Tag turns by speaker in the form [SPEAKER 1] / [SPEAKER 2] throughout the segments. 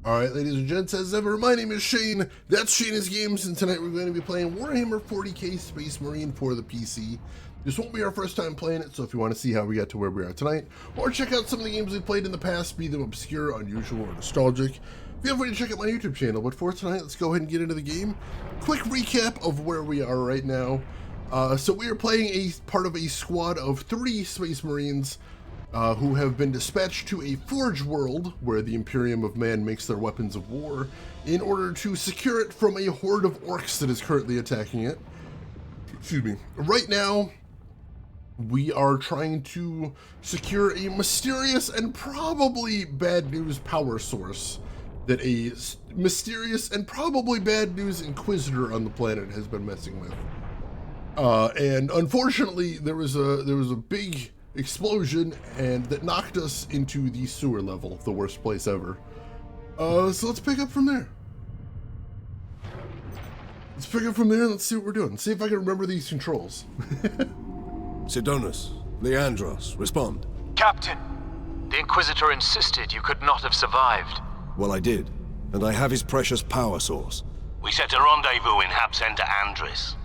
[SPEAKER 1] Alright, ladies and gents, as ever, my name is Shane, that's Shane's Games, and tonight we're going to be playing Warhammer 40k Space Marine for the PC. This won't be our first time playing it, so if you want to see how we got to where we are tonight, or check out some of the games we've played in the past, be them obscure, unusual, or nostalgic, feel free to check out my YouTube channel. But for tonight, let's go ahead and get into the game. Quick recap of where we are right now. So we are playing a part of a squad of 3 Space Marines who have been dispatched to a forge world where the Imperium of Man makes their weapons of war in order to secure it from a horde of orcs that is currently attacking it. Excuse me. Right now, we are trying to secure a mysterious and probably bad news power source that a mysterious and probably bad news Inquisitor on the planet has been messing with. And unfortunately, there was a big explosion and that knocked us into the sewer level, the worst place ever. So let's pick up from there. Let's see what we're doing. See if I can remember these controls.
[SPEAKER 2] Sidonus, Leandros, respond.
[SPEAKER 3] Captain, the Inquisitor insisted you could not have survived.
[SPEAKER 2] Well, I did, and I have his precious power source.
[SPEAKER 4] We set a rendezvous in Hab Center Andris.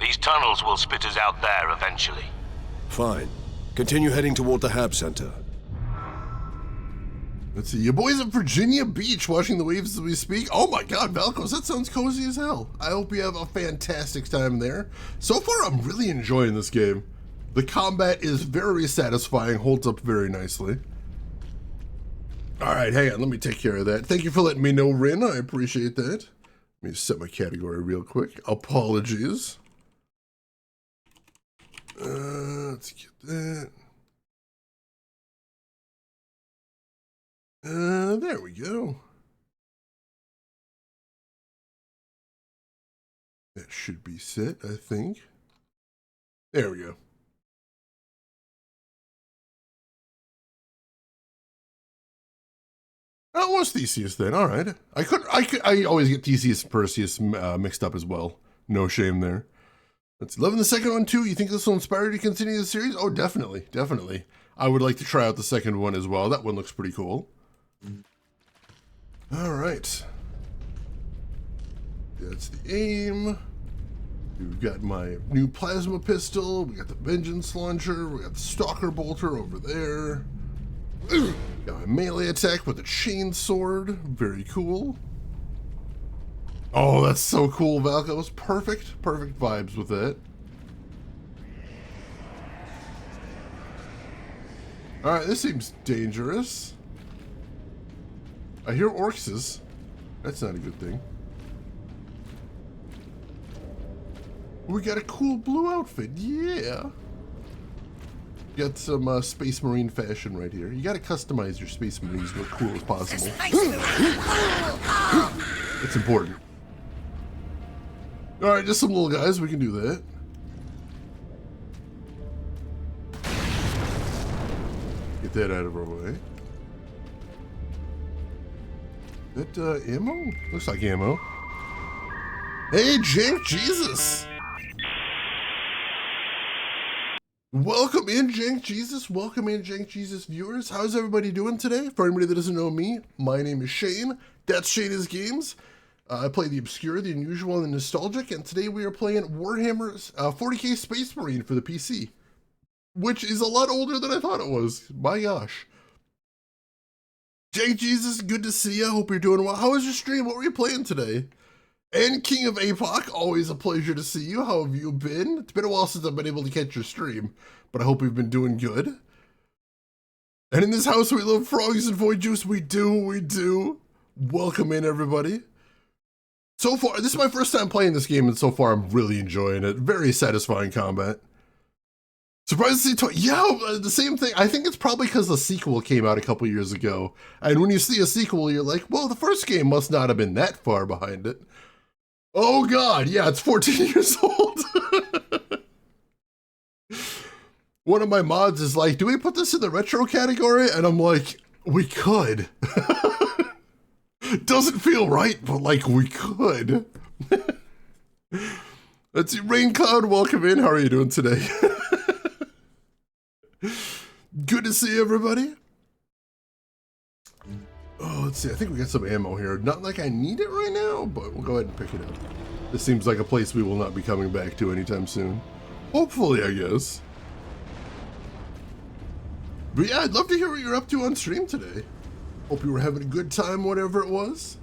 [SPEAKER 4] These tunnels will spit us out there eventually.
[SPEAKER 2] Fine. Continue heading toward the Hab Center.
[SPEAKER 1] Let's see, you boys at Virginia Beach watching the waves as we speak. Oh my god, Valkos, that sounds cozy as hell. I hope you have a fantastic time there. So far, I'm really enjoying this game. The combat is very satisfying, holds up very nicely. All right, hang on, let me take care of that. Thank you for letting me know, Rin, I appreciate that. Let me set my category real quick. Apologies. Let's get that. There we go. That should be set, I think. There we go. Oh, it was Theseus then. All right. I always get Theseus and Perseus mixed up as well. No shame there. Let's loving the second one too. You think this will inspire you to continue the series? Oh, definitely, definitely. I would like to try out the second one as well. That one looks pretty cool. All right. That's the aim. We've got my new plasma pistol. We got the vengeance launcher. We got the stalker bolter over there. Got my melee attack with a chain sword. Very cool. Oh, that's so cool, Valkos. Perfect vibes with it. Alright, this seems dangerous. I hear orcs. That's not a good thing. We got a cool blue outfit, yeah. Got some Space Marine fashion right here. You gotta customize your Space Marines to look cool as possible. It's important. Alright, just some little guys, we can do that. Get that out of our way. That ammo? Looks like ammo. Hey, Jank Jesus! Welcome in, Jank Jesus. Welcome in, Jank Jesus viewers. How's everybody doing today? For anybody that doesn't know me, my name is Shane. That's Shane's Games. I play the obscure, the unusual, and the nostalgic, and today we are playing Warhammer 40k Space Marine for the PC, which is a lot older than I thought it was. My gosh. Jank Jesus, good to see you. Hope you're doing well. How was your stream? What were you playing today? And King of APOC, always a pleasure to see you. How have you been? It's been a while since I've been able to catch your stream, but I hope you've been doing good. And in this house, we love frogs and void juice. We do. Welcome in, everybody. So far, this is my first time playing this game, and so far I'm really enjoying it. Very satisfying combat. Surprised to see, yeah, the same thing. I think it's probably because the sequel came out a couple years ago. And when you see a sequel, you're like, well, the first game must not have been that far behind it. Oh God, yeah, it's 14 years old. One of my mods is like, do we put this in the retro category? And I'm like, we could. Doesn't feel right, but like we could. Let's see, Rain Cloud, welcome in. How are you doing today? Good to see everybody. Oh, let's see. I think we got some ammo here. Not like I need it right now, but we'll go ahead and pick it up. This seems like a place we will not be coming back to anytime soon. Hopefully, I guess. But yeah, I'd love to hear what you're up to on stream today. Hope you were having a good time, whatever it was.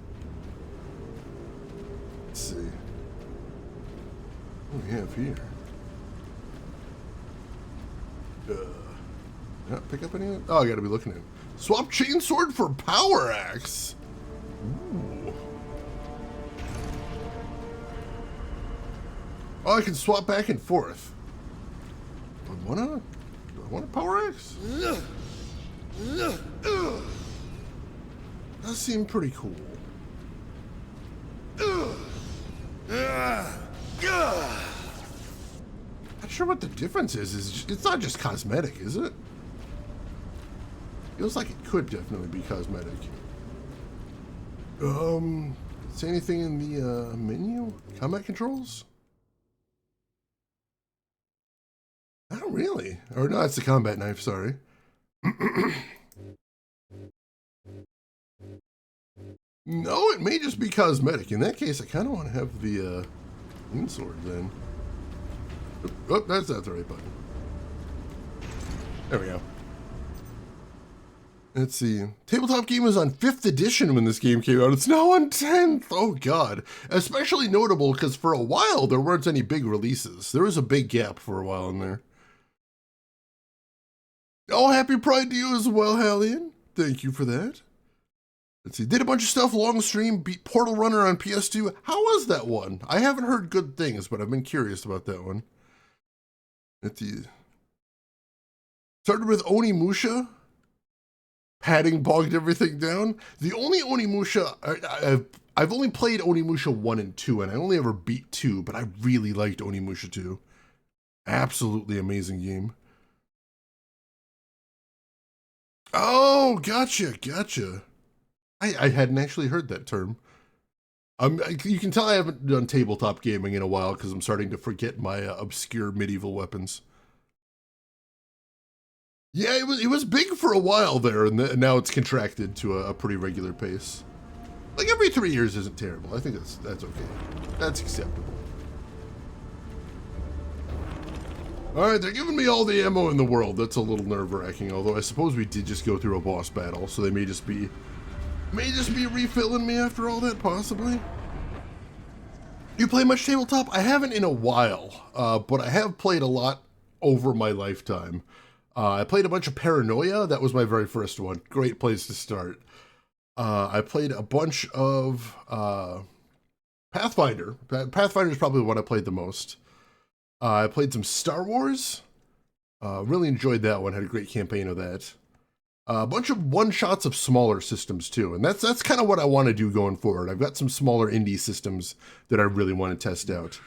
[SPEAKER 1] Let's see. What do we have here? Not pick up any? Oh, I gotta be looking at it. Swap chainsword for power axe. Ooh. Oh, I can swap back and forth. Do I want a power axe? That seemed pretty cool. Not sure what the difference is. It's not just cosmetic, is it? Feels like it could definitely be cosmetic. Is there anything in the menu? Combat controls? Not really. Or no, it's the combat knife, sorry. No, it may just be cosmetic. In that case, I kind of want to have the sword then. Oh, that's not the right button. There we go. Let's see. Tabletop game was on 5th edition when this game came out. It's now on 10th. Oh, God. Especially notable because for a while there weren't any big releases. There was a big gap for a while in there. Oh, happy Pride to you as well, Hallian. Thank you for that. Let's see. Did a bunch of stuff long stream. Beat Portal Runner on PS2. How was that one? I haven't heard good things, but I've been curious about that one. Let's see. Started with Onimusha. Padding bogged everything down. The only Onimusha, I've only played Onimusha 1 and 2, and I only ever beat 2, but I really liked Onimusha 2. Absolutely amazing game. Oh, gotcha. I hadn't actually heard that term. You can tell I haven't done tabletop gaming in a while because I'm starting to forget my obscure medieval weapons. Yeah, it was big for a while there, and now it's contracted to a pretty regular pace. Like every 3 years isn't terrible. I think that's okay. That's acceptable. All right, they're giving me all the ammo in the world. That's a little nerve-wracking. Although I suppose we did just go through a boss battle, so they may just be refilling me after all that, possibly. You play much tabletop? I haven't in a while, but I have played a lot over my lifetime. I played a bunch of Paranoia. That was my very first one. Great place to start. I played a bunch of Pathfinder. Pathfinder is probably the one I played the most. I played some Star Wars. Really enjoyed that one. Had a great campaign of that. A bunch of one-shots of smaller systems too, and that's kind of what I want to do going forward. I've got some smaller indie systems that I really want to test out.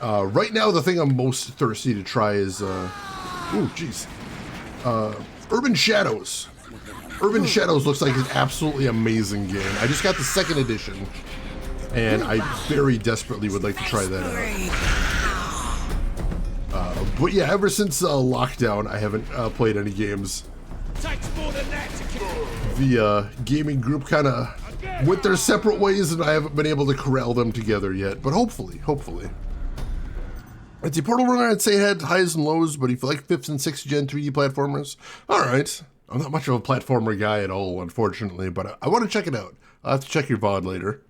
[SPEAKER 1] Right now, the thing I'm most thirsty to try is, Urban Shadows. Urban Shadows looks like an absolutely amazing game. I just got the 2nd edition, and I very desperately would like to try that out. But yeah, ever since lockdown, I haven't played any games. The gaming group kind of went their separate ways, and I haven't been able to corral them together yet. But hopefully. Let's see, Portal Runner, I'd say had highs and lows, but if you like 5th and 6th gen 3D platformers, all right. I'm not much of a platformer guy at all, unfortunately, but I want to check it out. I'll have to check your VOD later.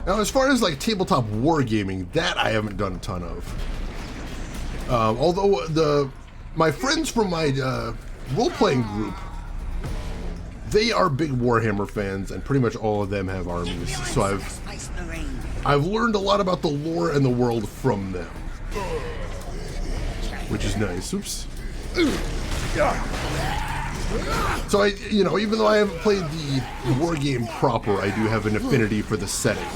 [SPEAKER 1] Now, as far as like tabletop wargaming, that I haven't done a ton of. Although my friends from my role-playing group, they are big Warhammer fans, and pretty much all of them have armies. So I've learned a lot about the lore and the world from them, which is nice. Oops. So even though I haven't played the war game proper, I do have an affinity for the setting,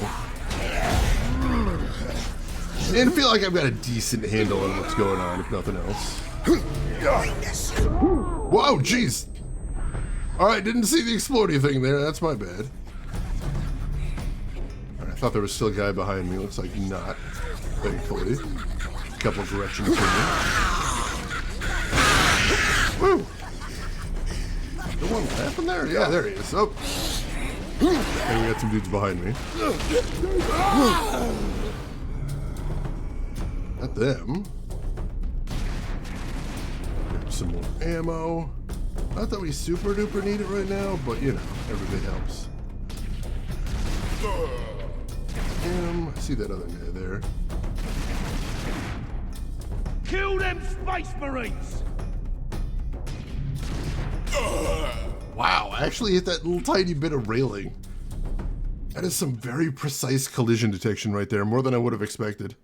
[SPEAKER 1] and feel like I've got a decent handle on what's going on, if nothing else. Whoa, jeez. All right, didn't see the exploding thing there. That's my bad. All right, I thought there was still a guy behind me. Looks like not, thankfully. A couple of directions for me. Woo! The one laughing there? Yeah, there he is. Oh. And we got some dudes behind me. Not them. Grab some more ammo. Not that we super duper need it right now, but you know, every bit helps. I see that other guy there.
[SPEAKER 5] Kill them Space Marines!
[SPEAKER 1] Wow, I actually hit that little tiny bit of railing. That is some very precise collision detection right there, more than I would have expected.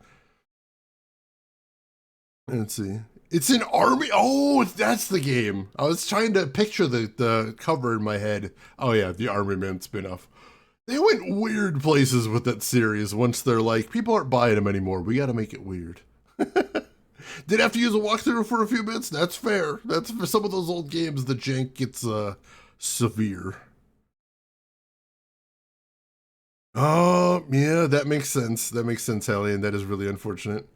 [SPEAKER 1] Let's see. It's an army. Oh, that's the game. I was trying to picture the cover in my head. Oh yeah, the Army Man spinoff. They went weird places with that series once they're like, people aren't buying them anymore. We got to make it weird. Did have to use a walkthrough for a few bits? That's fair. That's for some of those old games, the jank gets severe. Oh, yeah, that makes sense. That makes sense, Hallie, and that is really unfortunate.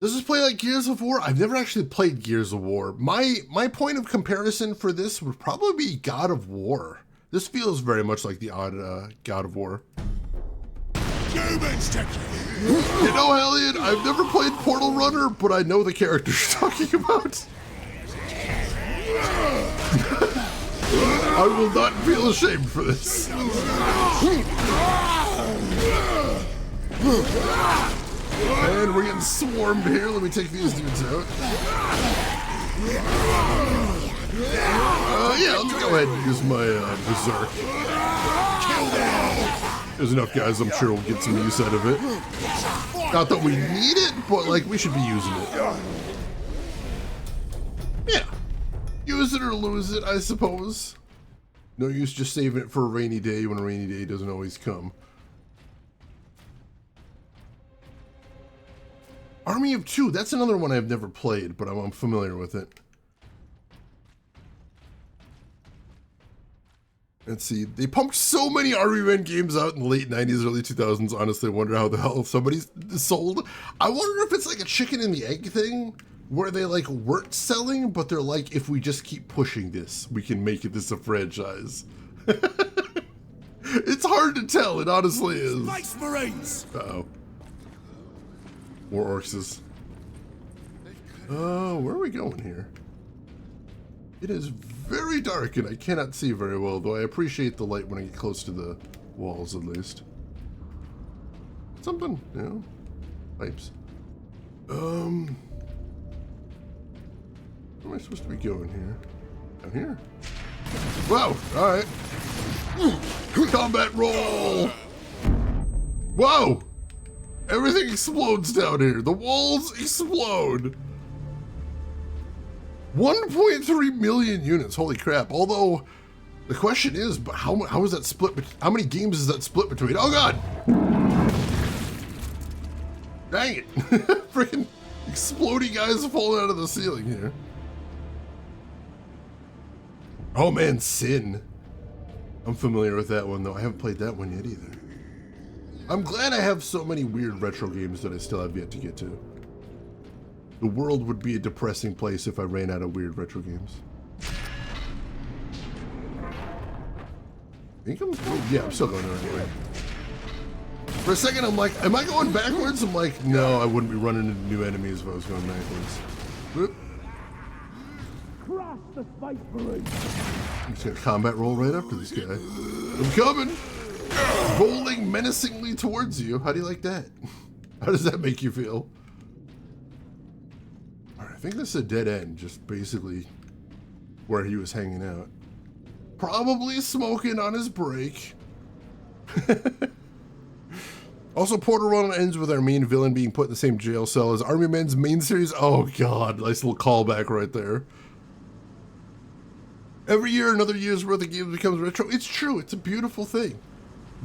[SPEAKER 1] Does this play like Gears of War? I've never actually played Gears of War. My point of comparison for this would probably be God of War. This feels very much like the odd God of War.
[SPEAKER 5] Humans,
[SPEAKER 1] You know, Hellion, I've never played Portal Runner, but I know the character you're talking about. I will not feel ashamed for this. And we're getting swarmed here. Let me take these dudes out. Yeah, let's go ahead and use my Berserk. There's enough guys, I'm sure we'll get some use out of it. Not that we need it, but like we should be using it. Yeah. Use it or lose it, I suppose. No use just saving it for a rainy day when a rainy day doesn't always come. Army of Two, that's another one I've never played, but I'm familiar with it. Let's see, they pumped so many Army Men games out in the late 90s, early 2000s, honestly, I wonder how the hell somebody's sold. I wonder if it's like a chicken and the egg thing, where they like weren't selling, but they're like, if we just keep pushing this, we can make this a franchise. It's hard to tell, it honestly is.
[SPEAKER 5] Space Marines!
[SPEAKER 1] Uh-oh. More Orcs. Where are we going here? It is very dark and I cannot see very well, though I appreciate the light when I get close to the walls, at least. Something, you know, pipes. Where am I supposed to be going here? Down here? Whoa, alright. Combat roll! Whoa! Everything explodes down here. The walls explode. 1.3 million units. Holy crap. Although, the question is, but how is that split? How many games is that split between? Oh, God. Dang it. Freaking exploding guys falling out of the ceiling here. Oh, man, Sin. I'm familiar with that one, though. I haven't played that one yet, either. I'm glad I have so many weird retro games that I still have yet to get to. The world would be a depressing place if I ran out of weird retro games. Yeah, I'm still going there anyway. For a second, I'm like, am I going backwards? I'm like, no, I wouldn't be running into new enemies if I was going backwards. Whoop. I'm just gonna combat roll right after this guy. I'm coming! Rolling menacingly towards you. How do you like that? How does that make you feel? Alright, I think this is a dead end, just basically where he was hanging out. Probably smoking on his break. Also, Portal Run ends with our main villain being put in the same jail cell as Army Men's main series. Oh god, nice little callback right there. Every year, another year's worth of games becomes retro. It's true, it's a beautiful thing.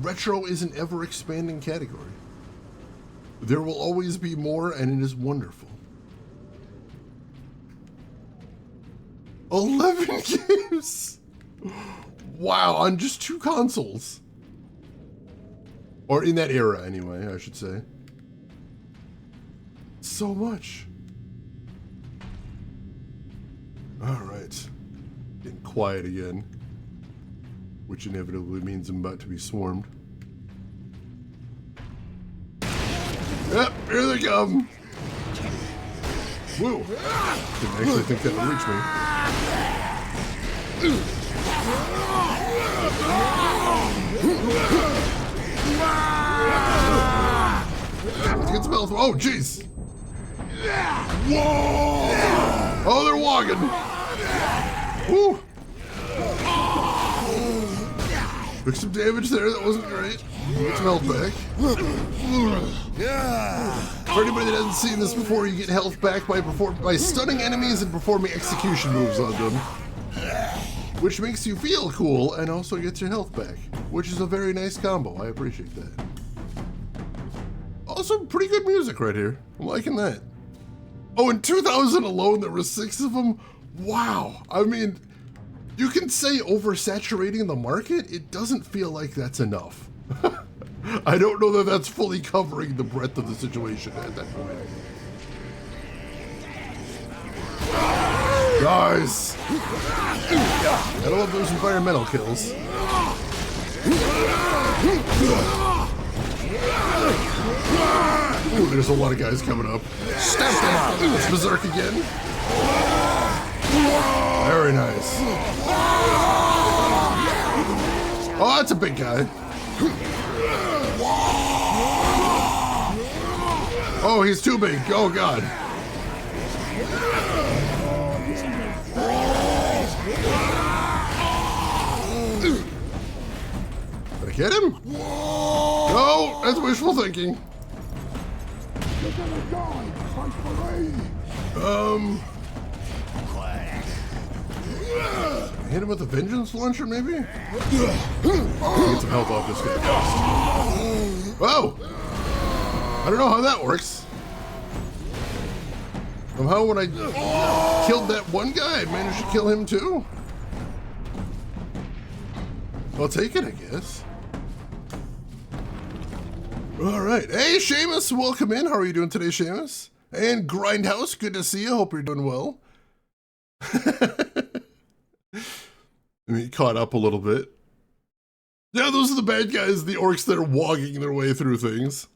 [SPEAKER 1] Retro is an ever-expanding category. There will always be more, and it is wonderful. 11 games! Wow, on just 2 consoles. Or in that era, anyway, I should say. So much. Alright. Getting quiet again. which inevitably means I'm about to be swarmed. Yep, here they come. Whoa. Didn't actually think that would reach me. Let's get some health. Oh, jeez. Whoa! Oh, they're walking. Woo! Took some damage there. That wasn't great. Get some health back. For anybody that hasn't seen this before, you get health back by stunning enemies and performing execution moves on them, which makes you feel cool and also gets your health back, which is a very nice combo. I appreciate that. Also, pretty good music right here. I'm liking that. Oh, in 2000 alone, there were 6 of them? Wow. I mean, you can say oversaturating the market. It doesn't feel like that's enough. I don't know that that's fully covering the breadth of the situation at that point. Guys! I love those environmental kills. Ooh, there's a lot of guys coming up. Stamp them out. It's Berserk again. Very nice. Oh, that's a big guy. Oh, he's too big. Oh, God. Did I get him? No, that's wishful thinking. Hit him with a vengeance launcher, maybe? Get some health off this guy first. Whoa! I don't know how that works. Somehow when I killed that one guy, I managed to kill him too. I'll take it, I guess. All right. Hey, Seamus, welcome in. How are you doing today, Seamus? And Grindhouse, good to see you. Hope you're doing well. I mean, caught up a little bit. Yeah, those are the bad guys, the orcs that are walking their way through things.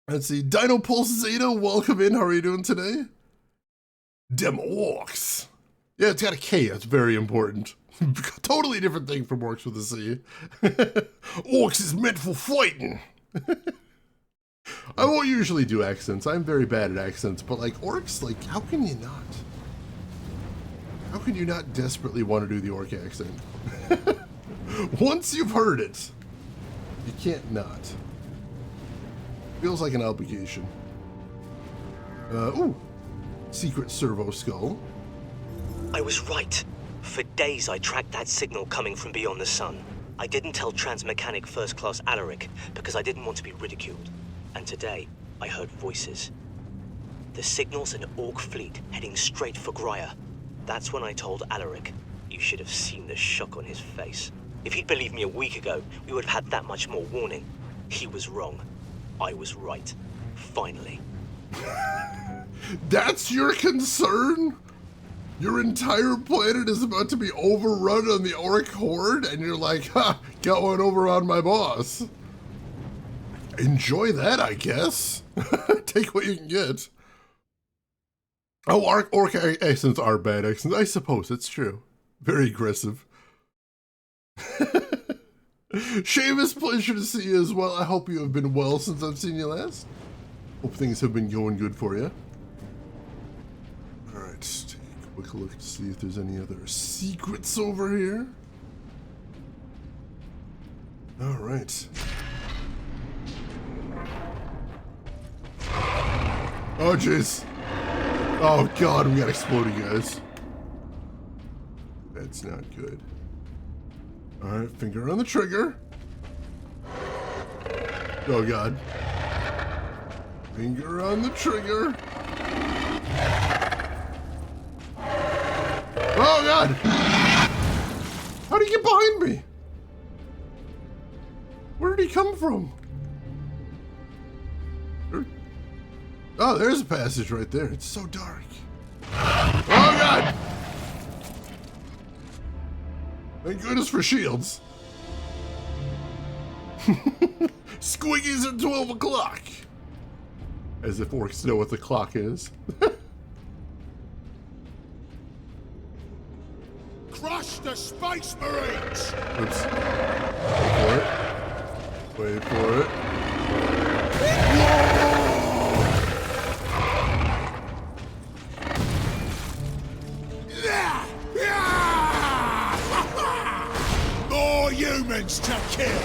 [SPEAKER 1] Let's see. Dino Pulse Zeta, welcome in. How are you doing today? Dem orcs. Yeah, it's got a K. That's very important. Totally different thing from orcs with a C. Orcs is meant for fighting. I won't usually do accents. I'm very bad at accents, but like orcs, like how can you not? How can you not desperately want to do the orc accent? Once you've heard it, you can't not. Feels like an obligation. Ooh, secret servo skull.
[SPEAKER 6] I was right. For days I tracked that signal coming from beyond the sun. I didn't tell Transmechanic First Class Alaric because I didn't want to be ridiculed. And today, I heard voices. The signal's an Orc fleet heading straight for Grya. That's when I told Alaric. You should have seen the shock on his face. If he'd believed me a week ago, we would have had that much more warning. He was wrong. I was right. Finally.
[SPEAKER 1] That's your concern? Your entire planet is about to be overrun on the Orc horde, and you're like, ha, got one over on my boss. Enjoy that, I guess. Take what you can get. Oh, orc accents are bad accents. I suppose it's true. Very aggressive. Seamus, pleasure to see you as well. I hope you have been well since I've seen you last. Hope things have been going good for you. All right, let's take a quick look to see if there's any other secrets over here. All right. Oh, jeez. Oh, God, we got exploding guys. That's not good. All right, finger on the trigger. Oh, God. Finger on the trigger. Oh, God. How did he get behind me? Where did he come from? Oh, there's a passage right there. It's so dark. Oh, God! Thank goodness for shields. Squiggies at 12 o'clock. As if orcs know what the clock is.
[SPEAKER 5] Crush the Space Marines!
[SPEAKER 1] Oops. Wait for it.
[SPEAKER 5] More humans to kill!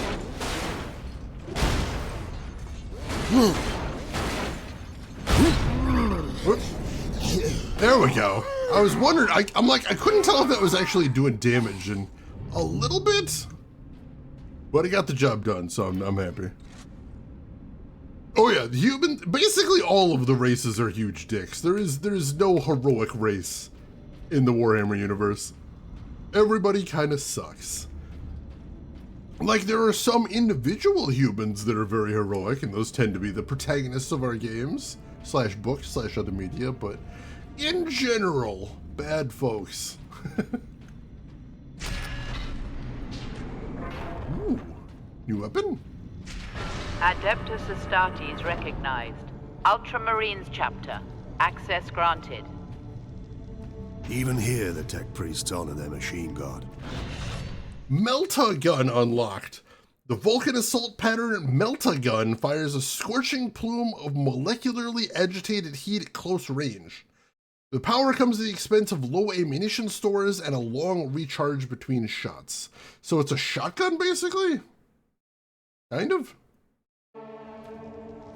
[SPEAKER 1] There we go. I was wondering, I'm like, I couldn't tell if that was actually doing damage, and a little bit, but I got the job done, so I'm happy. Oh yeah, basically all of the races are huge dicks. There is no heroic race in the Warhammer universe. Everybody kind of sucks. Like, there are some individual humans that are very heroic, and those tend to be the protagonists of our games, / books, / other media, but in general, bad folks. Ooh, new weapon?
[SPEAKER 7] Adeptus Astartes recognized. Ultramarines chapter. Access granted.
[SPEAKER 2] Even here, the tech priests honor their machine god.
[SPEAKER 1] Melta gun unlocked. The Vulcan assault pattern Melta gun fires a scorching plume of molecularly agitated heat at close range. The power comes at the expense of low ammunition stores and a long recharge between shots. So it's a shotgun, basically? Kind of.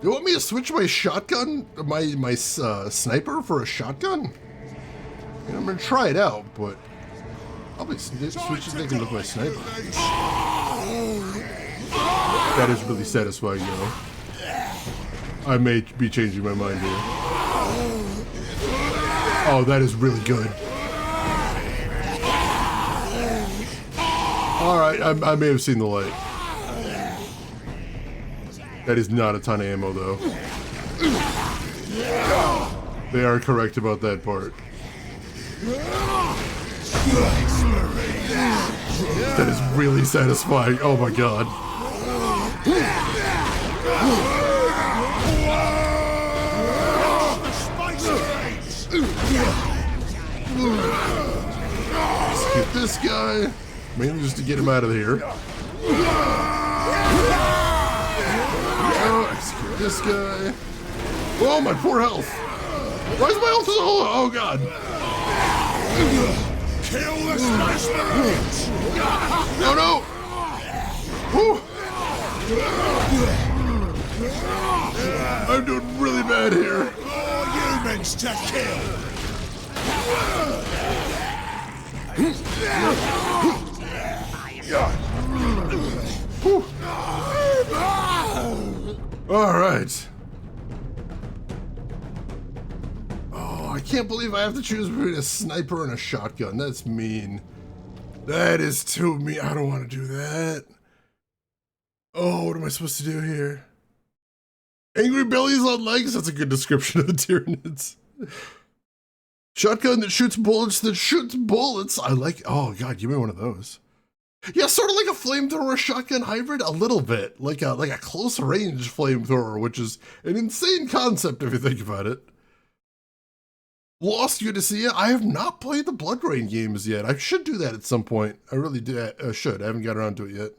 [SPEAKER 1] You want me to switch my shotgun, my sniper for a shotgun? I mean, I'm gonna try it out, but I'll be switching thinking with my sniper. That is really satisfying, though. I may be changing my mind here. Oh, that is really good. Alright, I may have seen the light. That is not a ton of ammo, though. They are correct about that part. That is really satisfying. Oh my god. Execute this guy. Mainly just to get him out of here. Execute this guy. Oh, my poor health. Why is my health so low? Oh god.
[SPEAKER 5] Kill the Space Marines!
[SPEAKER 1] No, no! Whew. I'm doing really bad here.
[SPEAKER 5] More humans to kill!
[SPEAKER 1] Whew. All right. Oh, I can't believe I have to choose between a sniper and a shotgun. That's mean. That is too mean. I don't want to do that. Oh, what am I supposed to do here? Angry bellies on legs? That's a good description of the Tyranids. Shotgun that shoots bullets I like. Oh, God, give me one of those. Yeah, sort of like a flamethrower shotgun hybrid, a little bit. Like a close range flamethrower, which is an insane concept if you think about it. Lost, good to see you. I have not played the Blood Rain games yet. I should do that at some point. I really do. Should. I haven't got around to it yet.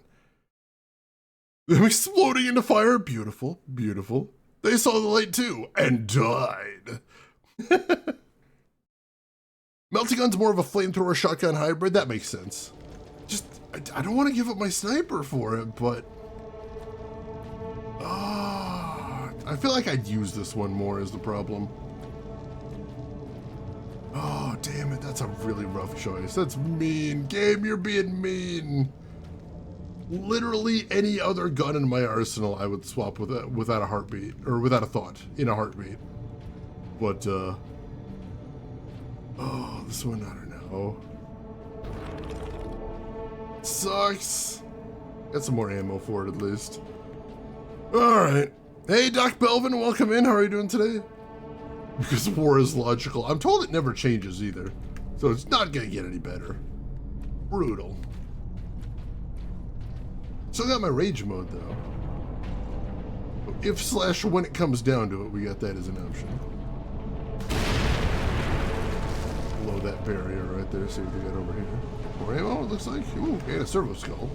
[SPEAKER 1] Them exploding into fire. Beautiful. Beautiful. They saw the light too and died. Melting gun's more of a flamethrower shotgun hybrid. That makes sense. Just, I don't want to give up my sniper for it, but I feel like I'd use this one more is the problem. Oh, damn it. That's a really rough choice. That's mean. Game, you're being mean. Literally any other gun in my arsenal I would swap without a heartbeat, or without a thought, in a heartbeat. But, oh, this one, I don't know. Sucks. Got some more ammo for it, at least. Alright. Hey, Doc Belvin, welcome in. How are you doing today? Because war is logical. I'm told it never changes either. So it's not going to get any better. Brutal. Still got my rage mode though. If / when it comes down to it, we got that as an option. Below that barrier right there, see what we got over here. More ammo, it looks like. Ooh, and a servo skull.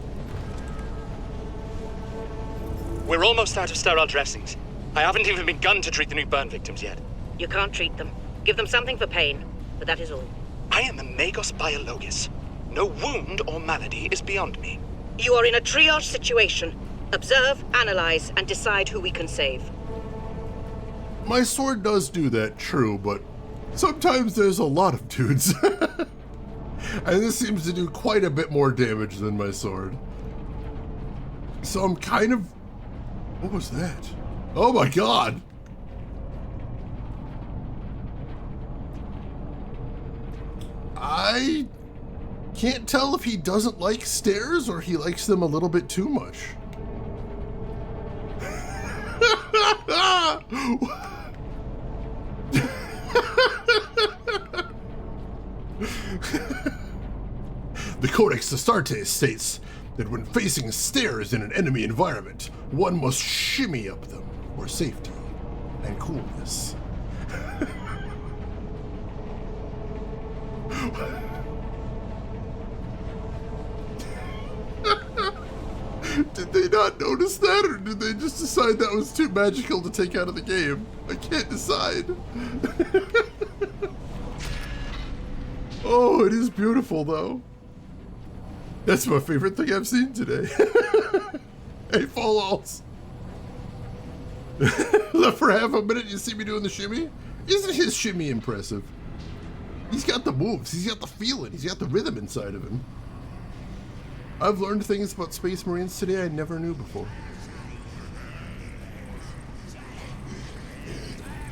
[SPEAKER 8] We're almost out of sterile dressings. I haven't even begun to treat the new burn victims yet.
[SPEAKER 9] You can't treat them. Give them something for pain, but that is all.
[SPEAKER 8] I am a Magos Biologis. No wound or malady is beyond me.
[SPEAKER 9] You are in a triage situation. Observe, analyze, and decide who we can save.
[SPEAKER 1] My sword does do that, true, but sometimes there's a lot of dudes. And this seems to do quite a bit more damage than my sword. So I'm kind of... What was that? Oh my god! I can't tell if he doesn't like stairs or he likes them a little bit too much. The Codex Astartes states that when facing stairs in an enemy environment, one must shimmy up them for safety and coolness. Did they not notice that, or did they just decide that was too magical to take out of the game? I can't decide. Oh, it is beautiful, though. That's my favorite thing I've seen today. Hey, fall alls. Left for half a minute, you see me doing the shimmy? Isn't his shimmy impressive? He's got the moves, he's got the feeling, he's got the rhythm inside of him. I've learned things about Space Marines today I never knew before.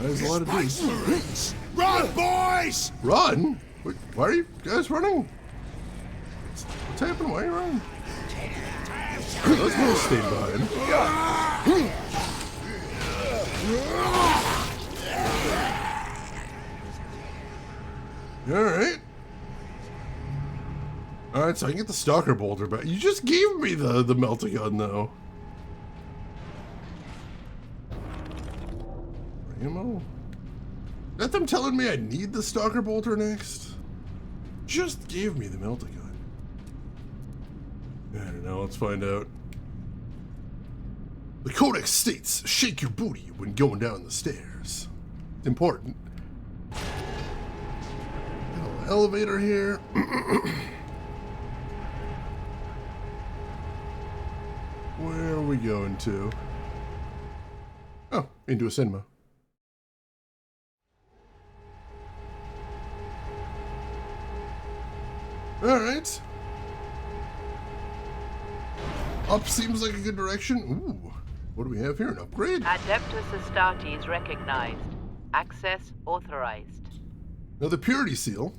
[SPEAKER 1] There's a lot of dudes.
[SPEAKER 5] Space Marines! Run, boys!
[SPEAKER 1] Run? Wait, why are you guys running? What's happening? Why are you running? Let's go stay behind. Alright. Alright, so I can get the Stalker Bolter back. You just gave me the Melt-A-Gun, though. Ammo? Is that them telling me I need the Stalker Bolter next? Just gave me the Melt-A-Gun. I don't know, let's find out. The Codex states, shake your booty when going down the stairs. It's important. Little elevator here. Where are we going to? Oh, into a cinema. Alright. Up seems like a good direction. Ooh, what do we have here? An upgrade?
[SPEAKER 7] Adeptus Astartes recognized. Access authorized.
[SPEAKER 1] Now the Purity Seal.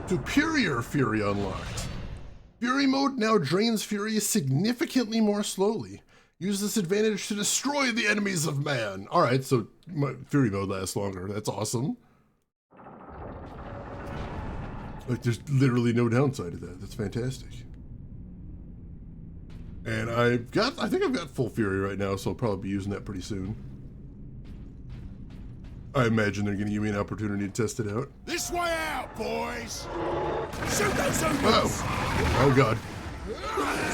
[SPEAKER 1] Superior Fury unlocked. Fury mode now drains Fury significantly more slowly. Use this advantage to destroy the enemies of man. Alright, so my Fury mode lasts longer. That's awesome. Like, there's literally no downside to that. That's fantastic. And I think I've got full Fury right now, so I'll probably be using that pretty soon. I imagine they're going to give me an opportunity to test it out.
[SPEAKER 5] This way out, boys! Shoot those ogres!
[SPEAKER 1] Oh god.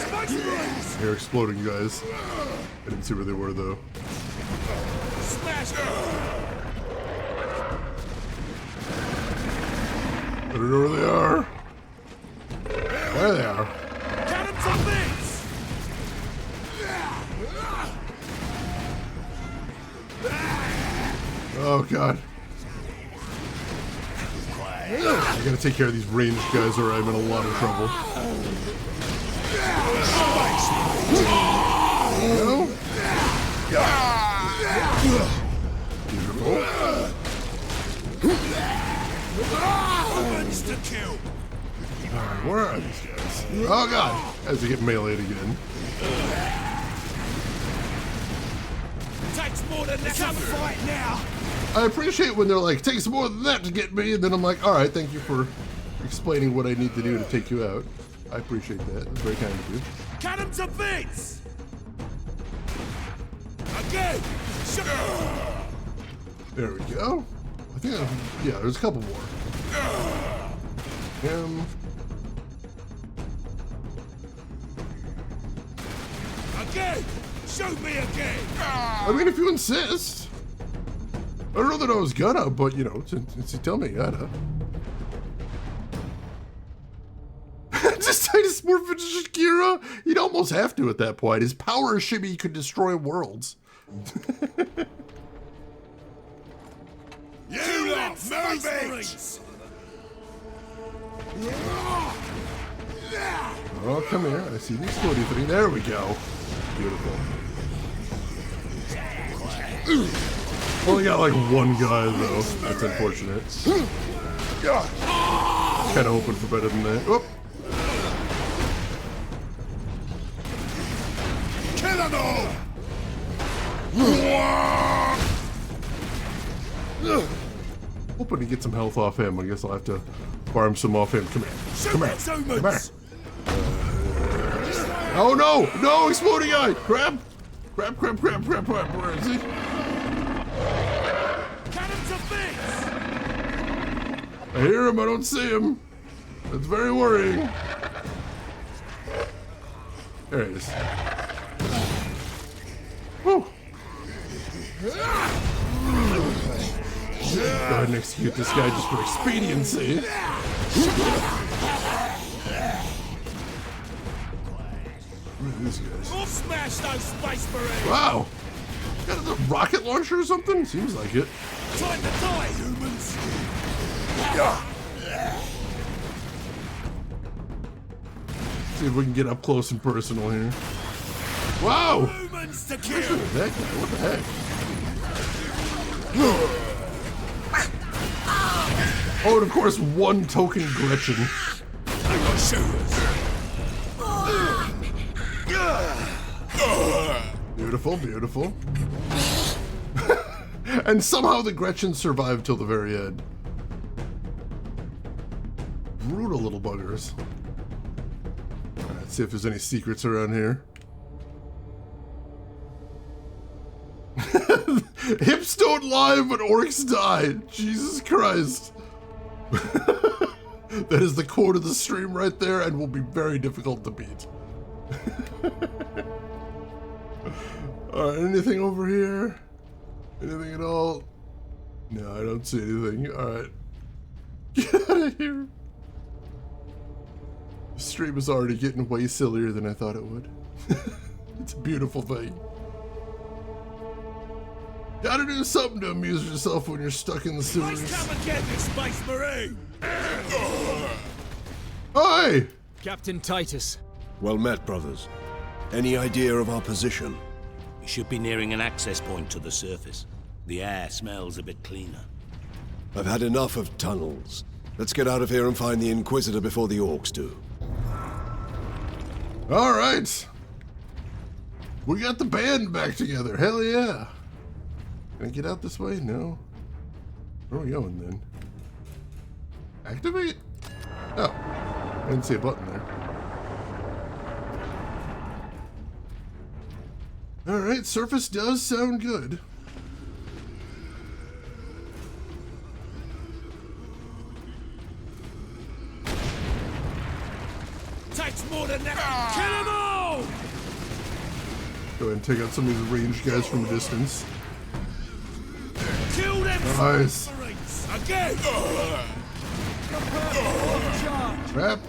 [SPEAKER 5] Space Marines!
[SPEAKER 1] They're exploding, guys. I didn't see where they were, though.
[SPEAKER 5] Smash them!
[SPEAKER 1] I don't know where they are. There they are.
[SPEAKER 5] Cannons on this!
[SPEAKER 1] Oh god. I gotta take care of these ranged guys or I'm in a lot of trouble. No? Beautiful.
[SPEAKER 5] Insta kill!
[SPEAKER 1] Alright, where are these guys? Oh god! As they get meleeed again.
[SPEAKER 5] Takes more than that to fight now!
[SPEAKER 1] I appreciate when they're like, takes more than that to get me, and then I'm like, alright, thank you for explaining what I need to do to take you out. I appreciate that. It's very kind of you.
[SPEAKER 5] Cut him to bits! Again!
[SPEAKER 1] There we go. I think, yeah, there's a couple more.
[SPEAKER 5] Again! Shoot me again!
[SPEAKER 1] I mean, if you insist. I don't know that I was gonna, but you know, since you tell me I gotta. Just Titus morph into Shakira? You'd almost have to at that point. His power shimmy could destroy worlds.
[SPEAKER 5] You lot, move it!
[SPEAKER 1] Oh, come here. I see the exploding thing. There we go. Beautiful. Only got like one guy though. That's unfortunate. Kind of hoping for better than that. Oh.
[SPEAKER 5] Kill them all!
[SPEAKER 1] Hoping to get some health off him. I guess I'll have to farm some off him. Come here. Come here. Come here. Oh no! No! Exploding guy! Crab! Crab, crab, crab, crab, crab. Where is he?
[SPEAKER 5] Cut him to bits!
[SPEAKER 1] I hear him, I don't see him. That's very worrying. There he is. Whew. Go ahead and execute this guy just for expediency. What are these guys?
[SPEAKER 5] We'll smash those space marines!
[SPEAKER 1] Wow! Got a rocket launcher or something? Seems like it.
[SPEAKER 5] Time to die, humans!
[SPEAKER 1] See if we can get up close and personal here. Wow!
[SPEAKER 5] Humans to
[SPEAKER 1] Listen
[SPEAKER 5] kill!
[SPEAKER 1] to that guy. What the heck? Oh, and of course, one token Gretchen.
[SPEAKER 5] I got shooters!
[SPEAKER 1] Beautiful, beautiful. And somehow the Gretchen survived till the very end. Brutal little buggers. Alright, let's see if there's any secrets around here. Hips don't lie, but orcs die. Jesus Christ. That is the quote of the stream right there and will be very difficult to beat. Alright, anything over here? Anything at all? No, I don't see anything. Alright. Get out of here. The stream is already getting way sillier than I thought it would. It's a beautiful thing. Gotta do something to amuse yourself when you're stuck in the sewers.
[SPEAKER 5] Nice come and get this space marine!
[SPEAKER 1] Hi!
[SPEAKER 10] Captain Titus.
[SPEAKER 2] Well met, brothers. Any idea of our position?
[SPEAKER 11] We should be nearing an access point to the surface. The air smells a bit cleaner.
[SPEAKER 2] I've had enough of tunnels. Let's get out of here and find the Inquisitor before the orcs do.
[SPEAKER 1] Alright. We got the band back together. Hell yeah. Can I get out this way? No. Where are we going then? Activate? Oh. I didn't see a button there. Alright, surface does sound good.
[SPEAKER 5] Takes more than that! Kill them all!
[SPEAKER 1] Go ahead and take out some of these ranged guys from a distance.
[SPEAKER 5] Kill them!
[SPEAKER 1] Nice.
[SPEAKER 5] Marines! Again!
[SPEAKER 1] Crap.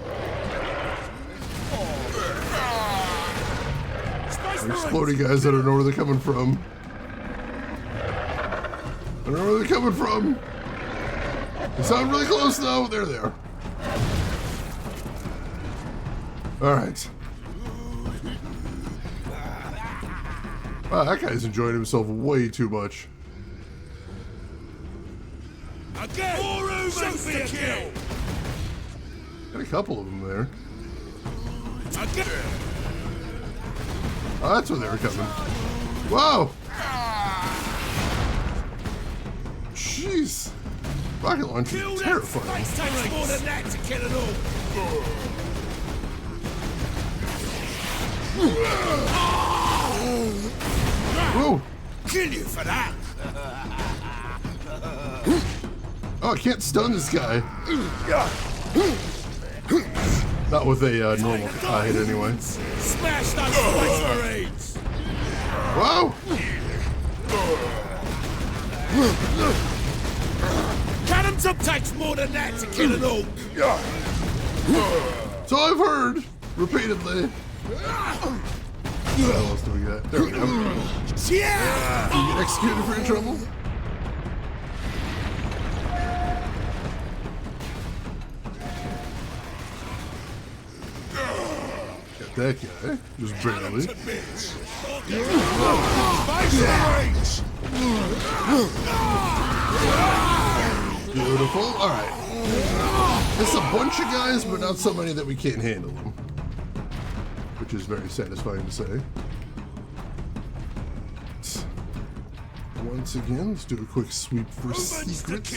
[SPEAKER 1] They're exploding guys, I don't know where they're coming from. I don't know where they're coming from. They sound really close though. There they are. Alright. Wow, that guy's enjoying himself way too much.
[SPEAKER 5] Again! More humans to kill!
[SPEAKER 1] Got a couple of them there.
[SPEAKER 5] Again!
[SPEAKER 1] Oh, that's where they were coming. Whoa! Jeez. Rocket launcher is terrifying.
[SPEAKER 5] Takes more than that to kill it all!
[SPEAKER 1] Whoa!
[SPEAKER 5] Kill you for that!
[SPEAKER 1] Oh, I can't stun this guy. Not with a normal hit anyway.
[SPEAKER 5] Smash those Space Marines!
[SPEAKER 1] Whoa!
[SPEAKER 5] Cannons up takes more than that to kill an orc!
[SPEAKER 1] So I've heard repeatedly. What else do we got? There we go.
[SPEAKER 5] Yeah!
[SPEAKER 1] You get executed for your trouble? Got that guy. Just barely.
[SPEAKER 5] Space Marines!
[SPEAKER 1] Beautiful. Alright. It's a bunch of guys, but not so many that we can't handle them. Which is very satisfying to say. Once again, let's do a quick sweep for secrets.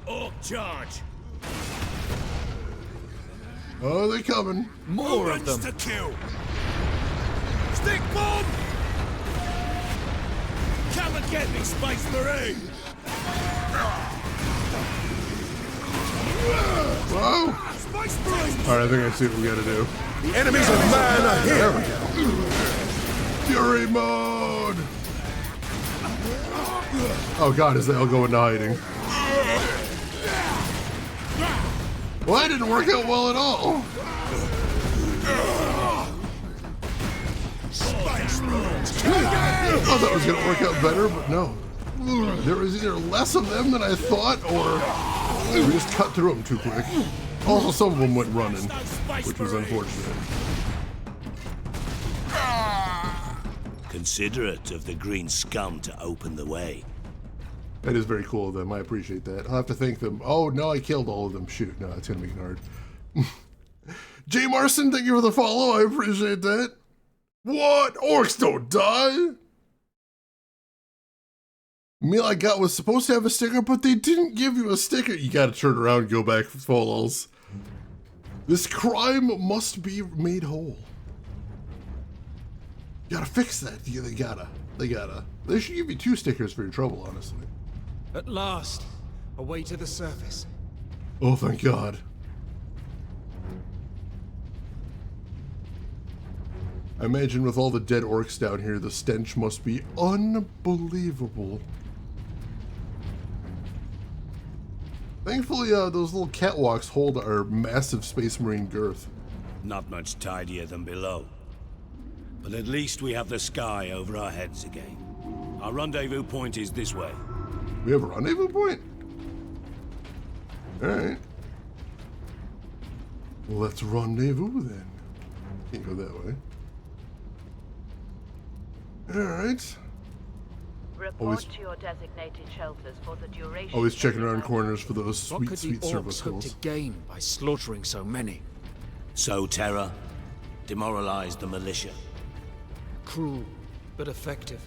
[SPEAKER 5] Orc charge!
[SPEAKER 1] Oh, they're coming.
[SPEAKER 5] More of them! To kill! Stick bomb! Come and get me, Space Marine!
[SPEAKER 1] Whoa!
[SPEAKER 5] Space Marine!
[SPEAKER 1] Alright, I think I see what we gotta do.
[SPEAKER 2] The enemies of man are here!
[SPEAKER 1] There we go. Fury mode! Oh god, is they all going into hiding? Well, that didn't work out well at all.
[SPEAKER 5] Space Marines!
[SPEAKER 1] I thought that was gonna work out better, but no. There was either less of them than I thought, or we just cut through them too quick. Also, some of them went running, which was unfortunate.
[SPEAKER 11] Considerate of the green scum to open the way.
[SPEAKER 1] That is very cool of them. I appreciate that. I'll have to thank them. Oh, no, I killed all of them. Shoot, no, that's going to make it hard. Jay Marson, thank you for the follow. I appreciate that. What? Orcs don't die? Meal I got was supposed to have a sticker, but they didn't give you a sticker. You got to turn around and go back for follows. This crime must be made whole. You gotta fix that. Yeah, they gotta. They should give you 2 stickers for your trouble, honestly.
[SPEAKER 10] At last, a way to the surface.
[SPEAKER 1] Oh, thank God. I imagine with all the dead orcs down here, the stench must be unbelievable. Thankfully, those little catwalks hold our massive Space Marine girth.
[SPEAKER 11] Not much tidier than below. But at least we have the sky over our heads again. Our rendezvous point is this way.
[SPEAKER 1] We have a rendezvous point? Alright. Well, let's rendezvous then. Can't go that way. Alright.
[SPEAKER 7] Report to your designated shelters for the duration.
[SPEAKER 1] Always checking around corners for those
[SPEAKER 10] What
[SPEAKER 1] sweet,
[SPEAKER 10] could
[SPEAKER 1] sweet
[SPEAKER 10] the
[SPEAKER 1] service
[SPEAKER 10] orcs hope
[SPEAKER 1] calls.
[SPEAKER 10] to gain by slaughtering so many?
[SPEAKER 11] Sow terror, demoralize the militia.
[SPEAKER 10] Cruel, but effective.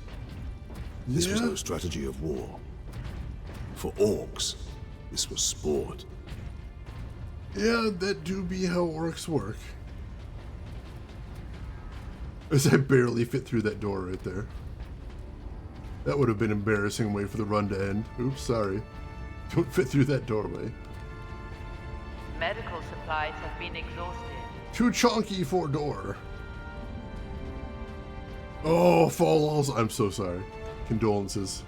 [SPEAKER 2] This was no strategy of war. For orcs, this was sport.
[SPEAKER 1] Yeah, that do be how orcs work. As I barely fit through that door right there. That would have been an embarrassing way for the run to end. Oops, sorry. Don't fit through that doorway.
[SPEAKER 7] Medical supplies have been exhausted.
[SPEAKER 1] Too chunky for door. Oh, falls. I'm so sorry. Condolences.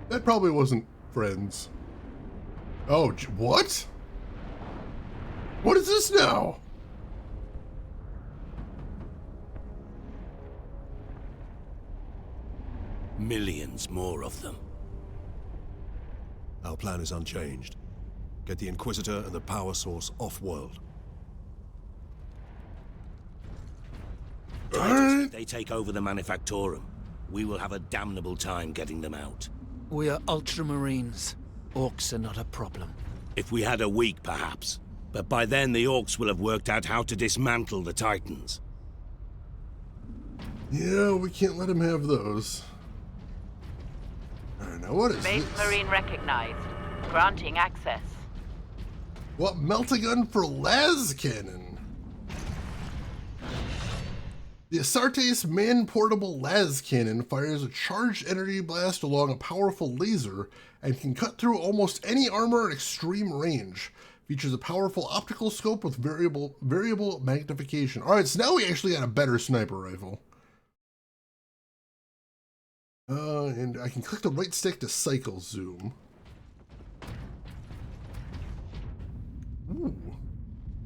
[SPEAKER 1] That probably wasn't friends. Oh, what? What is this now?
[SPEAKER 11] Millions more of them.
[SPEAKER 2] Our plan is unchanged. Get the Inquisitor and the power source off-world.
[SPEAKER 11] If they take over the Manufactorum, we will have a damnable time getting them out.
[SPEAKER 10] We are Ultramarines. Orcs are not a problem.
[SPEAKER 11] If we had a week, perhaps. But by then the Orcs will have worked out how to dismantle the Titans.
[SPEAKER 1] Yeah, we can't let him have those. Alright, now what is
[SPEAKER 7] Space
[SPEAKER 1] this?
[SPEAKER 7] Marine recognized. Granting access.
[SPEAKER 1] What? Melt-a-gun for las cannon. The Astartes man-portable las cannon fires a charged energy blast along a powerful laser and can cut through almost any armor at extreme range. Features a powerful optical scope with variable magnification. Alright, so now we actually got a better sniper rifle. And I can click the right stick to cycle zoom. Ooh,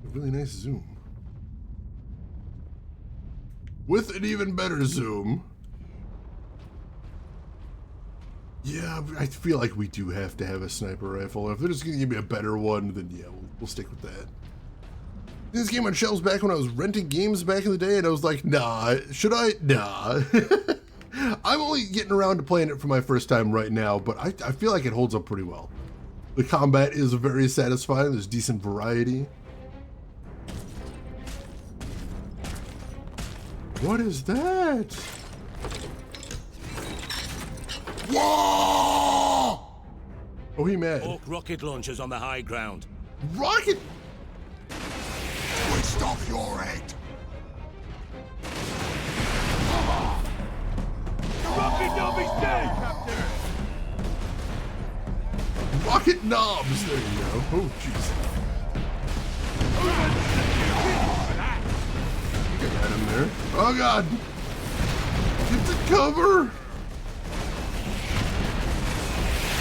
[SPEAKER 1] a really nice zoom. With an even better zoom. Yeah, I feel like we do have to have a sniper rifle. If they're just gonna give me a better one, then yeah, we'll stick with that. This game on shelves back when I was renting games back in the day, and I was like, nah, should I? Nah. I'm only getting around to playing it for my first time right now, but I feel like it holds up pretty well. The combat is very satisfying. There's decent variety. What is that? Whoa! Oh, he mad.
[SPEAKER 11] Orc rocket launchers on the high ground.
[SPEAKER 1] Rocket?
[SPEAKER 5] Twist off your head!
[SPEAKER 10] Rocket Dobby's dead, Captain!
[SPEAKER 1] Rocket knobs. There you go. Oh, jeez. I got him there. Oh, God. Get to cover.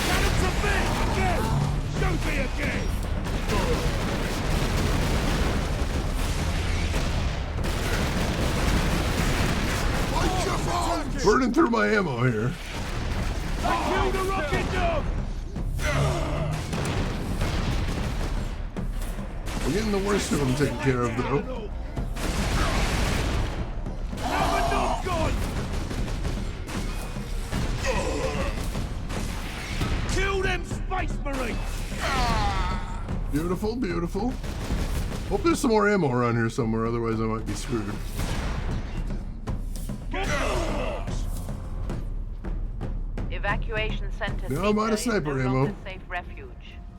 [SPEAKER 10] Cannons are big! Again! Shoot me again!
[SPEAKER 5] Fight your foes!
[SPEAKER 1] Burning through my ammo here.
[SPEAKER 10] I killed a rocket dog!
[SPEAKER 1] We're getting the worst of them taken care of, though.
[SPEAKER 10] Another dog gone! Kill them Space Marines!
[SPEAKER 1] Beautiful, beautiful. Hope there's some more ammo around here somewhere, otherwise I might be screwed.
[SPEAKER 7] Evacuation center.
[SPEAKER 1] No, I'm out of sniper ammo.
[SPEAKER 7] Safe refuge.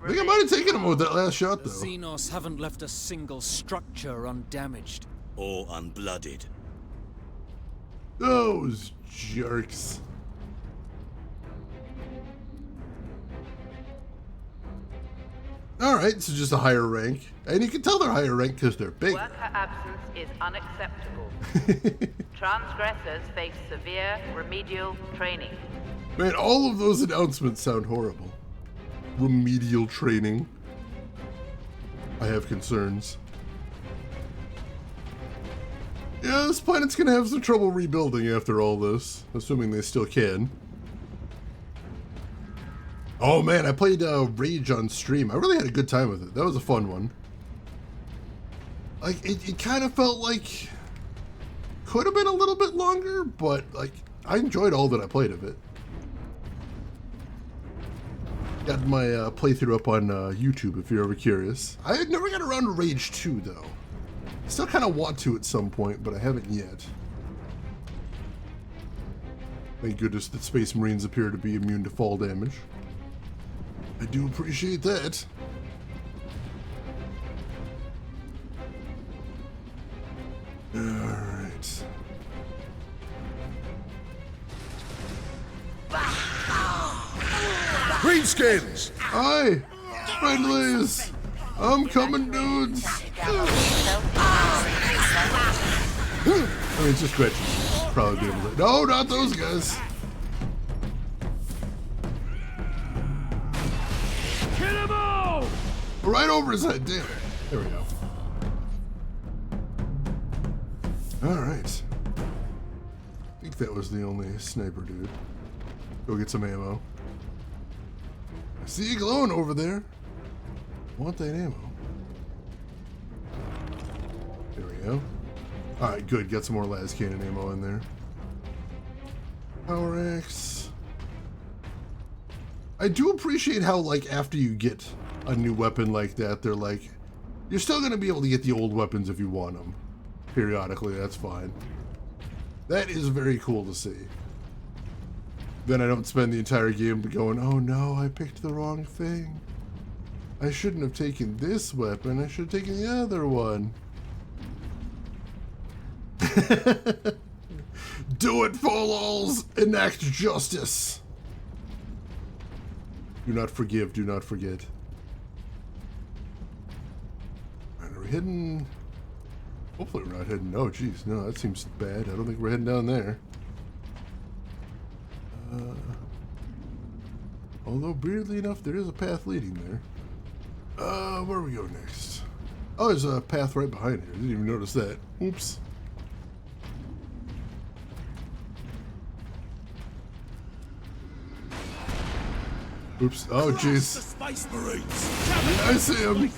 [SPEAKER 1] I think I might have taken him with that last shot, though.
[SPEAKER 10] Xenos haven't left a single structure undamaged.
[SPEAKER 11] Or unblooded.
[SPEAKER 1] Those jerks. Alright, so just a higher rank. And you can tell they're higher rank because they're big.
[SPEAKER 7] Worker absence is unacceptable. Transgressors face severe remedial training.
[SPEAKER 1] Man, all of those announcements sound horrible. Remedial training. I have concerns. Yeah, this planet's gonna have some trouble rebuilding after all this, assuming they still can. Oh man, I played Rage on stream. I really had a good time with it. That was a fun one. Like, it kind of felt like could have been a little bit longer, but like I enjoyed all that I played of it. Got my playthrough up on YouTube if you're ever curious. I had never got around to Rage 2 though. I still kind of want to at some point, but I haven't yet. Thank goodness that Space Marines appear to be immune to fall damage. I do appreciate that. Alright.
[SPEAKER 5] Greenskins!
[SPEAKER 1] Hi! Friendlies! I'm coming, dudes! I mean, it's just glitches. Probably be able to. No, not those guys!
[SPEAKER 10] Kill them all!
[SPEAKER 1] Right over his head, damn it. There we go. Alright. I think that was the only sniper dude. Go get some ammo. I see you glowing over there. Want that ammo. There we go. Alright, good. Got some more las cannon ammo in there. Power axe. I do appreciate how, like, after you get a new weapon like that, they're like, You're still going to be able to get the old weapons if you want them. Periodically, that's fine. That is very cool to see. Then I don't spend the entire game going, oh no, I picked the wrong thing. I shouldn't have taken this weapon, I should have taken the other one. Do it, Folols! Enact justice! Do not forgive, do not forget. Alright, are we heading... Hopefully we're not heading... Oh, jeez, no, that seems bad. I don't think we're heading down there. Although, weirdly enough, there is a path leading there. Where do we go next? Oh, there's a path right behind here. I didn't even notice that. Oops. Oops. Oh, jeez. I see him.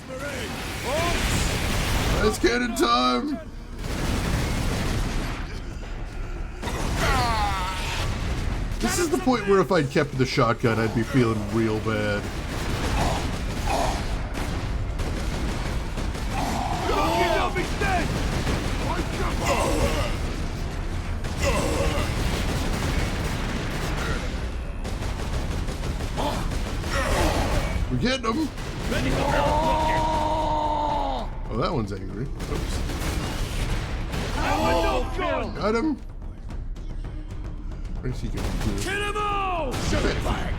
[SPEAKER 1] It's cannon time. This is the point where if I'd kept the shotgun, I'd be feeling real bad. We're getting him. Oh, that one's angry. Oops. Got him. Where's he going to?
[SPEAKER 10] Kill them all! Shut it back!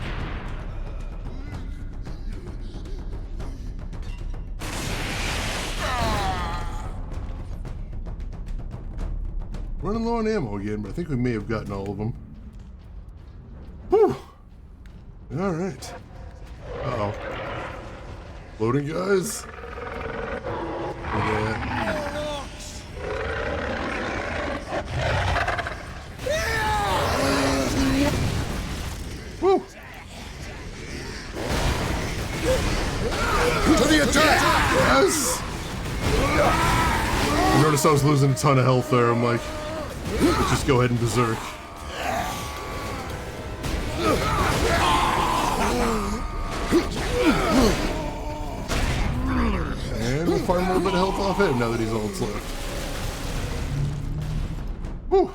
[SPEAKER 1] Running low on ammo again, but I think we may have gotten all of them. Whew! Alright. Uh-oh. Loading, guys. Yeah. Woo!
[SPEAKER 5] To the attack!
[SPEAKER 1] Yes! I noticed I was losing a ton of health there. I'm like, let's just go ahead and berserk. And we'll farm a little bit of health off him now that he's all that's left. Whew!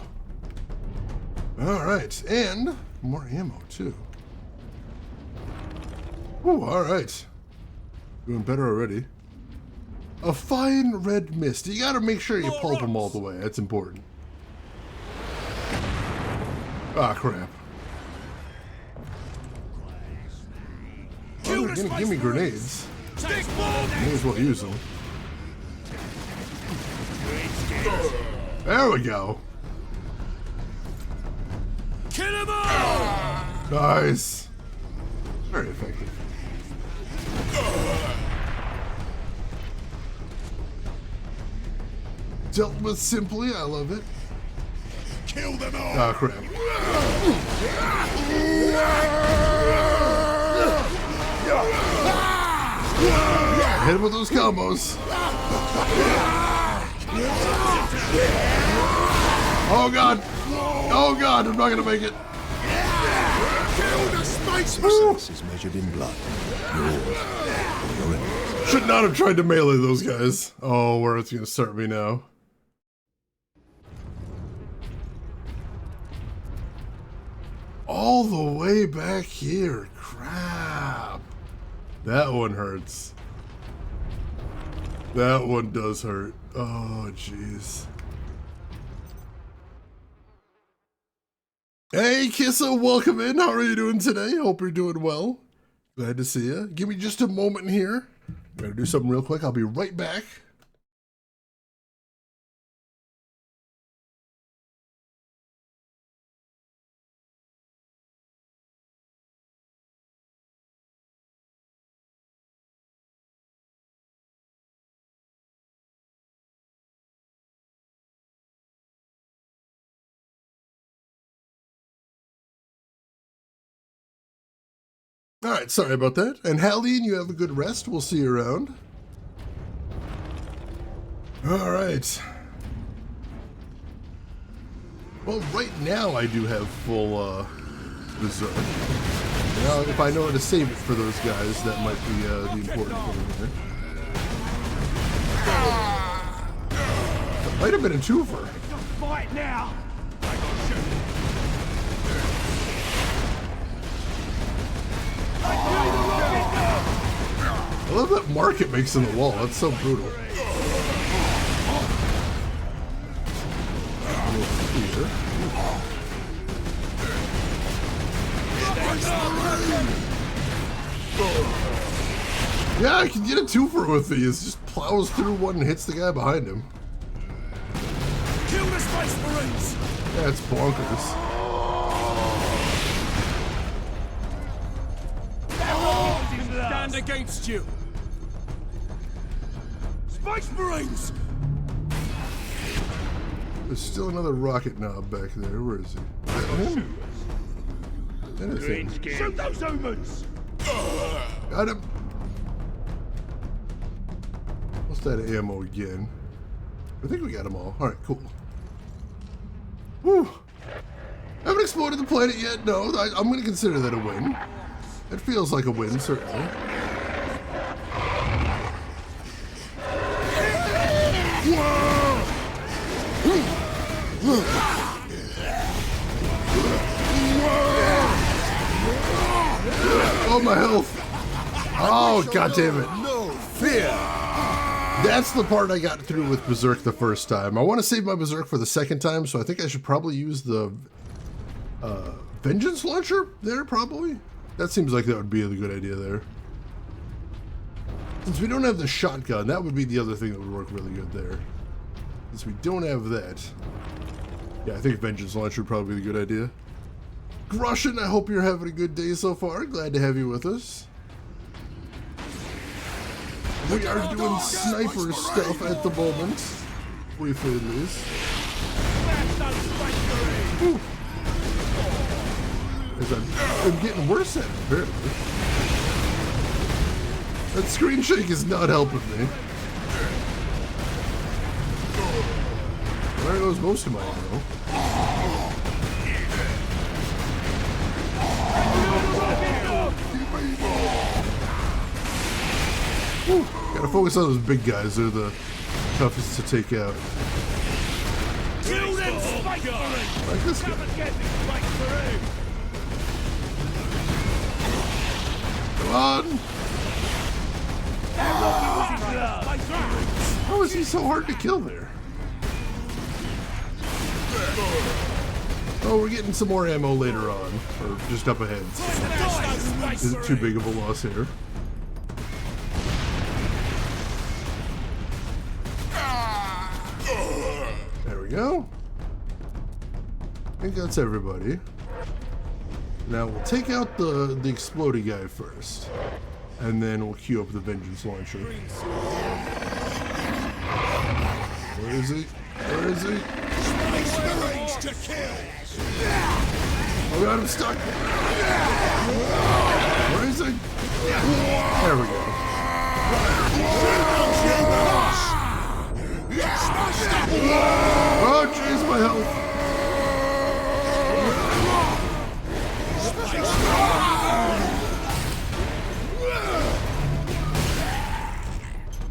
[SPEAKER 1] Alright, and more ammo too. Whew, alright. Doing better already. A fine red mist. You gotta make sure you pulp them all the way. That's important. Ah, crap. Oh, they're gonna give me grenades. May as well use them. There we go.
[SPEAKER 10] Kill them all!
[SPEAKER 1] Nice. Very effective. Dealt with simply, I love it.
[SPEAKER 5] Kill them all!
[SPEAKER 1] Ah, crap. Hit him with those combos. Oh god! Oh god, I'm not gonna make it.
[SPEAKER 5] Kill the space!
[SPEAKER 2] Success is measured in blood. Yours or your enemies.
[SPEAKER 1] Should not have tried to melee those guys. Oh, where it's gonna start me now. All the way back here. Crap. That one hurts. That one does hurt. Oh, jeez. Hey, Kissa, welcome in. How are you doing today? Hope you're doing well. Glad to see you. Give me just a moment here. I'm gonna do something real quick. I'll be right back. All right, sorry about that. And Halleen, you have a good rest. We'll see you around. All right. Well, right now I do have full berserk. Now, if I know how to save it for those guys, that might be the important thing here. That might have been a twofer.
[SPEAKER 10] Fight now! I got you.
[SPEAKER 1] I love that mark it makes in the wall. That's so brutal. Here. Yeah, I can get a twofer with these. Just plows through one and hits the guy behind him.
[SPEAKER 10] Kill the Space Marines!
[SPEAKER 1] Yeah, it's bonkers.
[SPEAKER 10] Stand against you! Space Marines!
[SPEAKER 1] There's still another rocket knob back there. Where is he? Is that him? That is him.
[SPEAKER 10] Shoot those humans!
[SPEAKER 1] Got him. What's that ammo again? I think we got them all. Alright, cool. Whew. Haven't exploded the planet yet. No, I'm going to consider that a win. It feels like a win, certainly. Oh, my health. Oh, god damn it.
[SPEAKER 2] No fear.
[SPEAKER 1] That's the part I got through with Berserk the first time. I want to save my Berserk for the second time, so I think I should probably use the Vengeance Launcher there, probably. That seems like that would be a good idea there. Since we don't have the shotgun, that would be the other thing that would work really good there. Since we don't have that. Yeah, I think Vengeance Launcher would probably be a good idea. Grushin, I hope you're having a good day so far. Glad to have you with us. We are doing sniper stuff at the moment. Briefly at least. Ooh. I'm getting worse at it, apparently. That screen shake is not helping me. There goes most of my ammo. Whew. Gotta focus on those big guys. They're the toughest to take out.
[SPEAKER 10] Kill them, Space Marines!
[SPEAKER 1] Like this guy. Come on! How is he so hard to kill there? Oh, we're getting some more ammo later on, or just up ahead. Isn't too big of a loss here. There we go. I think that's everybody. Now we'll take out the exploding guy first, and then we'll queue up the Vengeance Launcher. Where is he? Where is he?
[SPEAKER 10] Space Marines to kill!
[SPEAKER 1] Oh god, I'm stuck! Where is he? There we go. Oh jeez, my health!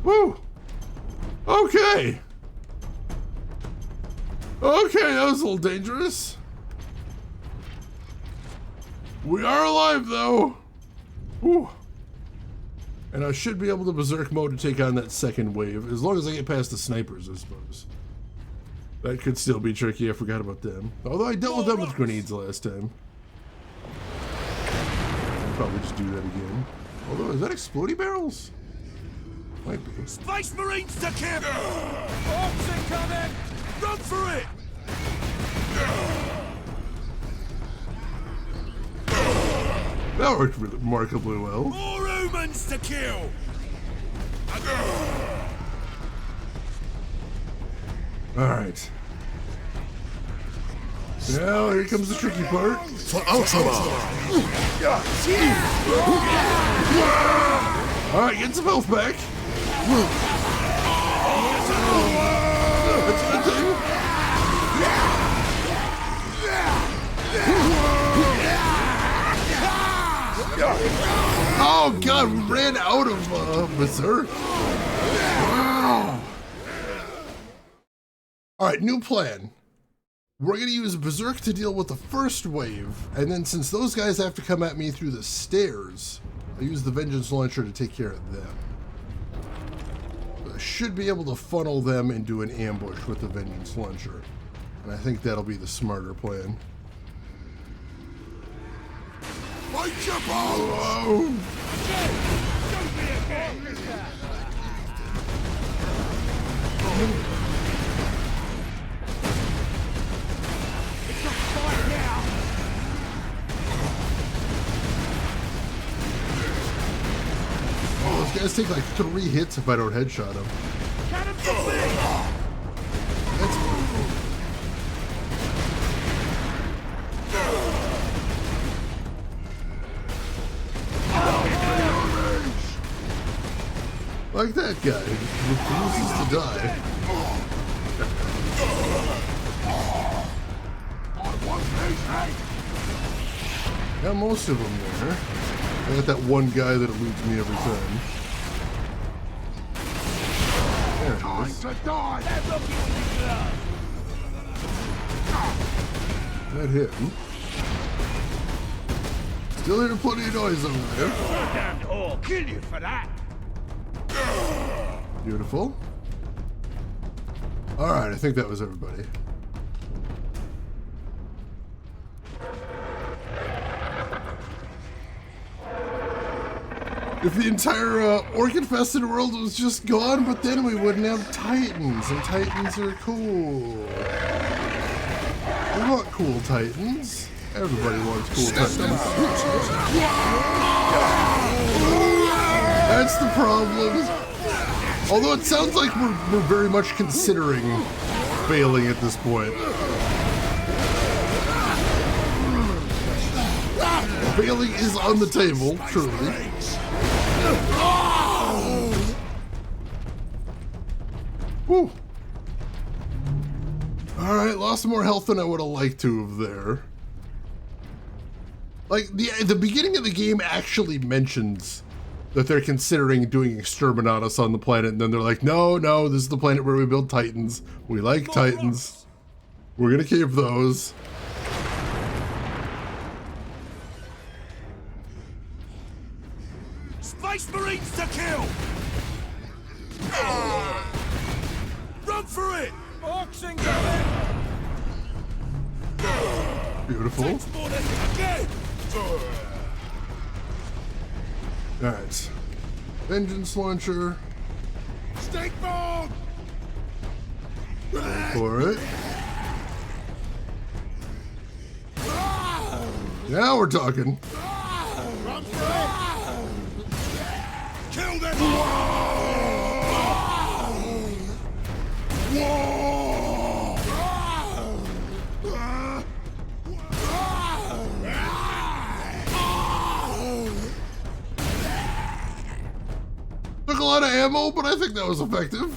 [SPEAKER 1] Woo! Okay! Okay, that was a little dangerous. We are alive, though. Whew. And I should be able to Berserk mode to take on that second wave, as long as I get past the snipers, I suppose. That could still be tricky, I forgot about them. Although I dealt with them with grenades last time. I'll probably just do that again. Although, is that exploding barrels? Might be.
[SPEAKER 10] Space Marines to kill! Orcs incoming! Run for it!
[SPEAKER 1] That worked remarkably well.
[SPEAKER 10] More humans to kill!
[SPEAKER 1] Alright. Now, here comes the tricky part.
[SPEAKER 2] For Ultramar!
[SPEAKER 1] Alright, get some health back. That's a good thing. Oh god, we ran out of Berserk. Wow. All right, new plan. We're going to use Berserk to deal with the first wave, and then since those guys have to come at me through the stairs, I'll use the Vengeance Launcher to take care of them. I should be able to funnel them into an ambush with the Vengeance Launcher, and I think that'll be the smarter plan.
[SPEAKER 5] Fight your balls!
[SPEAKER 1] Oh, those guys take like 3 hits if I don't headshot them. That's cool. Like that guy who refuses to die. Got most of them there. I got that one guy that eludes me every time. There it is. That hit him. Still hear plenty of noise over there.
[SPEAKER 10] I'll kill you for that.
[SPEAKER 1] Beautiful. Alright, I think that was everybody. If the entire orc-infested world was just gone, but then we wouldn't have Titans, and Titans are cool. I want cool Titans. Everybody wants cool Titans. That's the problem. Although it sounds like we're very much considering failing at this point. Failing is on the table, truly. Whew. Alright, lost more health than I would have liked to have there. Like, the beginning of the game actually mentions that they're considering doing Exterminatus on the planet, and then they're like, no, this is the planet where we build Titans. We like Titans. We're gonna keep those.
[SPEAKER 5] Space Marines to kill! Run for it! Boxing
[SPEAKER 1] Beautiful. Alright. Vengeance Launcher.
[SPEAKER 5] Stake bomb!
[SPEAKER 1] Go for it. Now we're talking.
[SPEAKER 5] Run for it! Kill them!
[SPEAKER 1] Took a lot of ammo, but I think that was effective.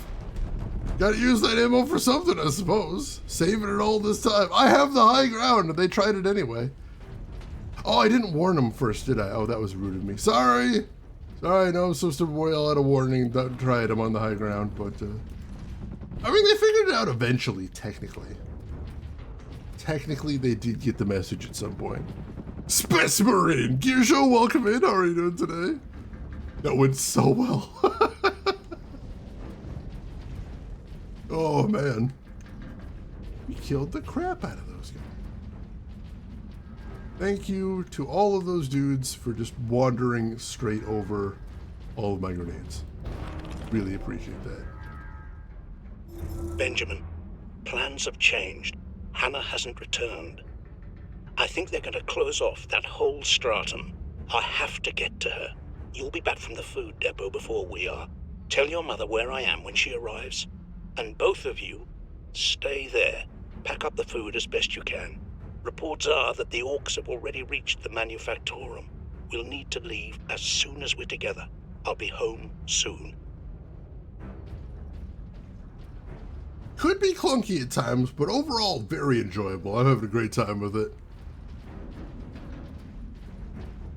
[SPEAKER 1] Gotta use that ammo for something, I suppose. Saving it all this time. I have the high ground, and they tried it anyway. Oh, I didn't warn them first, did I? Oh, that was rude of me. Sorry! Sorry, I know I'm supposed to royal out a warning. Don't try them on the high ground, but... I mean, they figured it out eventually, technically. Technically, they did get the message at some point. Space Marine! Gear Show, welcome in. How are you doing today? That went so well. Oh, man. We killed the crap out of those guys. Thank you to all of those dudes for just wandering straight over all of my grenades. Really appreciate that.
[SPEAKER 12] Benjamin, plans have changed. Hannah hasn't returned. I think they're going to close off that whole stratum. I have to get to her. You'll be back from the food depot before we are. Tell your mother where I am when she arrives. And both of you, stay there. Pack up the food as best you can. Reports are that the orcs have already reached the Manufactorum. We'll need to leave as soon as we're together. I'll be home soon.
[SPEAKER 1] Could be clunky at times, but overall very enjoyable. I'm having a great time with it.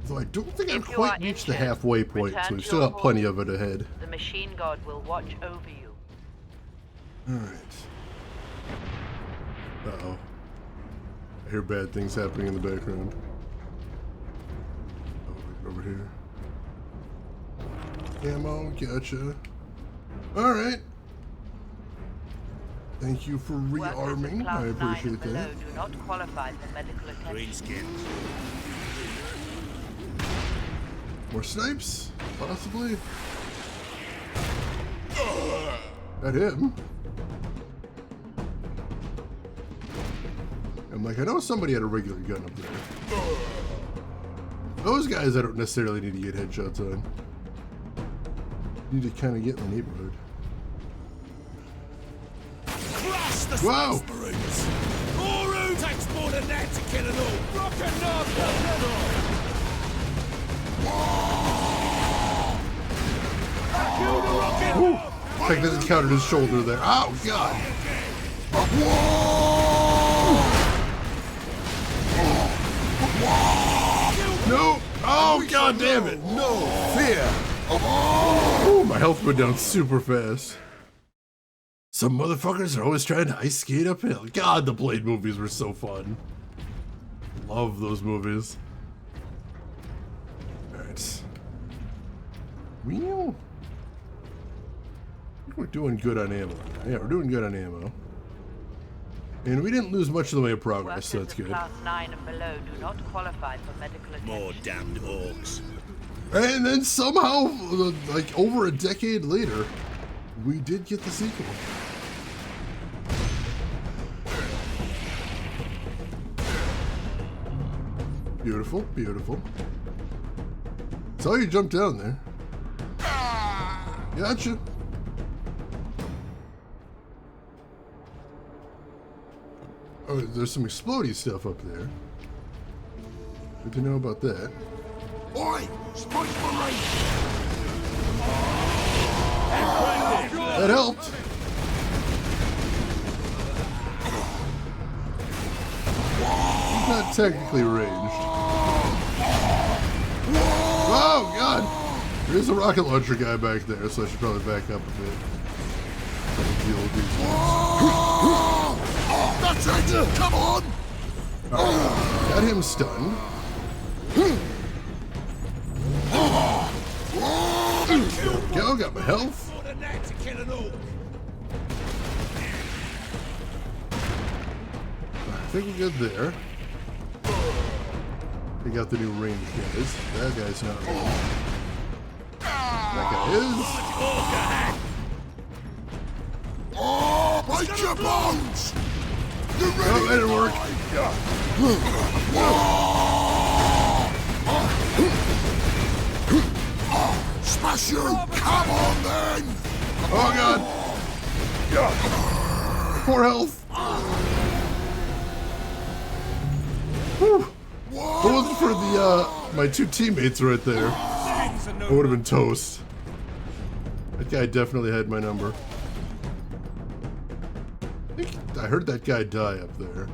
[SPEAKER 1] Though I don't think I've quite reached the halfway point, so we've still got plenty of it ahead.
[SPEAKER 7] The machine god will watch over you.
[SPEAKER 1] Alright. Uh-oh. I hear bad things happening in the background. Oh, right over here. Ammo, gotcha. Alright. Thank you for rearming. I appreciate that.
[SPEAKER 7] Do not qualify for medical attention.
[SPEAKER 11] Greenskins.
[SPEAKER 1] More snipes? Possibly? At him. I'm like, I know somebody had a regular gun up there. Those guys I don't necessarily need to get headshots on. Need to kind of get in the neighborhood.
[SPEAKER 10] Crush the
[SPEAKER 1] Whoa!
[SPEAKER 10] Space Marines! Oru takes more than that to kill an all! Rock and knock! Kill the rocket!
[SPEAKER 1] Like this encountered his shoulder there. Oh god! No! Oh god damn it! No fear! Oh, my health went down super fast. Some motherfuckers are always trying to ice skate uphill. God, the Blade movies were so fun. Love those movies. Alright. Wheel? I think we're doing good on ammo. Yeah, we're doing good on ammo. And we didn't lose much in the way of progress, so that's good.
[SPEAKER 7] Class 9 and below do not qualify for medical attention.
[SPEAKER 11] More damned orcs.
[SPEAKER 1] And then somehow, like over a decade later, we did get the sequel. Beautiful, beautiful. Saw you jump down there. Gotcha. Oh, there's some explodey stuff up there. Good to know about that.
[SPEAKER 5] Oi! Space Marine!
[SPEAKER 1] That helped. He's not technically ranged. Oh god! There's a rocket launcher guy back there, so I should probably back up a bit. Deal with these
[SPEAKER 5] That's it! Come on!
[SPEAKER 1] Got him stunned. There we go, got my health.
[SPEAKER 10] More than that to kill an all!
[SPEAKER 1] I think we're good there. We got the new range guys. That guy's not ranged. That guy is.
[SPEAKER 5] Oh, break your bones! You ready?
[SPEAKER 1] Oh, that didn't work.
[SPEAKER 5] Smash you! Come on then!
[SPEAKER 1] Oh god! Poor health! Whew. If it wasn't for the my two teammates right there, I would have been toast. That guy definitely had my number. I heard that guy die up there.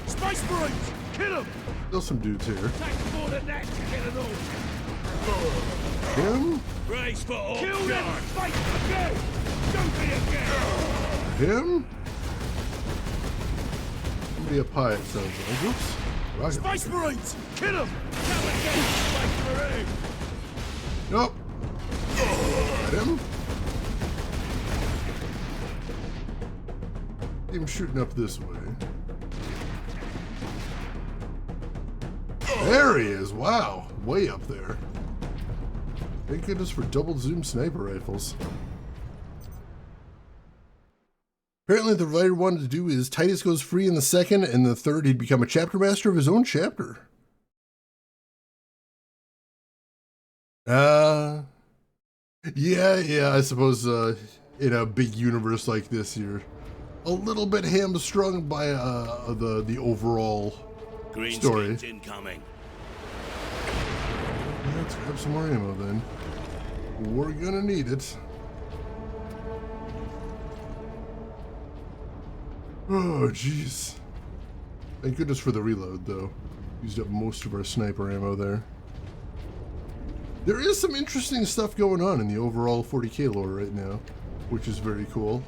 [SPEAKER 10] Space Marines! Kill him!
[SPEAKER 1] Still some dudes here.
[SPEAKER 10] Take more than that to kill an all!
[SPEAKER 1] Him?
[SPEAKER 10] Brace for all! Kill them! Fight again! Don't be again!
[SPEAKER 1] Him? Somebody up high, it sounds like. Oops. Rocket.
[SPEAKER 10] Space Marines! Kill him! Come again, Space Marine!
[SPEAKER 1] Nope. Got him. Him shooting up this way. There he is. Wow. Way up there. Thank goodness for double zoom sniper rifles. Apparently the writer wanted to do is Titus goes free in the second, and the third he'd become a chapter master of his own chapter. Yeah, I suppose in a big universe like this, you're a little bit hamstrung by the overall story.
[SPEAKER 11] Incoming.
[SPEAKER 1] Let's grab some more ammo then. We're gonna need it. Oh, jeez. Thank goodness for the reload, though. Used up most of our sniper ammo there. There is some interesting stuff going on in the overall 40k lore right now, which is very cool.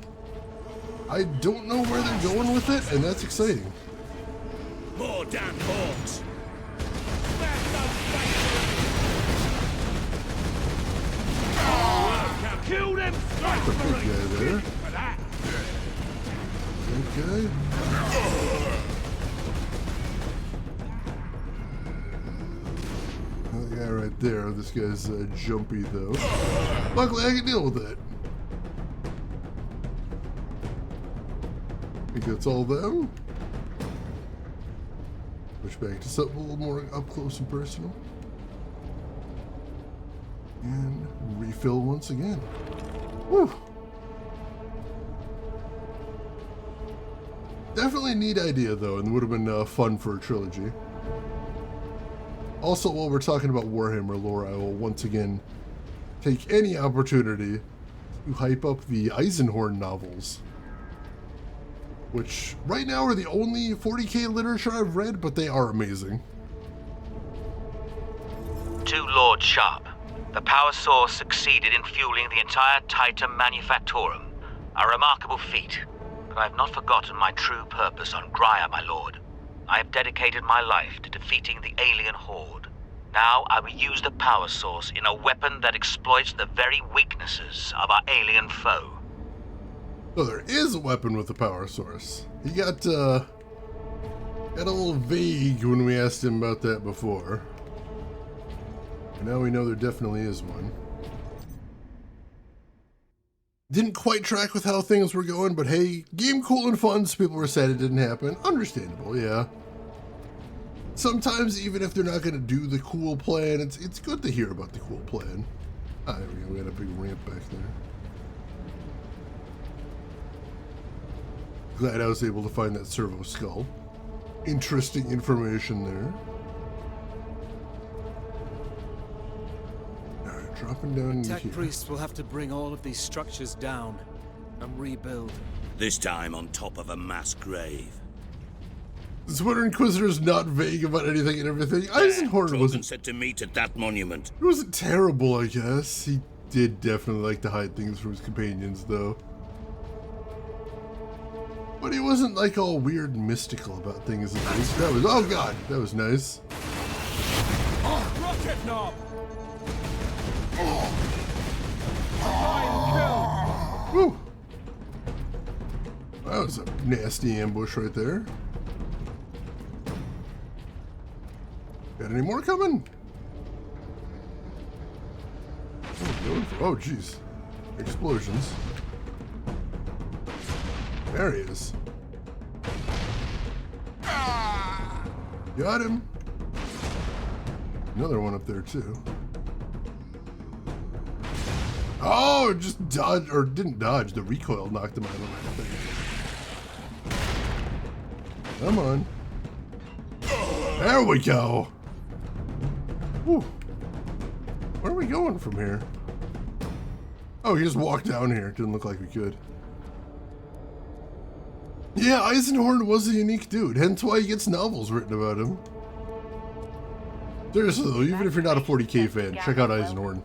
[SPEAKER 1] I don't know where they're going with it, and that's exciting.
[SPEAKER 11] More damn orcs!
[SPEAKER 10] Kill them!
[SPEAKER 1] That's a big guy there. Okay. That guy right there. This guy's jumpy though. Luckily, I can deal with that. I think that's all them. Switch back to something a little more up close and personal. And refill once again. Woo! Definitely a neat idea though, and would have been fun for a trilogy. Also, while we're talking about Warhammer lore, I will once again take any opportunity to hype up the Eisenhorn novels, which right now are the only 40k literature I've read, but they are amazing.
[SPEAKER 13] To Lord Sharp, the power source succeeded in fueling the entire Titan Manufactorum, a remarkable feat. But I have not forgotten my true purpose on Graia, my lord. I have dedicated my life to defeating the alien horde. Now I will use the power source in a weapon that exploits the very weaknesses of our alien foe.
[SPEAKER 1] So there is a weapon with a power source. He got a little vague when we asked him about that before. And now we know there definitely is one. Didn't quite track with how things were going, but hey, game cool and fun, so people were sad it didn't happen. Understandable, yeah. Sometimes even if they're not going to do the cool plan, it's good to hear about the cool plan. Ah, there we go, we had a big ramp back there. Glad I was able to find that servo skull. Interesting information there. Alright, dropping down into
[SPEAKER 14] Tech
[SPEAKER 1] here.
[SPEAKER 14] priests will have to bring all of these structures down and rebuild.
[SPEAKER 11] This time on top of a mass grave.
[SPEAKER 1] This Winter Inquisitor's not vague about anything and everything. Eisenhorn wasn't
[SPEAKER 11] said to meet at that monument.
[SPEAKER 1] It wasn't terrible, I guess. He did definitely like to hide things from his companions, though. But he wasn't like all weird and mystical about things. That was, oh god, that was nice.
[SPEAKER 10] Oh, rocket knob!
[SPEAKER 1] Woo! That was a nasty ambush right there. Got any more coming? Oh, jeez. Explosions. There he is. Got him. Another one up there, too. Oh, it just dodged, or didn't dodge. The recoil knocked him out of the thing. Come on. There we go. Whew. Where are we going from here? Oh, he just walked down here. Didn't look like we could. Yeah, Eisenhorn was a unique dude, hence why he gets novels written about him. Seriously though, even if you're not a 40k fan, check out Eisenhorn.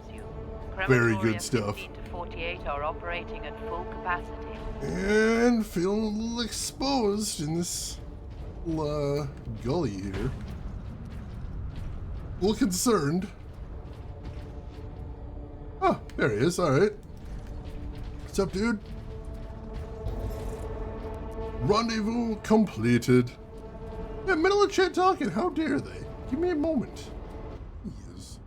[SPEAKER 1] Very good stuff.
[SPEAKER 7] 48 are operating at full capacity.
[SPEAKER 1] And feeling a little exposed in this little gully here. A little concerned. Oh, there he is, alright. What's up, dude? Rendezvous completed. Yeah, middle of chat talking, how dare they? Give me a moment. Yes.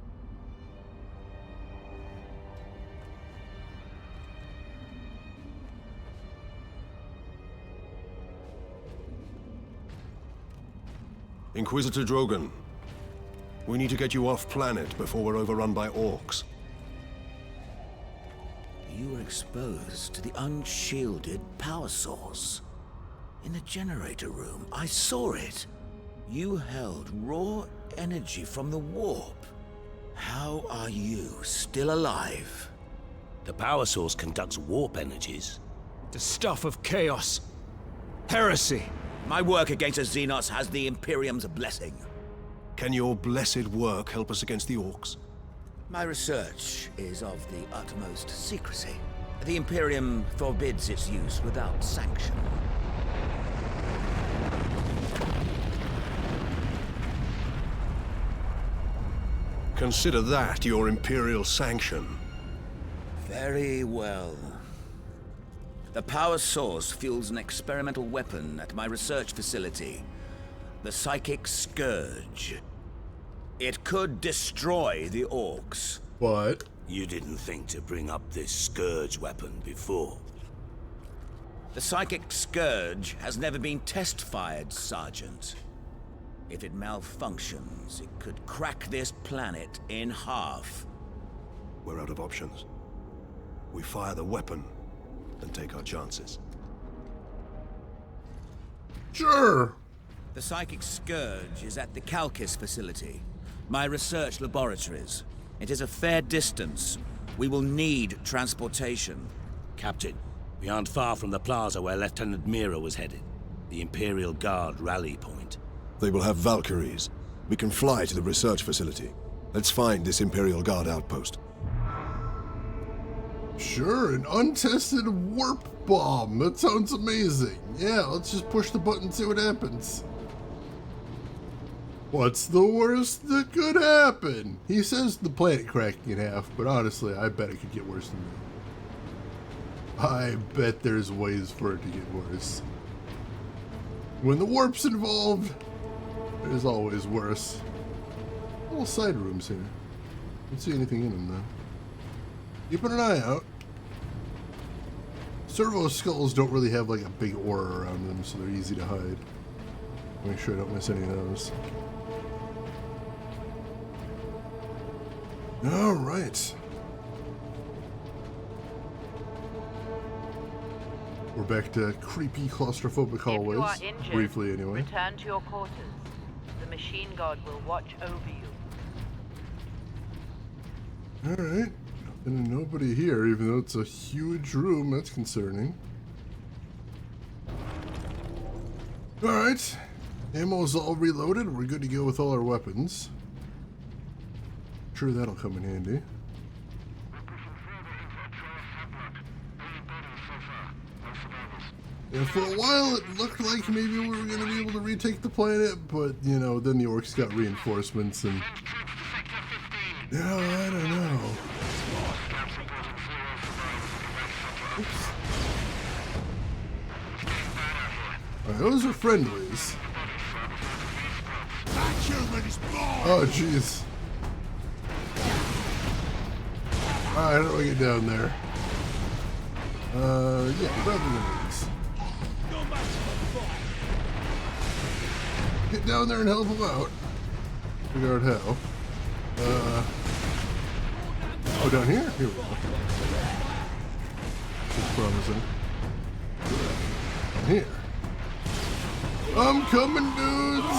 [SPEAKER 2] Inquisitor Drogon, we need to get you off planet before we're overrun by orcs.
[SPEAKER 15] You were exposed to the unshielded power source. In the generator room, I saw it. You held raw energy from the warp. How are you still alive?
[SPEAKER 11] The power source conducts warp energies.
[SPEAKER 14] The stuff of chaos. Heresy.
[SPEAKER 15] My work against the Xenos has the Imperium's blessing.
[SPEAKER 2] Can your blessed work help us against the orcs?
[SPEAKER 15] My research is of the utmost secrecy. The Imperium forbids its use without sanction.
[SPEAKER 2] Consider that your Imperial sanction.
[SPEAKER 15] Very well. The power source fuels an experimental weapon at my research facility. The Psychic Scourge. It could destroy the Orcs.
[SPEAKER 1] What?
[SPEAKER 11] You didn't think to bring up this Scourge weapon before.
[SPEAKER 15] The Psychic Scourge has never been test-fired, Sergeant. If it malfunctions, it could crack this planet in half.
[SPEAKER 2] We're out of options. We fire the weapon and take our chances.
[SPEAKER 1] Sure.
[SPEAKER 15] The Psychic Scourge is at the Calcis facility, my research laboratories. It is a fair distance. We will need transportation.
[SPEAKER 11] Captain, we aren't far from the plaza where Lieutenant Mira was headed. The Imperial Guard rally point.
[SPEAKER 2] They will have Valkyries. We can fly to the research facility. Let's find this Imperial Guard outpost.
[SPEAKER 1] Sure, an untested warp bomb. That sounds amazing. Yeah, let's just push the button and see what happens. What's the worst that could happen? He says the planet cracking in half, but honestly, I bet it could get worse than that. I bet there's ways for it to get worse. When the warp's involved, there's always worse. Little side rooms here. Don't see anything in them though. Keeping an eye out. Servo skulls don't really have like a big aura around them, so they're easy to hide. Make sure I don't miss any of those. All right. We're back to creepy claustrophobic hallways.
[SPEAKER 7] If you are injured,
[SPEAKER 1] briefly anyway.
[SPEAKER 7] Return to your quarters. The machine guard will watch over you.
[SPEAKER 1] All right. And nobody here, even though it's a huge room. That's concerning. All right. Ammo's all reloaded. We're good to go with all our weapons. Sure, that'll come in handy. And for a while, it looked like maybe we were going to be able to retake the planet, but, you know, then the Orcs got reinforcements and... Yeah, I don't know. Oops. Alright, those are friendlies. Oh, jeez. Alright, how do I get down there? Yeah, grab the grenades. Get down there and help them out. Figure out how. Oh, down here? Here we go. That's promising. Down here. I'm coming, dudes!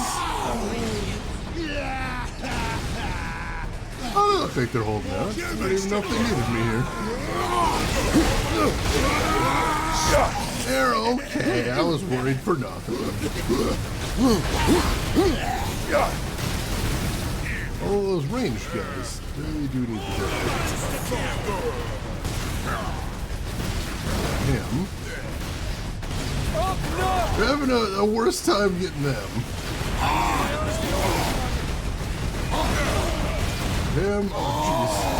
[SPEAKER 1] Oh, they look like they're holding out. I don't even know if they needed me here. They're okay. I was worried for nothing. All those ranged guys, they do need to go. Him. We're having a worse time getting them. Him. Oh, jeez.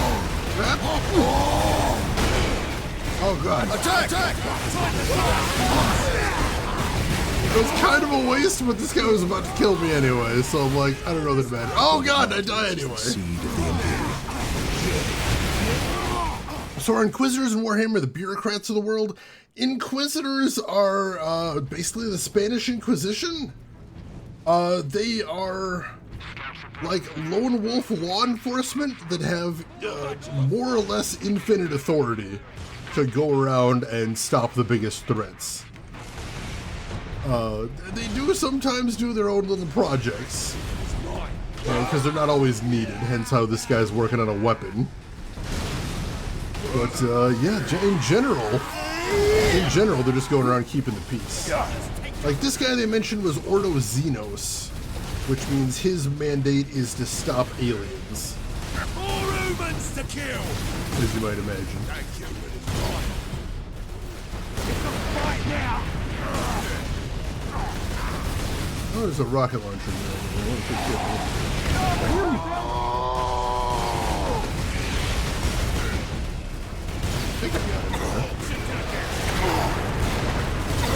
[SPEAKER 1] Oh, God. Attack! It was kind of a waste, but this guy was about to kill me anyway, so I'm like, I don't know that it matters. Oh, God, I die anyway. So are Inquisitors in Warhammer the bureaucrats of the world? Inquisitors are basically the Spanish Inquisition. They are like lone wolf law enforcement that have more or less infinite authority to go around and stop the biggest threats. They do sometimes do their own little projects because they're not always needed, hence how this guy's working on a weapon. But yeah, in general, they're just going around keeping the peace. Like this guy they mentioned was Ordo Xenos, which means his mandate is to stop aliens.
[SPEAKER 10] More humans to kill!
[SPEAKER 1] As you might imagine. Oh, there's a rocket launcher there. I want to pick it up. I think I got him there.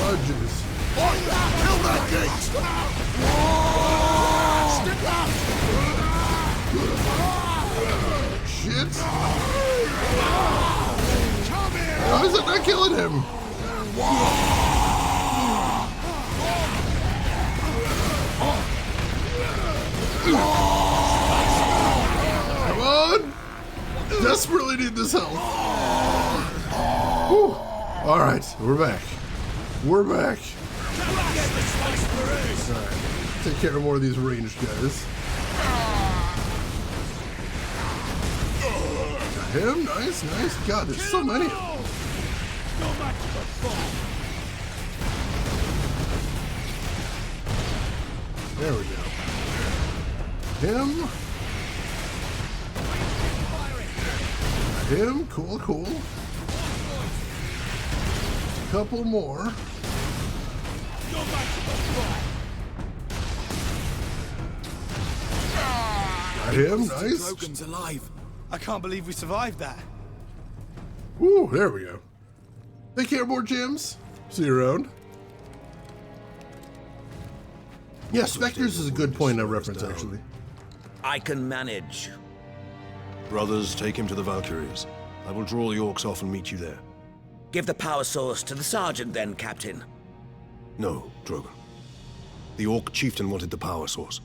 [SPEAKER 1] Oh, jeez.
[SPEAKER 5] Kill that gate! Stick up!
[SPEAKER 1] Shit! How is it not killing him? Come on! Desperately need this help. Whew. All right, we're back. We're back. All right, take care of more of these ranged guys. Got him, nice, nice. God, there's so many of them. There we go. Him. Him, cool, cool. A couple more. Got him, nice.
[SPEAKER 10] Logan's alive. I can't believe we survived that.
[SPEAKER 1] Woo, there we go. Take care, more gems. See you around. Yeah, Spectres is a good point of reference, actually.
[SPEAKER 15] I can manage.
[SPEAKER 2] Brothers, take him to the Valkyries. I will draw the orcs off and meet you there.
[SPEAKER 15] Give the power source to the sergeant then, Captain.
[SPEAKER 2] No, Drogon. The orc chieftain wanted the power source.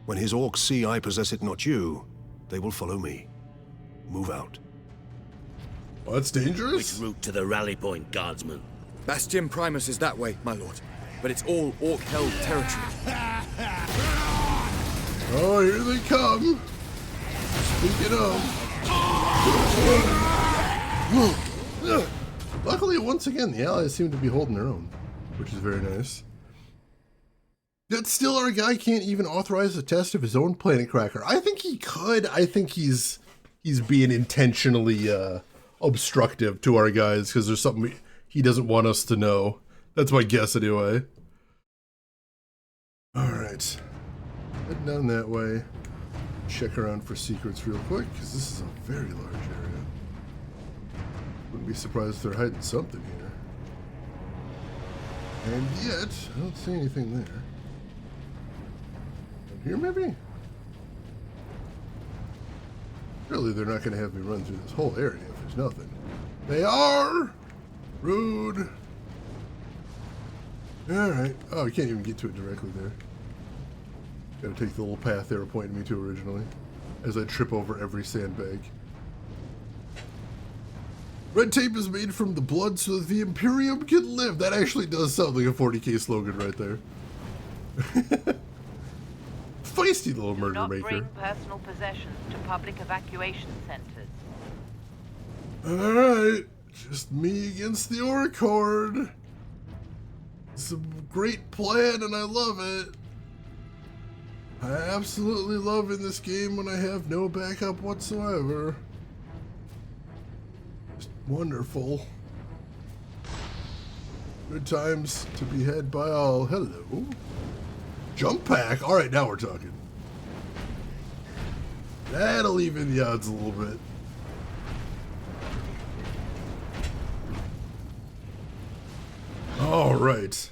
[SPEAKER 2] When his orcs see I possess it, not you, they will follow me. Move out.
[SPEAKER 1] Well, that's dangerous.
[SPEAKER 15] Which route to the rally point, guardsman?
[SPEAKER 16] Bastion Primus is that way, my lord. But it's all orc-held territory.
[SPEAKER 1] Oh, here they come. Speaking of. Luckily, once again, the allies seem to be holding their own, which is very nice. Yet still, our guy can't even authorize a test of his own planet cracker. I think he could. I think he's being intentionally obstructive to our guys because there's something he doesn't want us to know. That's my guess anyway. Alright. Head down that way. Check around for secrets real quick, because this is a very large area. Wouldn't be surprised if they're hiding something here. And yet, I don't see anything there. Down here maybe? Surely they're not going to have me run through this whole area if there's nothing. They are! Rude! Alright. Oh, I can't even get to it directly there. Gotta take the little path they were pointing me to originally, as I trip over every sandbag. Red tape is made from the blood so that the Imperium can live. That actually does sound like a 40K slogan right there. Feisty little murder
[SPEAKER 7] Do not
[SPEAKER 1] maker.
[SPEAKER 7] bring personal possessions to public evacuation centers.
[SPEAKER 1] Alright, just me against the Orc Horde. It's a great plan and I love it. I absolutely love in this game when I have no backup whatsoever. Just wonderful. Good times to be had by all. Hello. Jump pack. Alright, now we're talking. That'll even the odds a little bit. Alright.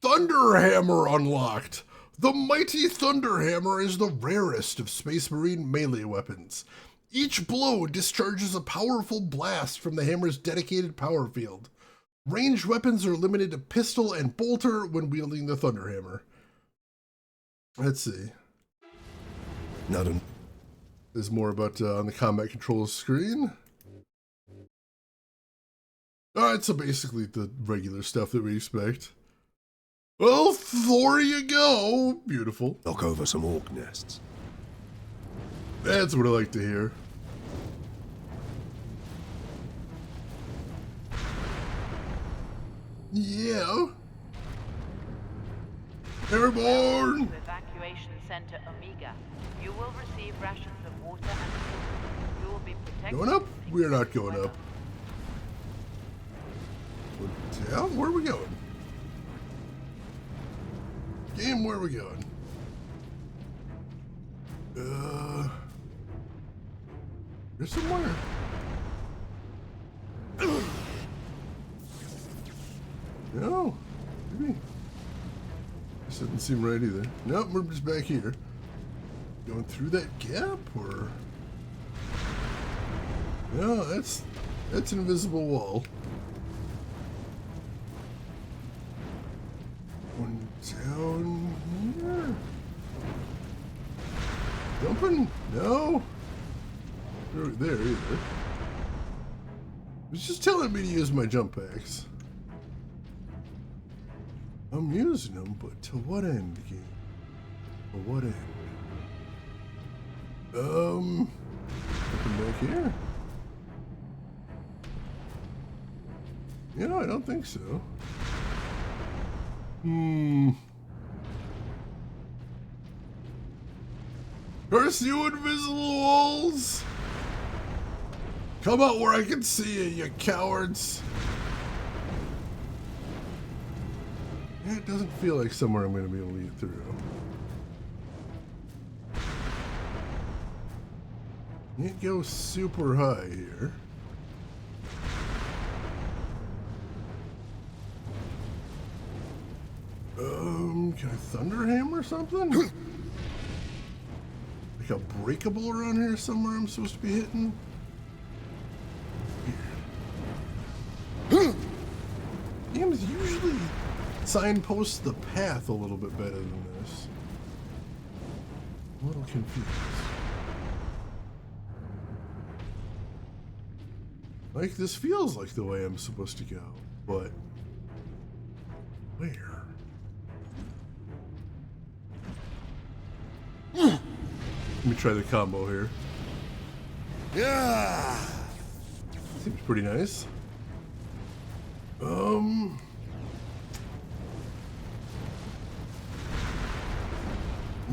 [SPEAKER 1] Thunderhammer unlocked. The mighty Thunderhammer is the rarest of Space Marine melee weapons. Each blow discharges a powerful blast from the hammer's dedicated power field. Ranged weapons are limited to pistol and bolter when wielding the Thunderhammer. Let's see. There's more about on the combat controls screen. Alright, so basically the regular stuff that we expect. Well, there you go. Beautiful.
[SPEAKER 2] Knock over some orc nests.
[SPEAKER 1] That's what I like to hear. Yeah. Airborne.
[SPEAKER 7] To Evacuation Center Omega. You will receive rations of water and food. You will be protected.
[SPEAKER 1] Going up? We're not going up. Down? Where are we going? Game, where are we going? There's somewhere. No. Maybe. This doesn't seem right either. Nope, we're just back here. Going through that gap, or? No, that's an invisible wall. One down here. Jumping? No. Not there either. It's just telling me to use my jump packs. I'm using them, but to what end, game? For what end? Nothing back here. Yeah, I don't think so. Curse you, invisible walls! Come out where I can see you, you cowards! Yeah, it doesn't feel like somewhere I'm going to be able to get through. Can't go super high here. Can I thunder hammer something? Like a breakable around here somewhere I'm supposed to be hitting? Games usually signpost the path a little bit better than this. I'm a little confused. Like, this feels like the way I'm supposed to go, but where? Let me try the combo here. Yeah, seems pretty nice.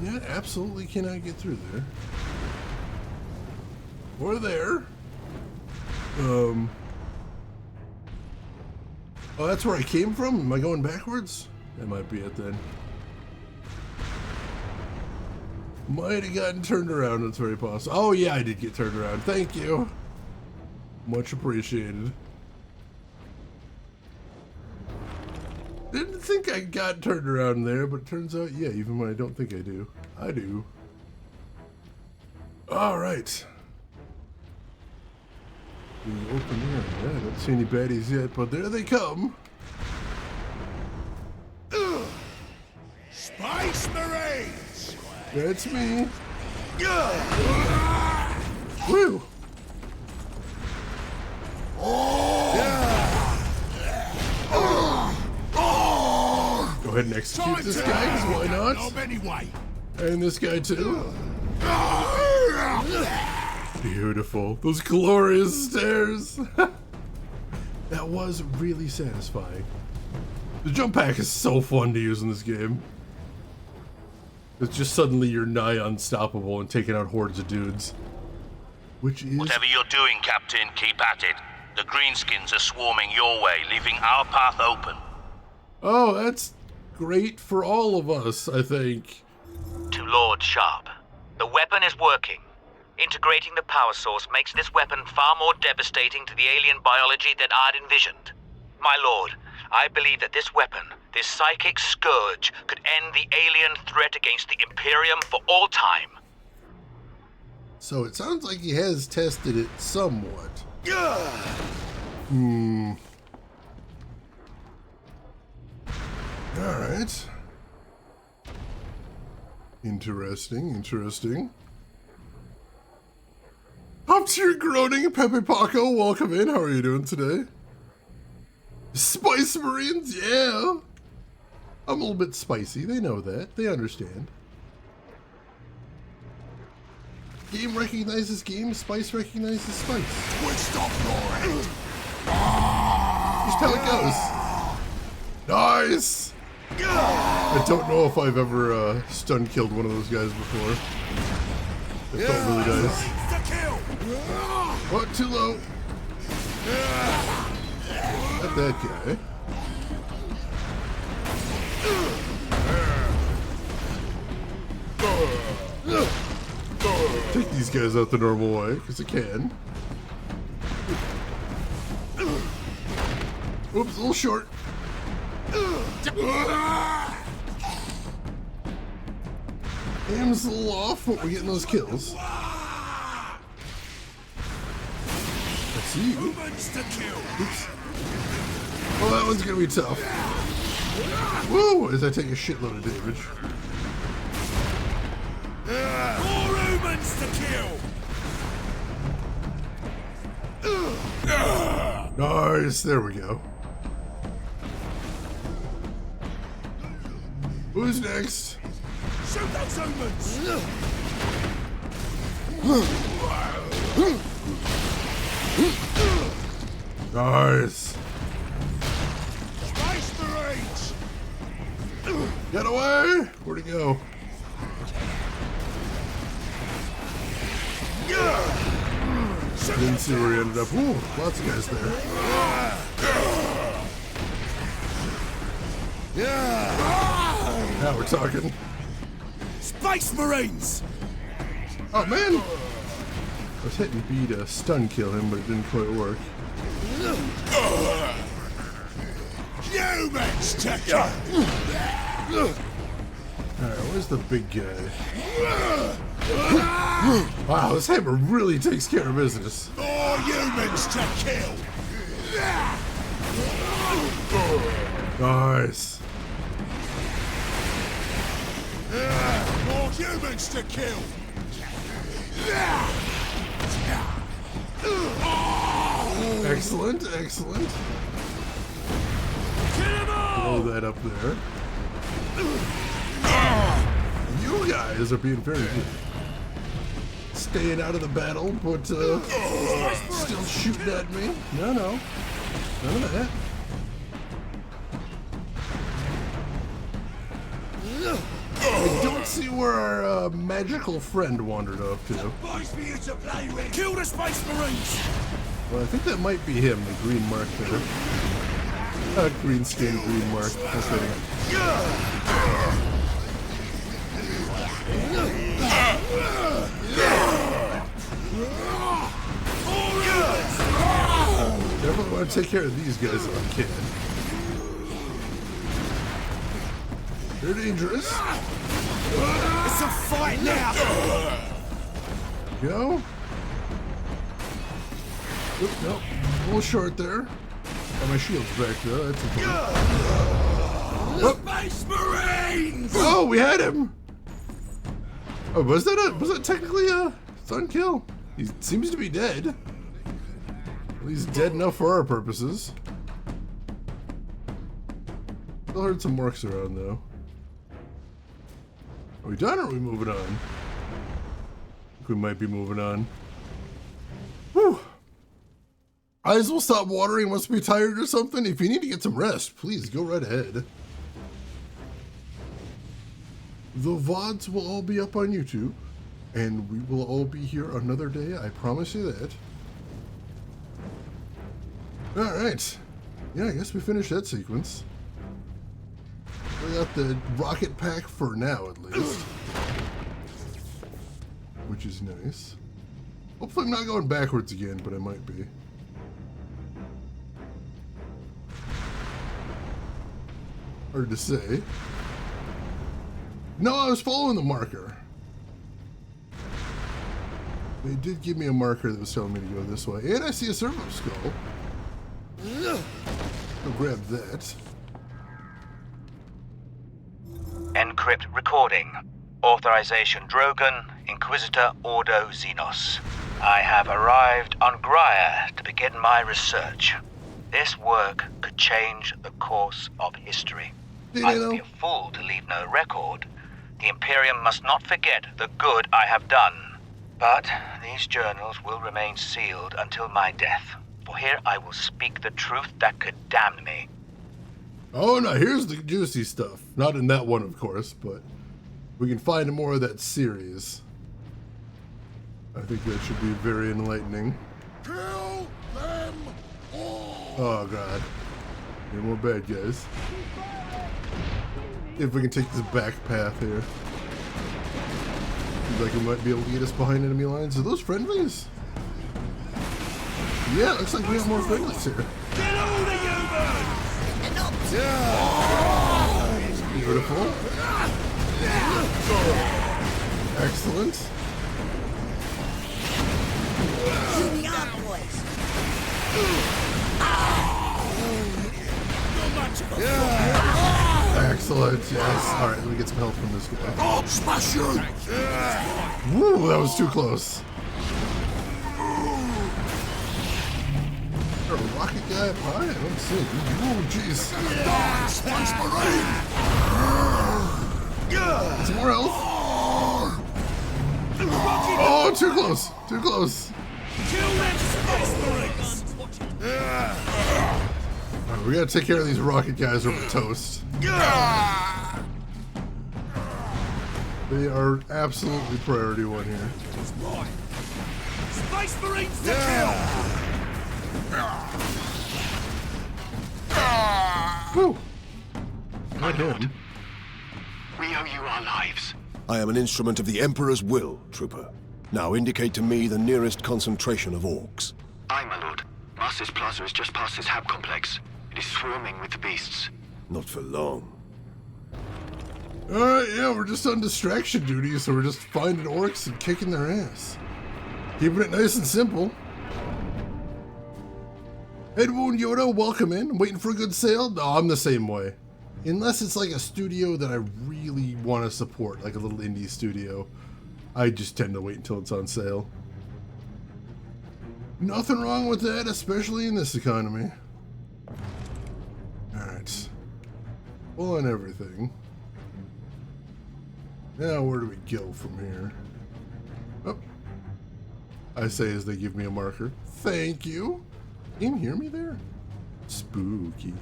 [SPEAKER 1] Yeah, absolutely cannot get through there. Or there. Oh, that's where I came from? Am I going backwards? That might be it then. Might have gotten turned around, it's very possible. Oh yeah, I did get turned around. Thank you. Much appreciated. Didn't think I got turned around there, but it turns out, yeah, even when I don't think I do, I do. Alright. The open area. I don't see any baddies yet, but there they come.
[SPEAKER 10] Space Marines!
[SPEAKER 1] That's me. Woo! Go ahead and execute this guy, 'cause why not?
[SPEAKER 10] Anyway.
[SPEAKER 1] And this guy too. Beautiful. Those glorious stairs. That was really satisfying. The jump pack is so fun to use in this game. It's just suddenly you're nigh unstoppable and taking out hordes of dudes. Which is...
[SPEAKER 4] Whatever you're doing, Captain, keep at it. The Greenskins are swarming your way, leaving our path open.
[SPEAKER 1] Oh, that's great for all of us, I think.
[SPEAKER 13] To Lord Sharp, the weapon is working. Integrating the power source makes this weapon far more devastating to the alien biology than I'd envisioned. My lord, I believe that this weapon, this psychic scourge, could end the alien threat against the Imperium for all time.
[SPEAKER 1] So it sounds like he has tested it somewhat. Alright. Interesting, interesting. Up to your groaning, Pepe Paco. Welcome in. How are you doing today? Spice Marines, yeah. I'm a little bit spicy. They know that. They understand. Game recognizes game. Spice recognizes spice.
[SPEAKER 10] Twitched off your head.
[SPEAKER 1] Just how it goes. Nice. I don't know if I've ever stun killed one of those guys before. It felt really nice. What? Too low. Got that guy. Take these guys out the normal way, because I can. Oops, a little short. Aim's a little off, but we're getting those kills. I see you. Oops. Oh, that one's gonna be tough. Woo! As I take a shitload of damage.
[SPEAKER 10] More humans to kill!
[SPEAKER 1] Nice, there we go. Who's next?
[SPEAKER 10] Shoot those humans!
[SPEAKER 1] Nice.
[SPEAKER 10] Space Marines!
[SPEAKER 1] Get away! Where'd he go? Didn't see where he ended up. Ooh, lots of guys there. Now we're talking.
[SPEAKER 10] Space Marines!
[SPEAKER 1] Oh man! I was hitting B to stun kill him, but it didn't quite work.
[SPEAKER 10] Humans to kill!
[SPEAKER 1] Alright, where's the big guy? Wow, this hammer really takes care of business.
[SPEAKER 10] More humans to kill!
[SPEAKER 1] Nice.
[SPEAKER 10] More humans to kill!
[SPEAKER 1] Excellent, excellent. Blow that up there. You guys are being very good. Staying out of the battle, but still shooting at me. No, no. None of that. I don't see where our magical friend wandered off to.
[SPEAKER 10] Kill the Space Marines!
[SPEAKER 1] Well, I think that might be him, the green mark there. Green skin, green mark. Okay. Definitely want to take care of these guys if I can. They're dangerous.
[SPEAKER 10] It's a fight now!
[SPEAKER 1] Go. Oop, nope. A little short there. Oh, my shield's back though. That's important. Oh.
[SPEAKER 10] Space Marines!
[SPEAKER 1] Oh, we had him. Oh, was that technically a stun kill? He seems to be dead. At least dead enough for our purposes. Still heard some orcs around though. Are we done or are we moving on? I think we might be moving on. Whew. Eyes will stop watering, must be tired or something. If you need to get some rest, please go right ahead. The VODs will all be up on YouTube, and we will all be here another day, I promise you that. Alright. Yeah, I guess we finished that sequence. We got the rocket pack for now, at least. Which is nice. Hopefully I'm not going backwards again, but I might be. Hard to say. No, I was following the marker. They did give me a marker that was telling me to go this way. And I see a servo skull. I'll grab that.
[SPEAKER 13] Encrypt recording. Authorization Drogon, Inquisitor Ordo Xenos. I have arrived on Graia to begin my research. This work could change the course of history. I would be a fool to leave no record. The Imperium must not forget the good I have done. But these journals will remain sealed until my death. For here I will speak the truth that could damn me.
[SPEAKER 1] Oh, no, here's the juicy stuff. Not in that one, of course, but we can find more of that series. I think that should be very enlightening.
[SPEAKER 10] Kill them all!
[SPEAKER 1] Oh, God. There are more bad guys. If we can take this back path here. Seems like it might be able to get us behind enemy lines. Are those friendlies? Yeah, looks like we have more friendlies here.
[SPEAKER 10] Get all the humans!
[SPEAKER 1] Beautiful. Excellent. Excellent, yes. Alright, let me get some help from this guy.
[SPEAKER 5] Oh, smash you!
[SPEAKER 1] Woo, that was too close. Is there a rocket guy up high? I don't see him. Oh, jeez.
[SPEAKER 5] Spice Marine!
[SPEAKER 1] Some more health. Oh, too close. Too close.
[SPEAKER 10] Kill them Spice Marines!
[SPEAKER 1] Alright, we gotta take care of these rocket guys or we're toast. They are absolutely priority one here.
[SPEAKER 10] Space Marines to kill!
[SPEAKER 1] Whew. Not him.
[SPEAKER 4] We owe you our lives.
[SPEAKER 2] I am an instrument of the Emperor's will, Trooper. Now indicate to me the nearest concentration of orcs.
[SPEAKER 3] Aye, my lord. Master's Plaza is just past this hab complex. It is swarming with the beasts.
[SPEAKER 2] Not for long.
[SPEAKER 1] Alright, yeah, we're just on distraction duty, so we're just finding orcs and kicking their ass. Keeping it nice and simple. Head Wound Yoda, welcome in. Waiting for a good sale? No, I'm the same way. Unless it's like a studio that I really want to support, like a little indie studio, I just tend to wait until it's on sale. Nothing wrong with that, especially in this economy. Alright. Full on everything. Now where do we go from here? Oh. I say as they give me a marker. Thank you. Can you hear me there? Spooky.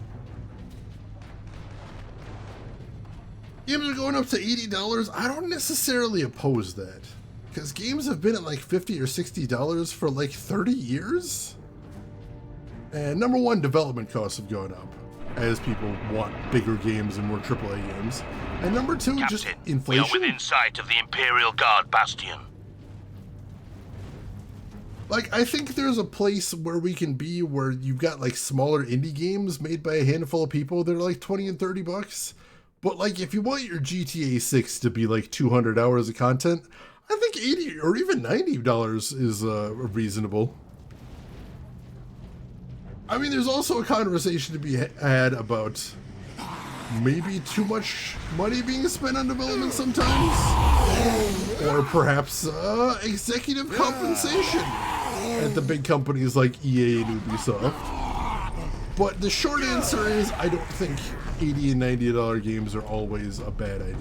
[SPEAKER 1] Games are going up to $80. I don't necessarily oppose that. Because games have been at like $50 or $60 for like 30 years. And number one, development costs have gone up as people want bigger games and more AAA games. And number two,
[SPEAKER 4] Captain,
[SPEAKER 1] just inflation.
[SPEAKER 4] We are within sight of the Imperial Guard bastion.
[SPEAKER 1] Like, I think there's a place where we can be where you've got like smaller indie games made by a handful of people that are like 20 and 30 bucks. But like, if you want your GTA 6 to be like 200 hours of content, I think $80 or even $90 is reasonable. I mean, there's also a conversation to be had about maybe too much money being spent on development sometimes, or perhaps executive compensation at the big companies like EA and Ubisoft. But the short answer is I don't think $80 and $90 games are always a bad idea.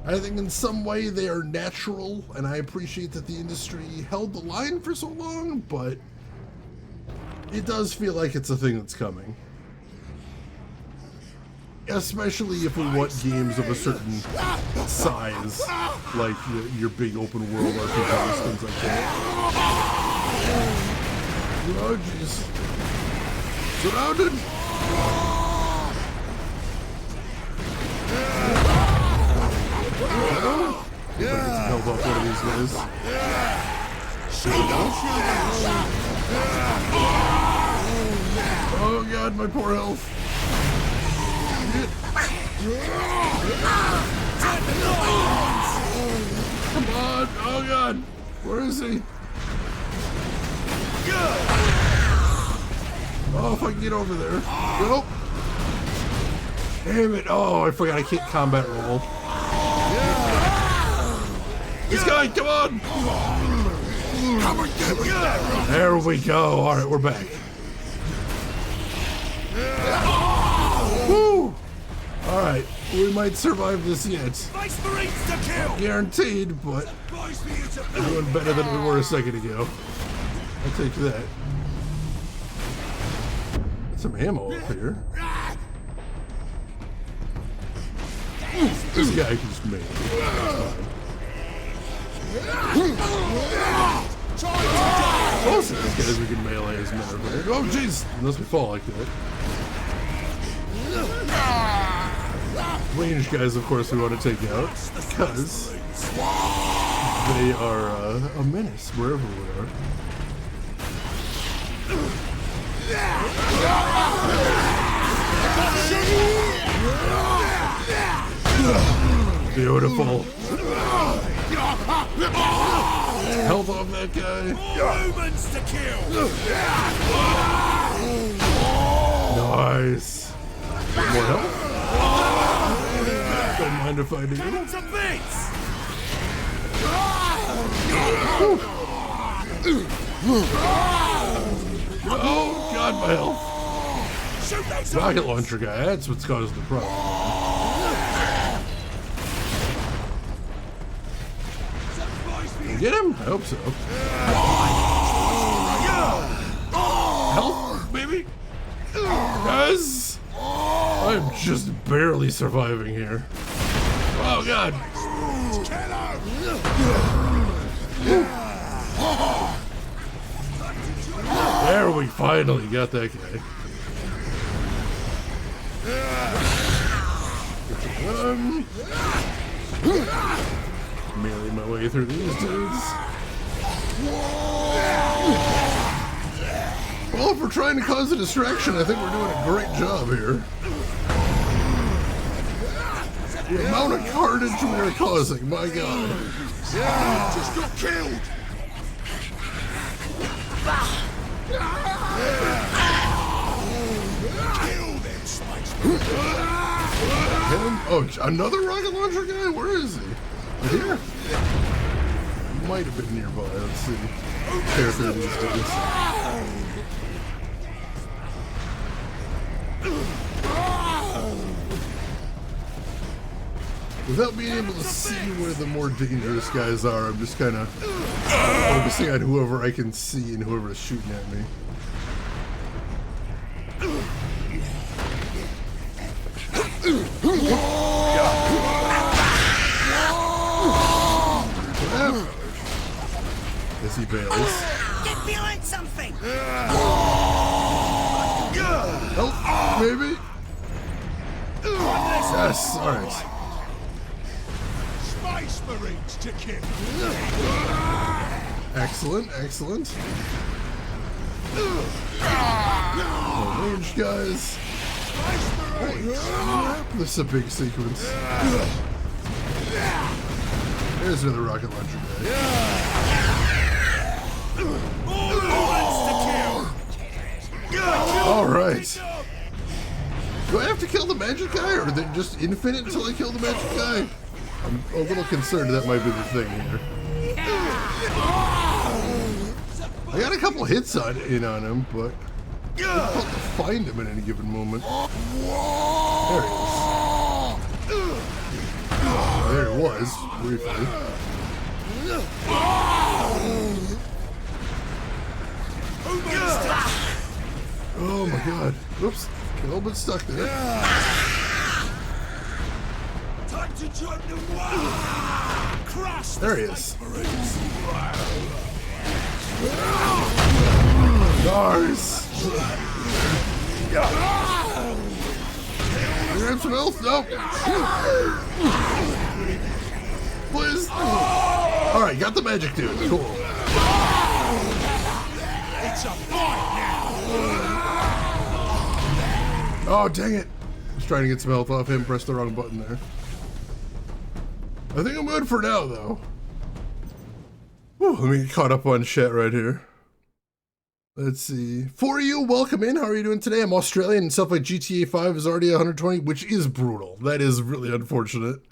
[SPEAKER 1] I think in some way they are natural, and I appreciate that the industry held the line for so long, but it does feel like it's a thing that's coming. Especially if we want games of a certain size, like your big open world RPGs, things like that. Oh jeez. Surrounded! Better get some help off one of these guys. Oh god, my poor health. Come on! Oh god! Where is he? Oh, if I can get over there. Nope. Damn it. Oh, I forgot I can't combat roll. This guy, come on! There we go. Alright, we're back. Woo! Alright, we might survive this yet. Not guaranteed, but we're doing better than we were a second ago. I'll take that. Got some ammo up here. This guy can just make it. Most of these guys we can melee as a matter of fact. Oh jeez! Unless we fall like that. Range guys, of course, we want to take out because they are a menace wherever we are. Beautiful. Health off that guy.
[SPEAKER 10] Humans to kill.
[SPEAKER 1] Nice. More health? Don't mind if I do. Oh god, my health. Rocket launcher guy, that's what's caused the problem. Get him? I hope so. Help, baby. Guys, I'm just barely surviving here. Oh god. There, we finally got that guy. Melee my way through these dudes. Well, if we're trying to cause a distraction, I think we're doing a great job here. The amount of carnage we are causing, my god.
[SPEAKER 10] Just got killed. Kill them, Spice.
[SPEAKER 1] Oh, another rocket launcher guy? Where is he? Right here? Might have been nearby. Let's see. Tear through these dudes. Without being able to see where the more dangerous guys are, I'm just kind of focusing on whoever I can see and whoever is shooting at me. As he bails.
[SPEAKER 10] Get behind something.
[SPEAKER 1] Help, maybe? Yes, alright.
[SPEAKER 10] Space Marines to kill.
[SPEAKER 1] Excellent, excellent. More range guys. This is a big sequence. There's another rocket launcher guy. Alright. Do I have to kill the magic guy, or are they just infinite until I kill the magic guy? I'm a little concerned that might be the thing here. I got a couple hits on him, but it's difficult to find him at any given moment. There he is. There it was, briefly. Oh my god. Whoops. A little bit stuck there.
[SPEAKER 10] Time to join the war. Crush
[SPEAKER 1] there he is. Nice. Grab some health? Nope. Please. Alright, got the magic dude. Cool.
[SPEAKER 10] It's a fight now.
[SPEAKER 1] Oh, dang it. I was trying to get some health off him, pressed the wrong button there. I think I'm good for now, though. Whew, let me get caught up on chat right here. Let's see. For you, welcome in. How are you doing today? I'm Australian and stuff like GTA 5 is already 120, which is brutal. That is really unfortunate.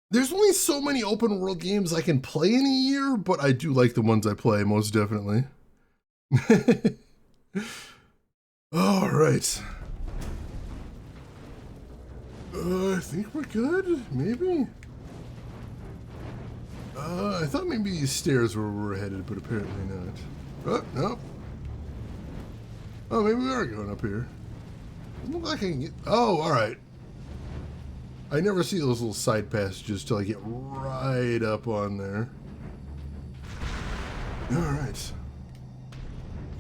[SPEAKER 1] There's only so many open world games I can play in a year, but I do like the ones I play, most definitely. All right. I think we're good, maybe? I thought maybe these stairs were where we're headed, but apparently not. Oh, no. Oh, maybe we are going up here. Doesn't look like I can get... Oh, alright. I never see those little side passages till I get right up on there. Alright.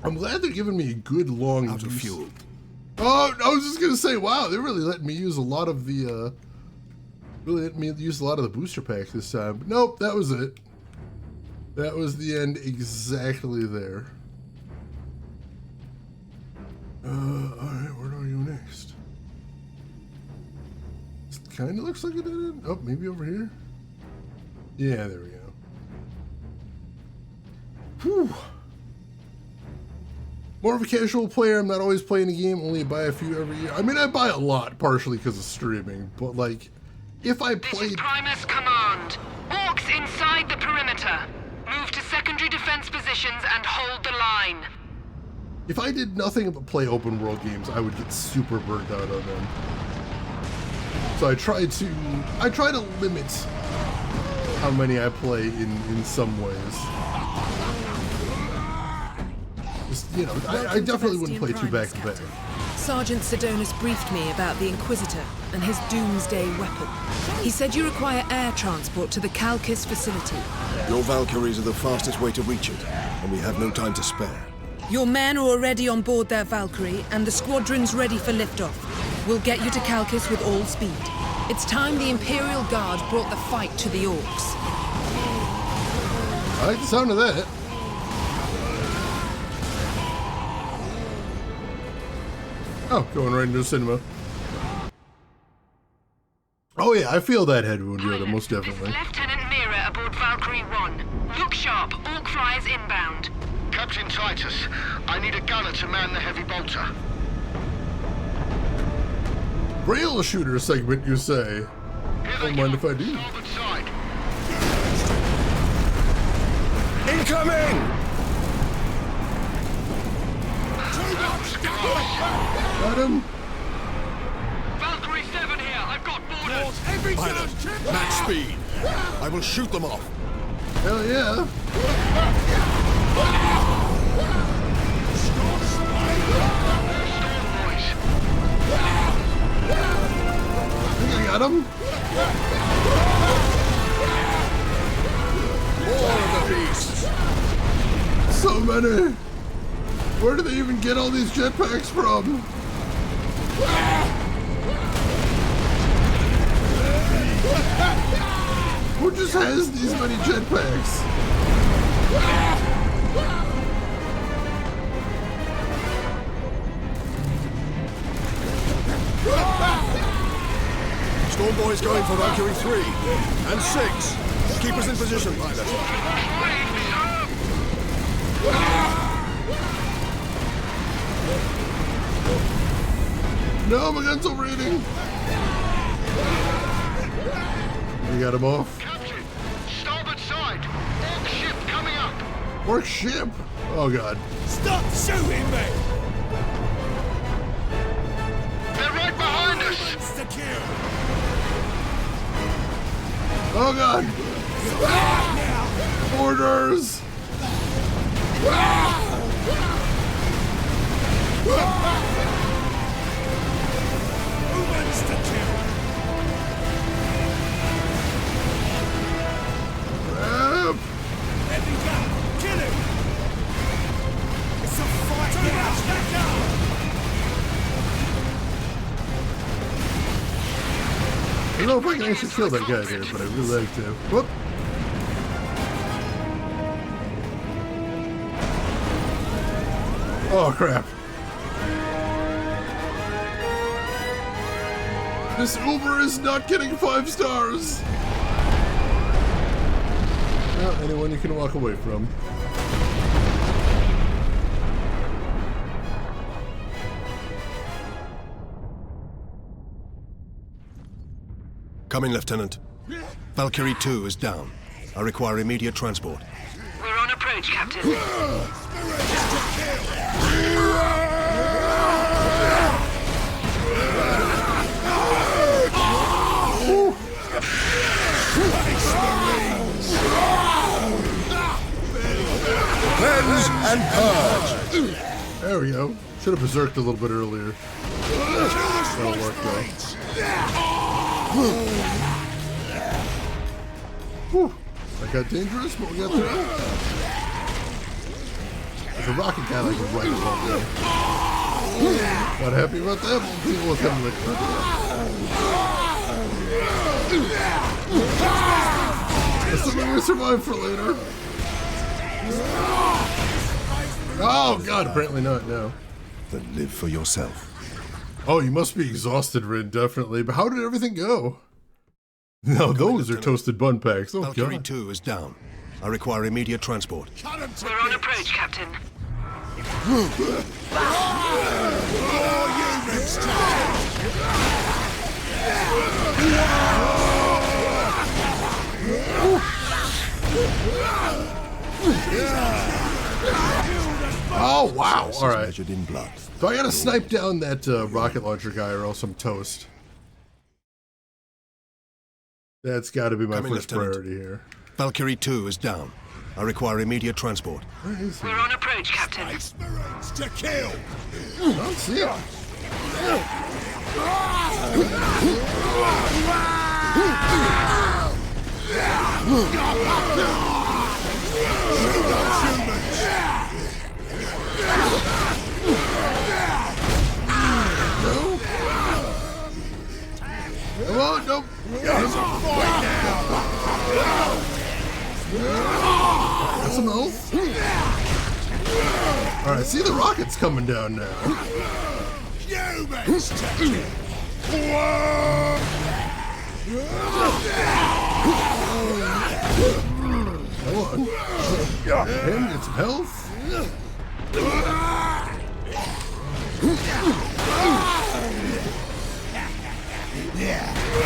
[SPEAKER 1] I'm glad they're giving me a good long
[SPEAKER 2] Out of fuel.
[SPEAKER 1] Oh, I was just gonna say, wow, they're really letting me use a lot of the booster pack this time. But nope, that was it. That was the end exactly there. Alright, where do I go next? It kinda looks like it did. Oh, maybe over here? Yeah, there we go. Whew. More of a casual player. I'm not always playing the game, only buy a few every year. I mean, I buy a lot, partially because of streaming, but like, if I played...
[SPEAKER 17] This is Primus Command. Orcs inside the perimeter. Move to secondary defense positions and hold the line.
[SPEAKER 1] If I did nothing but play open world games, I would get super burnt out on them. So I try to limit how many I play in some ways. Just, you know, I definitely wouldn't play two back to back.
[SPEAKER 18] Sergeant Sidonus briefed me about the Inquisitor and his doomsday weapon. He said you require air transport to the Calcis facility.
[SPEAKER 2] Your Valkyries are the fastest way to reach it, and we have no time to spare.
[SPEAKER 18] Your men are already on board their Valkyrie, and the squadron's ready for liftoff. We'll get you to Calcis with all speed. It's time the Imperial Guard brought the fight to the Orcs.
[SPEAKER 1] I like the sound of that. Oh, going right into the cinema. Oh yeah, I feel that head wound, Yoda, most definitely.
[SPEAKER 17] Lieutenant Mira aboard Valkyrie 1. Look sharp, Orc flyers inbound.
[SPEAKER 3] Captain Titus, I need a gunner to man the heavy bolter.
[SPEAKER 1] Rail shooter segment, you say? Don't mind if I do.
[SPEAKER 2] Incoming!
[SPEAKER 1] Got him.
[SPEAKER 17] Valkyrie 7 here, I've got boarders.
[SPEAKER 2] Pilot, match speed. I will shoot them off.
[SPEAKER 1] Hell yeah. I think I got him.
[SPEAKER 2] More of the beasts.
[SPEAKER 1] So many. Where do they even get all these jetpacks from? Who just has these many jetpacks?
[SPEAKER 2] Stormboy's going for Valkyrie 3 and 6. Keep us in position, pilot.
[SPEAKER 1] No, my gun's overheating. We got him off.
[SPEAKER 3] Captain, starboard side. Orc ship coming up.
[SPEAKER 1] Orc ship? Oh god.
[SPEAKER 10] Stop shooting me!
[SPEAKER 3] They're right behind us.
[SPEAKER 10] Secure.
[SPEAKER 1] Oh god. Orders.
[SPEAKER 10] Movements to kill.
[SPEAKER 1] Grab.
[SPEAKER 10] Heavy gun. Kill him. It's a fight now. Back up.
[SPEAKER 1] I don't know if I can actually kill that guy there, but I really like to. Whoop. Oh crap. This Uber is not getting 5 stars. Well, anyone you can walk away from.
[SPEAKER 2] Come in, Lieutenant. Valkyrie 2 is down. I require immediate transport.
[SPEAKER 17] We're on approach, Captain.
[SPEAKER 2] Cleanse and purge.
[SPEAKER 1] There we go. Should have berserked a little bit earlier. That'll work though. Whew. That got dangerous, but we got through. There's a rocket guy like right above there. Not happy about that, but people will come like that. Something we survive for later. Oh god, apparently not now.
[SPEAKER 2] Then live for yourself.
[SPEAKER 1] Oh, you must be exhausted, Rin, definitely. But how did everything go? No, those are toasted bun packs. Oh,
[SPEAKER 2] Valkyrie
[SPEAKER 1] God.
[SPEAKER 2] 2 is down. I require immediate transport.
[SPEAKER 17] We're on approach, Captain.
[SPEAKER 1] Oh, wow. All right.
[SPEAKER 2] Measured in blood.
[SPEAKER 1] So I gotta snipe down that rocket launcher guy or else I'm toast. That's gotta be my first priority here.
[SPEAKER 2] Valkyrie 2 is down. I require immediate transport.
[SPEAKER 1] Where is he?
[SPEAKER 17] We're on approach, Captain.
[SPEAKER 5] Marines to kill!
[SPEAKER 1] I don't see him. Come on, no.
[SPEAKER 5] There's a fight now!
[SPEAKER 1] Got some health. Alright, see the rockets coming down now.
[SPEAKER 5] Humans to kill!
[SPEAKER 1] Come on. Him get some health.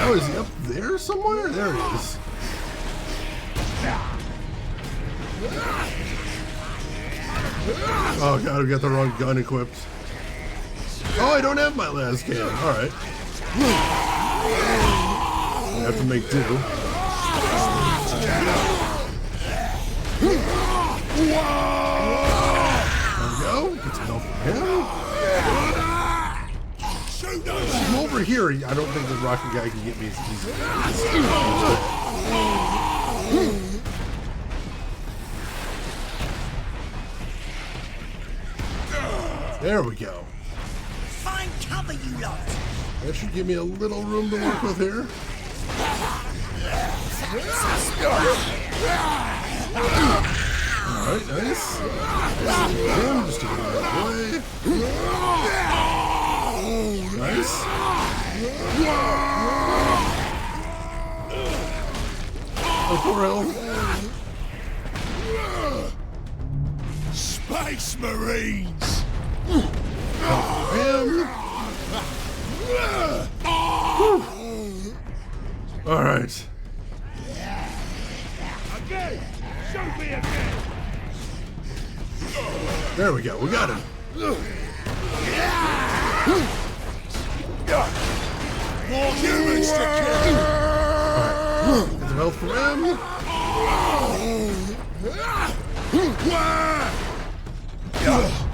[SPEAKER 1] Oh, is he up there somewhere? There he is. Oh god, we got the wrong gun equipped. Oh, I don't have my las cannon. Alright. I have to make do. There we go. Get some help from him. From over here, I don't think the rocket guy can get me as easily. There we go.
[SPEAKER 10] Find cover, you lot.
[SPEAKER 1] That should give me a little room to work with here. Alright, nice. Him just to get out of the way. Nice. Oh, poor elf.
[SPEAKER 5] Space Marines!
[SPEAKER 1] Him. All right.
[SPEAKER 5] Again! Shoot me again!
[SPEAKER 1] There we go. We got him.
[SPEAKER 5] More humans to kill!
[SPEAKER 1] Alright. Get some health for him.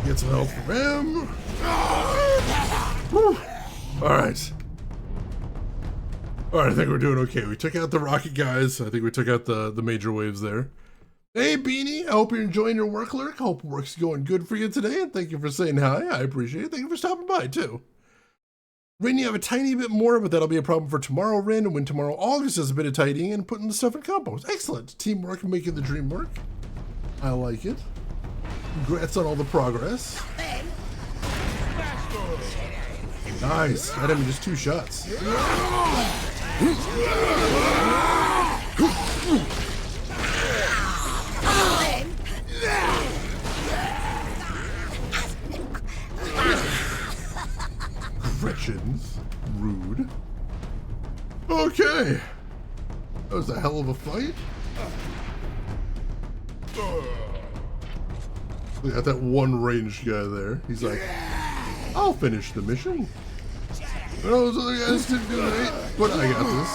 [SPEAKER 1] Get some health from him. Alright. Alright, I think we're doing okay. We took out the rocket guys. I think we took out the major waves there. Hey, Beanie. I hope you're enjoying your work, Lyric. Hope work's going good for you today. And thank you for saying hi. I appreciate it. Thank you for stopping by, too. Rin, you have a tiny bit more, but that'll be a problem for tomorrow, Rin. And when tomorrow August does a bit of tidying and putting the stuff in compost. Excellent. Teamwork and making the dream work. I like it. Congrats on all the progress. Nice. Got him in just 2 shots. Gretchen's rude. Okay. That was a hell of a fight. We got that one ranged guy there. He's like, I'll finish the mission. Those other guys didn't do it, but I got this.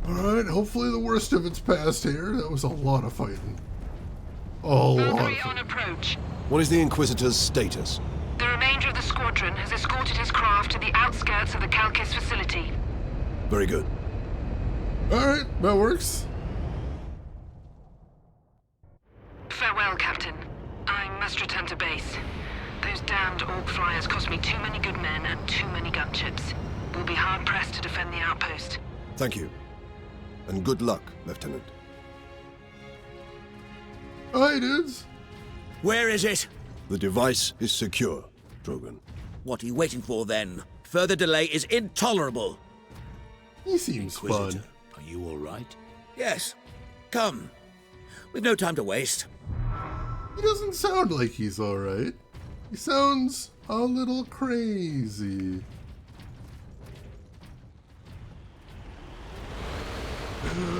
[SPEAKER 1] Alright, hopefully the worst of it's past here. That was a lot of fighting. A lot of fighting.
[SPEAKER 17] On approach.
[SPEAKER 2] What is the Inquisitor's status?
[SPEAKER 17] The remainder of the squad squadron has escorted his craft to the outskirts of the Kalkis facility.
[SPEAKER 2] Very good.
[SPEAKER 1] Alright, that works.
[SPEAKER 17] Farewell, Captain. I must return to base. Those damned Orc flyers cost me too many good men and too many gunships. We'll be hard-pressed to defend the outpost.
[SPEAKER 2] Thank you. And good luck, Lieutenant.
[SPEAKER 1] Hi, dudes.
[SPEAKER 15] Where is it?
[SPEAKER 2] The device is secure, Drogon.
[SPEAKER 15] What are you waiting for, then? Further delay is intolerable.
[SPEAKER 1] He seems fun.
[SPEAKER 11] Are you all right?
[SPEAKER 15] Yes. Come. We've no time to waste.
[SPEAKER 1] He doesn't sound like he's alright. He sounds a little crazy.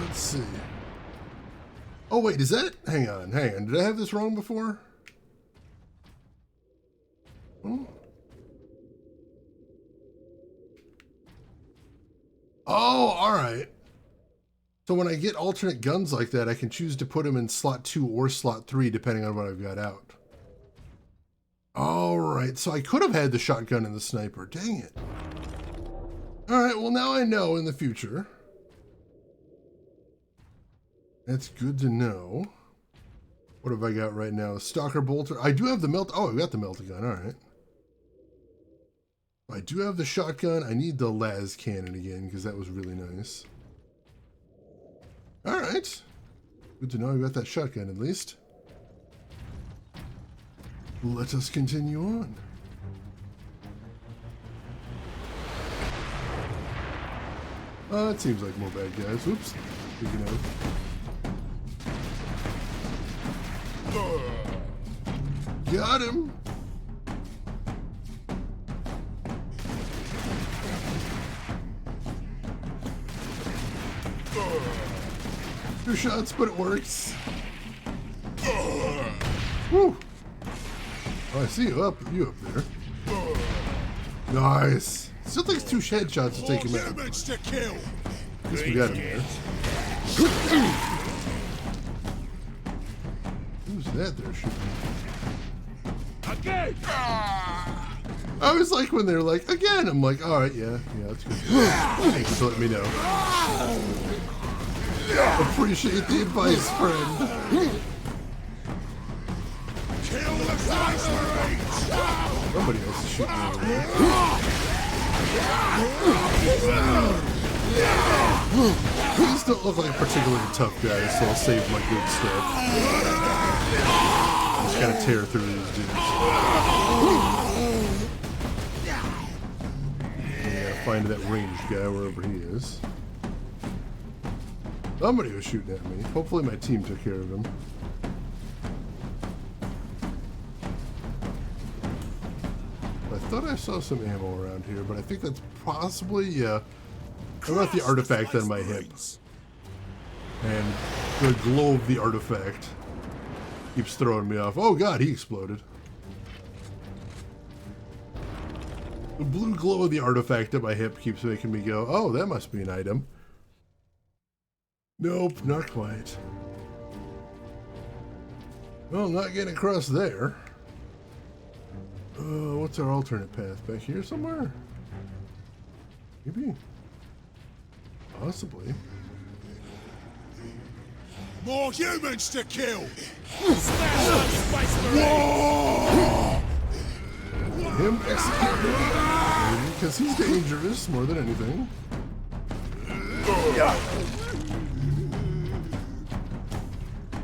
[SPEAKER 1] Let's see. Oh wait, is that? Hang on. Did I have this wrong before? Hmm? Oh, alright. So when I get alternate guns like that, I can choose to put them in slot 2 or slot 3, depending on what I've got out. Alright, so I could have had the shotgun and the sniper. Dang it. Alright, well now I know in the future. That's good to know. What have I got right now? Stalker bolter. I do have the melt. Oh, I got the melta gun. Alright. I do have the shotgun. I need the las cannon again because that was really nice. Alright. Good to know I got that shotgun at least. Let us continue on. It seems like more bad guys. Oops. Speaking of. Got him. Two shots, but it works. Woo. Oh, I see you up there. Nice. Still takes 2 headshots to take him out. At least we got him there. Who's that there shooting?
[SPEAKER 10] Again!
[SPEAKER 1] I was like, when they're like, again, I'm like, alright, yeah, that's good. Thanks for letting me know. Appreciate the advice, friend.
[SPEAKER 10] Kill the Vice Marines!
[SPEAKER 1] Somebody else is shooting over there. These don't look like a particularly tough guy, so I'll save my good stuff. Just gotta tear through these dudes. Yeah, find that ranged guy wherever he is. Somebody was shooting at me. Hopefully my team took care of him. I thought I saw some ammo around here, but I think that's possibly, yeah. I got the artifact on my hip. And the glow of the artifact keeps throwing me off. Oh god, he exploded. The blue glow of the artifact at my hip keeps making me go, oh, that must be an item. Nope, not quite. Well, not getting across there. What's our alternate path? Back here somewhere? Maybe. Possibly.
[SPEAKER 10] More humans to kill!
[SPEAKER 1] Him execute because he's dangerous more than anything.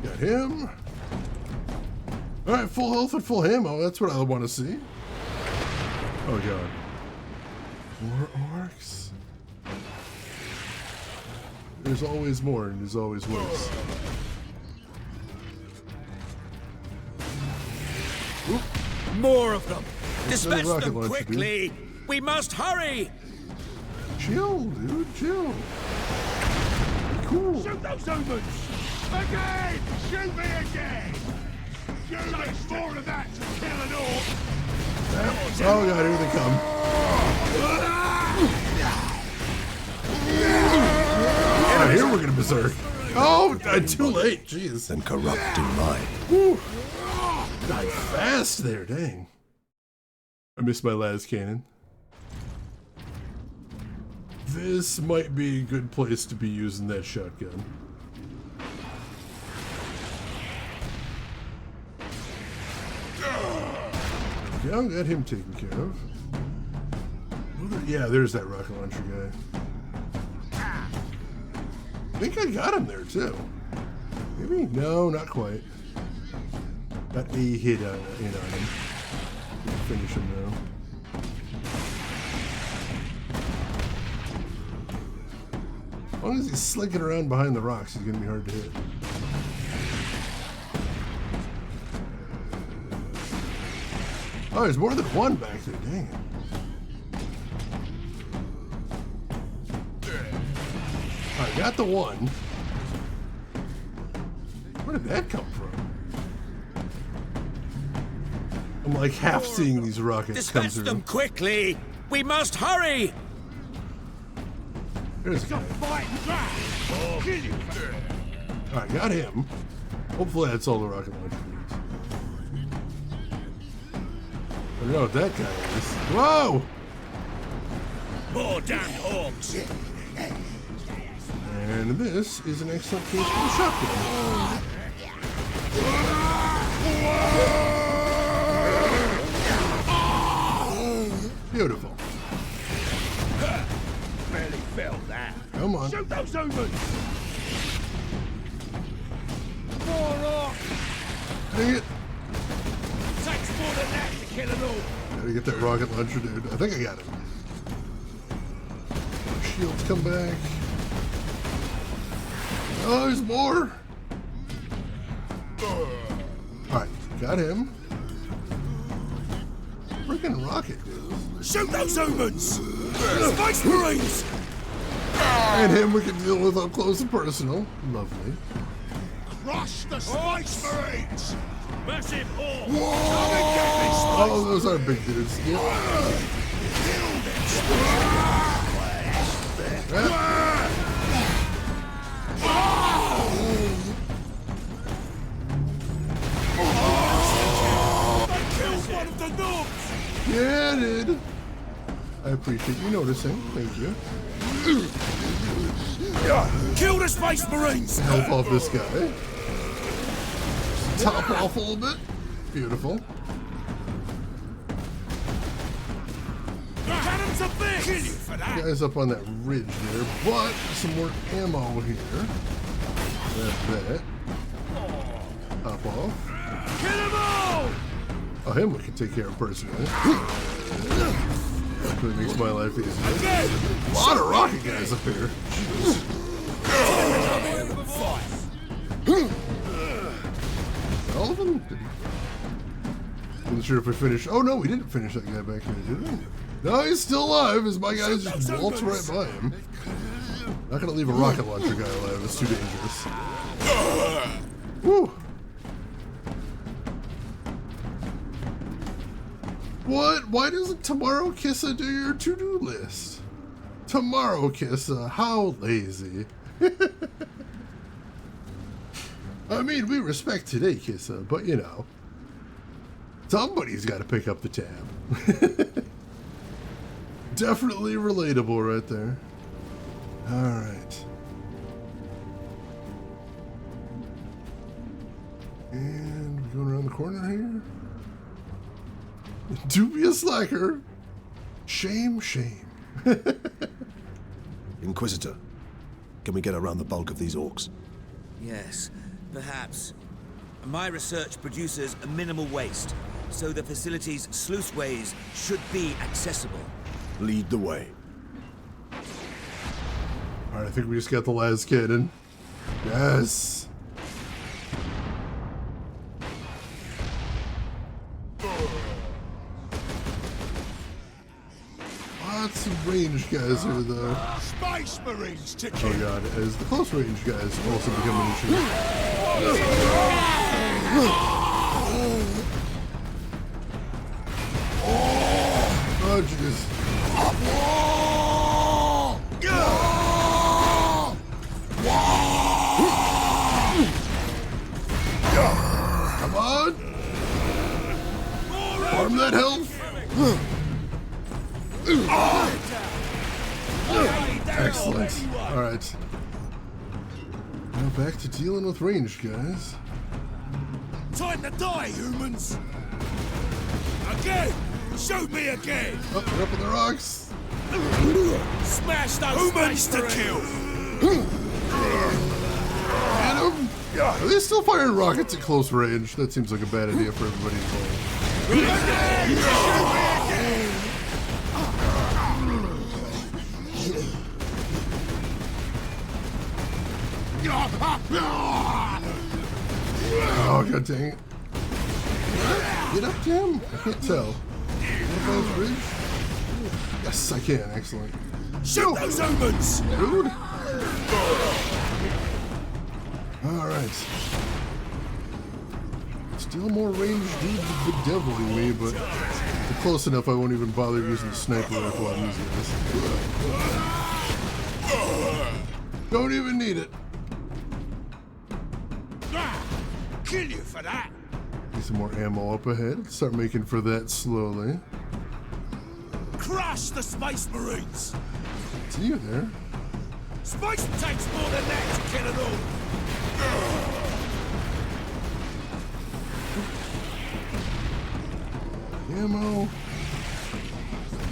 [SPEAKER 1] Got him. Alright, full health and full ammo. That's what I want to see. Oh god. More orcs. There's always more and there's always worse. Oop.
[SPEAKER 15] More of them! Disperse
[SPEAKER 1] rocket
[SPEAKER 15] them
[SPEAKER 1] launcher,
[SPEAKER 15] quickly!
[SPEAKER 1] dude.
[SPEAKER 15] We must hurry!
[SPEAKER 1] Chill, dude, chill. Cool.
[SPEAKER 10] Shoot those humans! Again! Shoot me again! Takes more of that to kill an orc!
[SPEAKER 1] Oh god, here they come. Yeah, here we're gonna berserk. Oh, too late, jeez.
[SPEAKER 2] And corrupt in mind.
[SPEAKER 1] Whew. Died fast there, dang. I missed my las cannon. This might be a good place to be using that shotgun. Okay, I'll get him taken care of. Yeah, there's that rocket launcher guy. I think I got him there too. Maybe? No, not quite. Got a hit in on him. Finish him now. As long as he's slinking around behind the rocks, he's gonna be hard to hit. Oh, there's more than one back there, dang it. I got the one. Where did that come from? I'm like half seeing these rockets come through.
[SPEAKER 15] Dispatch them quickly! We must hurry!
[SPEAKER 1] There's a guy. Alright, got him. Hopefully that's all the rocket launcher needs. I don't know what that guy is. Whoa!
[SPEAKER 5] More damn orcs!
[SPEAKER 1] And this is an excellent case for the shotgun. Beautiful.
[SPEAKER 10] Barely felt that.
[SPEAKER 1] Come on.
[SPEAKER 10] Shoot those humans! More rock!
[SPEAKER 1] Dang it.
[SPEAKER 10] Takes more than that to kill an orc.
[SPEAKER 1] Gotta get that rocket launcher, dude. I think I got him. Shields come back. Oh, there's more. Alright, got him. Freaking rocket, dude.
[SPEAKER 5] Shoot those humans! Space Marines!
[SPEAKER 1] And him we can deal with up close and personal. Lovely.
[SPEAKER 5] Crush the Space Marines! Massive orc!
[SPEAKER 1] Oh, those are big dudes. Yep. Yeah, I did. I appreciate you noticing. Thank you.
[SPEAKER 5] Kill the Space Marines!
[SPEAKER 1] Help off this guy. Top off a little bit. Beautiful.
[SPEAKER 5] Cannons a bit! Kill you for that!
[SPEAKER 1] Guys up on that ridge there, but some more ammo here. Grab that. Hop off.
[SPEAKER 5] Kill them all!
[SPEAKER 1] Oh, him we can take care of personally. Really makes my life easier. A lot of rocket guys up here. All of them? Wasn't sure if we finished. Oh no, we didn't finish that guy back here, did we? No, he's still alive as my guys just waltz right by him. Not gonna leave a rocket launcher guy alive, it's too dangerous. Woo! What? Why doesn't Tomorrow Kissa do your to-do list? Tomorrow Kissa, how lazy. I mean, we respect today, Kissa, but you know, somebody's got to pick up the tab. Definitely relatable right there. All right. And we're going around the corner here. Dubious slacker. Shame, shame.
[SPEAKER 2] Inquisitor, can we get around the bulk of these orcs?
[SPEAKER 15] Yes, perhaps. My research produces a minimal waste, so the facility's sluiceways should be accessible.
[SPEAKER 2] Lead the way.
[SPEAKER 1] Alright, I think we just got the last cannon. Yes. Lots of range guys here, though.
[SPEAKER 5] Space Marines to
[SPEAKER 1] kill. Oh god, as the close range guys also become an issue. Oh jeez. Come on! Farm that health! Excellent. Alright. Now back to dealing with range, guys.
[SPEAKER 5] Time to die, humans! Again! Shoot me again!
[SPEAKER 1] Oh, they're up on the rocks.
[SPEAKER 5] Smash those humans to kill!
[SPEAKER 1] Get him! Are they still firing rockets at close range? That seems like a bad idea for everybody involved. Oh, god dang it. Get up to him? I can't tell. Bridge? Yes, I can. Excellent.
[SPEAKER 5] Shoot those humans!
[SPEAKER 1] Dude! Alright. Still more ranged dudes bedeviling me, but they're close enough I won't even bother using the sniper rifle on these guys. Don't even need it.
[SPEAKER 5] Kill you for that!
[SPEAKER 1] Need some more ammo up ahead. Start making for that slowly.
[SPEAKER 5] Crush the Space Marines!
[SPEAKER 1] See you there.
[SPEAKER 5] Space takes more than that to kill it all!
[SPEAKER 1] Ammo.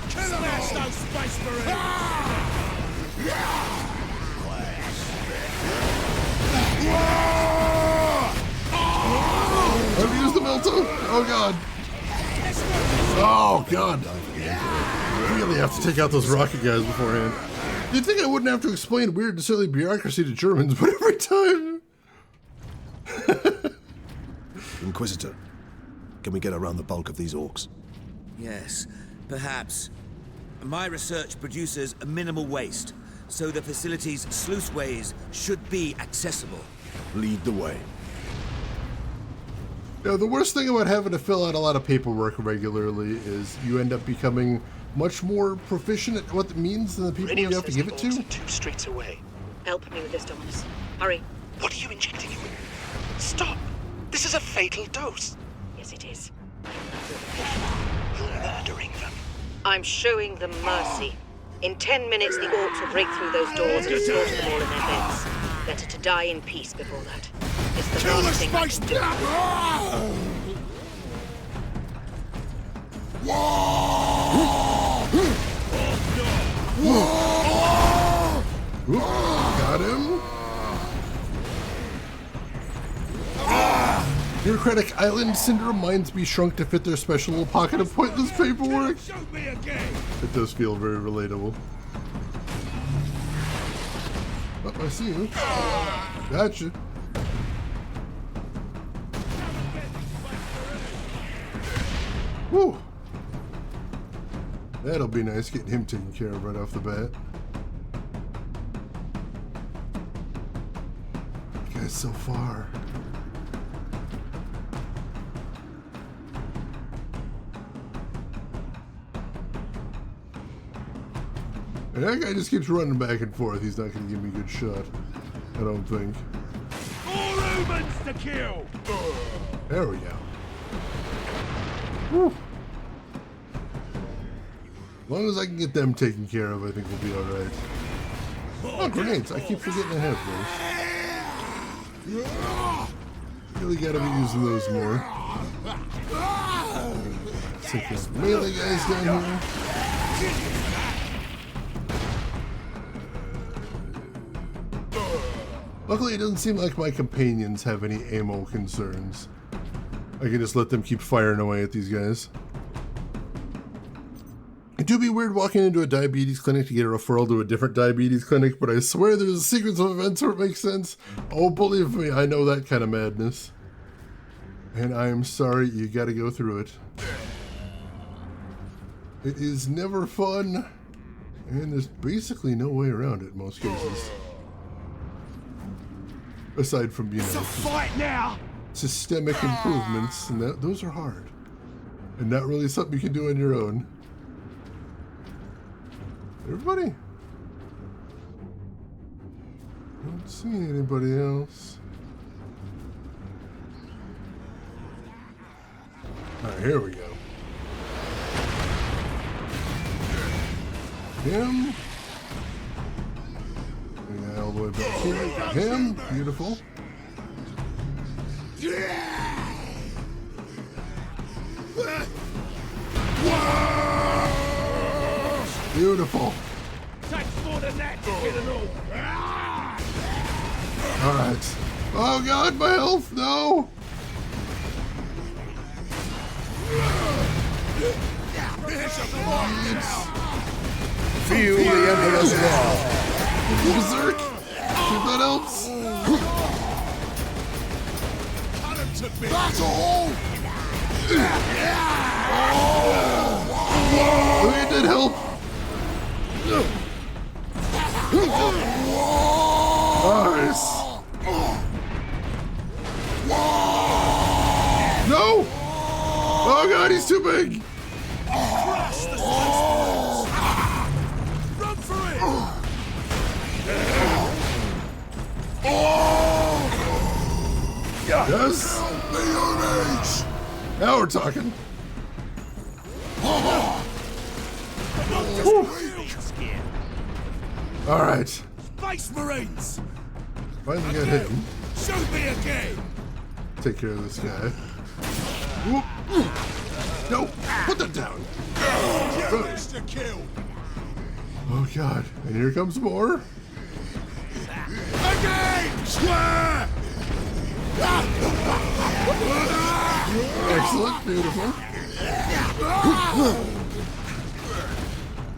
[SPEAKER 5] Smash those Space Marines!
[SPEAKER 1] Have you used the melter? Oh god. Oh god. I really have to take out those rocket guys beforehand. You'd think I wouldn't have to explain weird and silly bureaucracy to Germans, but every time.
[SPEAKER 2] Inquisitor, can we get around the bulk of these orcs?
[SPEAKER 15] Yes, perhaps. My research produces a minimal waste, so the facility's sluiceways should be accessible.
[SPEAKER 2] Lead the way.
[SPEAKER 1] Yeah, the worst thing about having to fill out a lot of paperwork regularly is you end up becoming much more proficient at what it means than the people you have to give it to.
[SPEAKER 6] 2 streets away.
[SPEAKER 9] Help me with this, Dominus. Hurry.
[SPEAKER 6] What are you injecting him with? Stop! This is a fatal dose.
[SPEAKER 9] Yes, it is.
[SPEAKER 6] You're murdering them.
[SPEAKER 9] I'm showing them mercy. In 10 minutes, the orcs will break through those doors and slaughter them all in their beds. Better to die in peace before that. It's the last thing I can do.
[SPEAKER 1] Got him. Bureaucratic island syndrome minds be shrunk to fit their special little pocket of pointless paperwork. It does feel very relatable. Oh, I see you. Gotcha. Woo! That'll be nice, getting him taken care of right off the bat. That guy's so far. And that guy just keeps running back and forth. He's not going to give me a good shot. I don't think.
[SPEAKER 10] More humans to kill!
[SPEAKER 1] There we go. Woo. As long as I can get them taken care of, I think we'll be alright. Oh, grenades. I keep forgetting I have those. Really gotta be using those more. Let's take those melee guys down here. Luckily, it doesn't seem like my companions have any ammo concerns. I can just let them keep firing away at these guys. It do be weird walking into a diabetes clinic to get a referral to a different diabetes clinic, but I swear there's a sequence of events where it makes sense. Oh, believe me, I know that kind of madness. And I am sorry you gotta go through it. It is never fun, and there's basically no way around it in most cases. Aside from, you know,
[SPEAKER 10] it's a fight now.
[SPEAKER 1] Systemic improvements, and those are hard. And not really something you can do on your own. Everybody? Don't see anybody else. Alright, here we go. Him. the way back here. Got him. Beautiful. Beautiful. Alright. Oh god, my health, no!
[SPEAKER 5] Feel the Emperor's wrath.
[SPEAKER 1] Berserk! If that helps.
[SPEAKER 5] Battle!
[SPEAKER 1] Oh, it did help. Nice. No! Oh god, he's too big!
[SPEAKER 5] Run for it!
[SPEAKER 1] Yes! Now we're talking. Alright.
[SPEAKER 5] Space Marines!
[SPEAKER 1] Finally got hit.
[SPEAKER 5] Shoot me again!
[SPEAKER 1] Take care of this guy. Whoop. No! Put that down!
[SPEAKER 5] Mr. Kill!
[SPEAKER 1] Oh god. And here comes more.
[SPEAKER 5] Again! Square!
[SPEAKER 1] Excellent. Beautiful.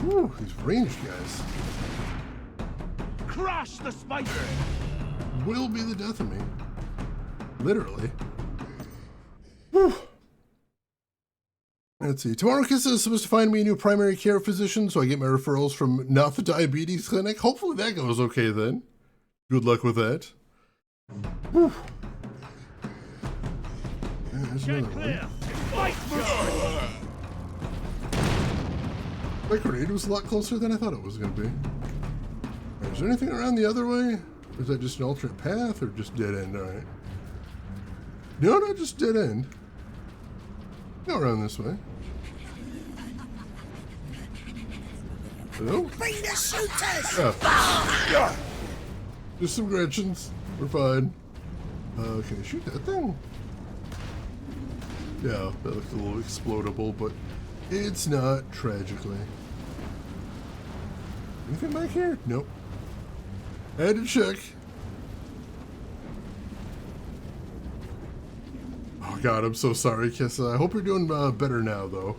[SPEAKER 1] Ooh, these ranged guys.
[SPEAKER 10] Crush the spider!
[SPEAKER 1] Will be the death of me. Literally. Whew. Let's see. Tomorrow Kiss is supposed to find me a new primary care physician, so I get my referrals from not the diabetes clinic. Hopefully that goes okay then. Good luck with that. Whew. There's another one. My grenade was a lot closer than I thought it was going to be. Right, is there anything around the other way? Or is that just an alternate path or just dead end? Alright. No, just dead end. Go around this way. Hello?
[SPEAKER 5] Bring the shooters!
[SPEAKER 1] Oh. Just some Gretchens. We're fine. Can I shoot that thing? Yeah, that looks a little explodable, but it's not, tragically. Anything back here? Nope. I had to check. Oh god, I'm so sorry, Kiss. I hope you're doing better now, though.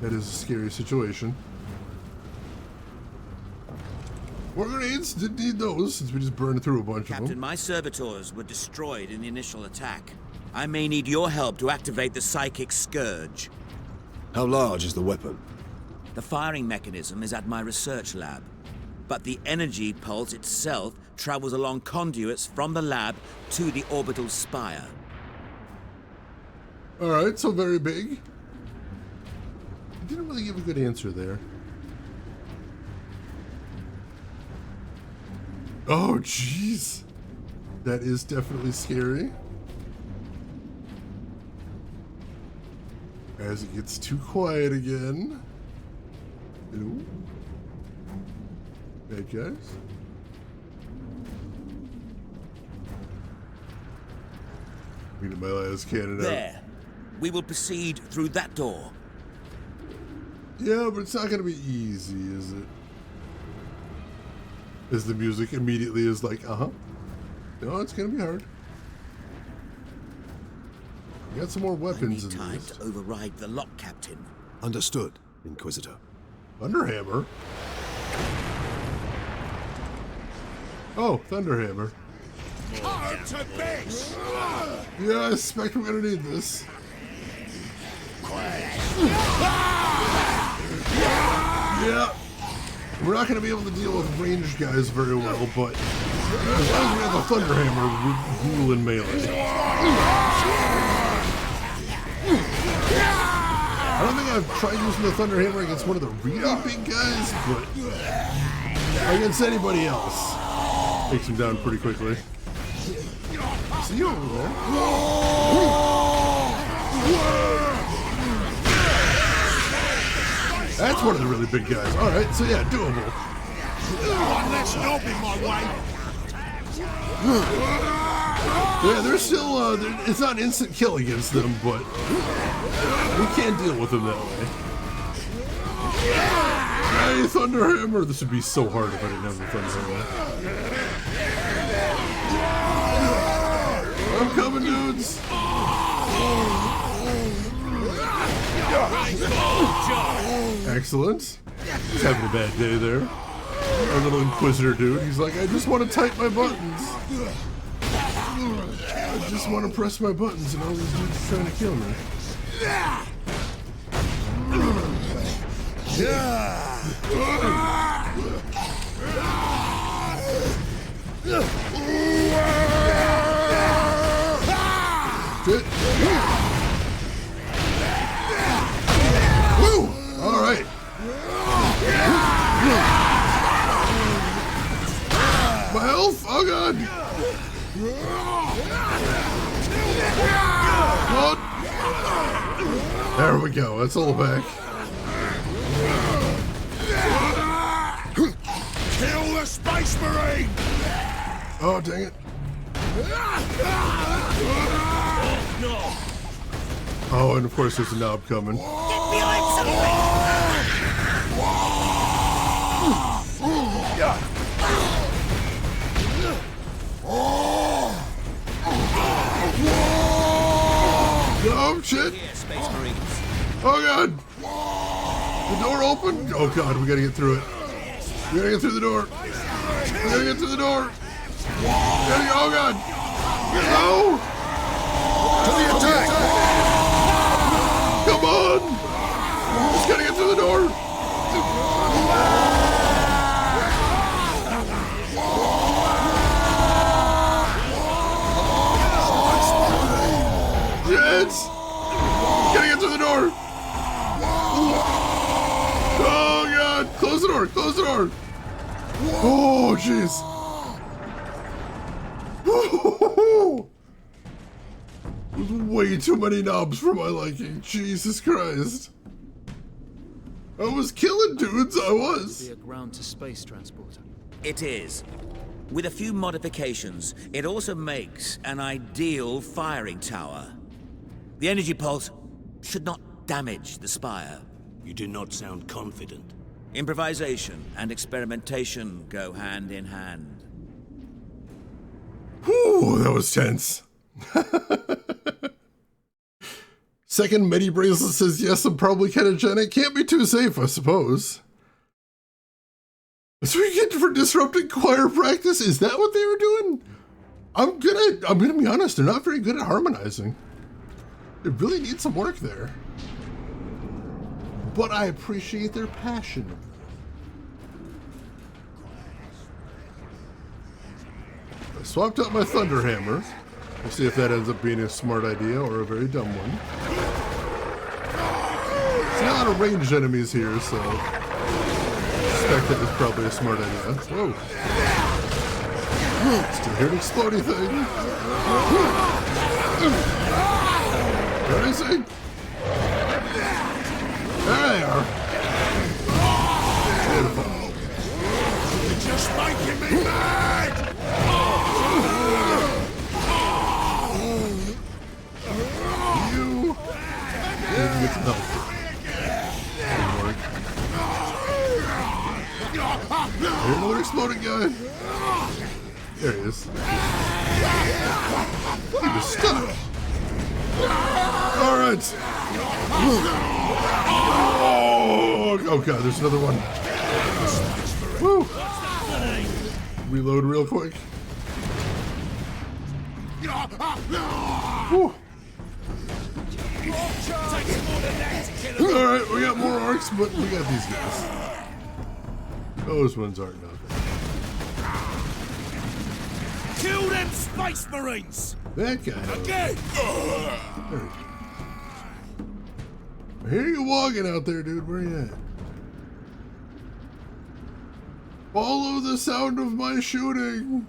[SPEAKER 1] That is a scary situation. More grenades. Didn't need those since we just burned through a bunch of them.
[SPEAKER 15] Captain, my servitors were destroyed in the initial attack. I may need your help to activate the psychic scourge.
[SPEAKER 2] How large is the weapon?
[SPEAKER 15] The firing mechanism is at my research lab, but the energy pulse itself travels along conduits from the lab to the orbital spire.
[SPEAKER 1] Alright, so very big. You didn't really give a good answer there. Oh, jeez. That is definitely scary. As it gets too quiet again. Hello? Bad guys? Meaning my last cannon out.
[SPEAKER 15] There. We will proceed through that door.
[SPEAKER 1] Yeah, but it's not going to be easy, is it? As the music immediately is like, uh-huh. No, it's going to be hard. We got some more weapons in
[SPEAKER 15] time
[SPEAKER 1] this.
[SPEAKER 15] to override the lock, Captain.
[SPEAKER 2] Understood, Inquisitor.
[SPEAKER 1] Thunderhammer? Oh, Thunderhammer.
[SPEAKER 5] Hard to base!
[SPEAKER 1] Yeah, I suspect we're going to need this. Yeah. We're not going to be able to deal with ranged guys very well, but as long as we have the Thunderhammer, we're cool in melee. I don't think I've tried using the Thunderhammer against one of the really big guys, but against anybody else, takes him down pretty quickly. See you over there. That's one of the really big guys. Alright, so yeah, doable.
[SPEAKER 10] One less knob in my way.
[SPEAKER 1] Yeah, they're still, it's not instant kill against them, but we can't deal with them that way. Hey, Thunderhammer! This would be so hard if I didn't have the Thunderhammer. I'm coming, dudes! Excellent. He's having a bad day there. Our little Inquisitor dude, he's like, I just want to type my buttons. I just want to press my buttons and all these dudes are trying to kill me. Shit. Woo! All right. My health? Oh god! What? There we go. That's all back.
[SPEAKER 10] Kill the Space Marine!
[SPEAKER 1] Oh dang it! Oh, and of course there's a knob coming.
[SPEAKER 10] Get
[SPEAKER 1] Oh shit! Oh god! The door opened! Oh god, we gotta get through it. We gotta get through the door. We gotta get through the door. Oh god! No! To the attack! Come on! Just gotta get through the door. Yes! Gotta get through the door! Oh god! Close the door! Close the door! Oh jeez! Way too many knobs for my liking. Jesus Christ! I was killing dudes. I was.
[SPEAKER 14] Be a ground-to-space transporter.
[SPEAKER 15] It is. With a few modifications, it also makes an ideal firing tower. The energy pulse should not damage the spire.
[SPEAKER 11] You do not sound confident.
[SPEAKER 15] Improvisation and experimentation go hand in hand.
[SPEAKER 1] Whew, that was tense. Second Medi Bracelet says, yes, I'm probably ketogenic. Can't be too safe, I suppose. That's what you get for disrupting choir practice? Is that what they were doing? I'm gonna be honest, they're not very good at harmonizing. They really need some work there. But I appreciate their passion. I swapped out my Thunderhammer. We'll see if that ends up being a smart idea or a very dumb one. There's not a lot of ranged enemies here, so I suspect that was probably a smart idea. Whoa. Still hear an exploding thing. Where is he? There they are. Beautiful.
[SPEAKER 10] You're just making me mad!
[SPEAKER 1] You didn't get some help. Didn't work. Here's another exploding guy. There he is. He was stuck. Alright. Oh god, there's another one. Woo. Reload real quick. Woo. Alright, we got more arcs, but we got these guys. Those ones aren't nothing.
[SPEAKER 10] Kill them Space Marines!
[SPEAKER 1] That guy.
[SPEAKER 10] Again!
[SPEAKER 1] I hear you walking out there, dude. Where you at? Follow the sound of my shooting.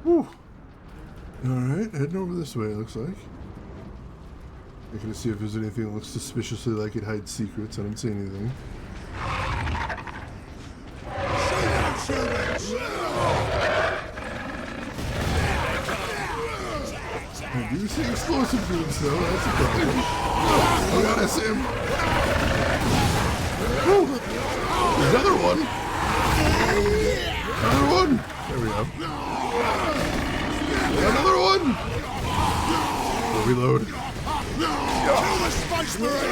[SPEAKER 1] Whew. Alright, heading over this way, it looks like. Looking to see if there's anything that looks suspiciously like it hides secrets. I don't see anything. I do see explosive beams though, that's a problem. Oh god, I see him. Woo. There's another one. Another one. There we go. Another one. We'll reload.
[SPEAKER 10] Kill the Space Marines!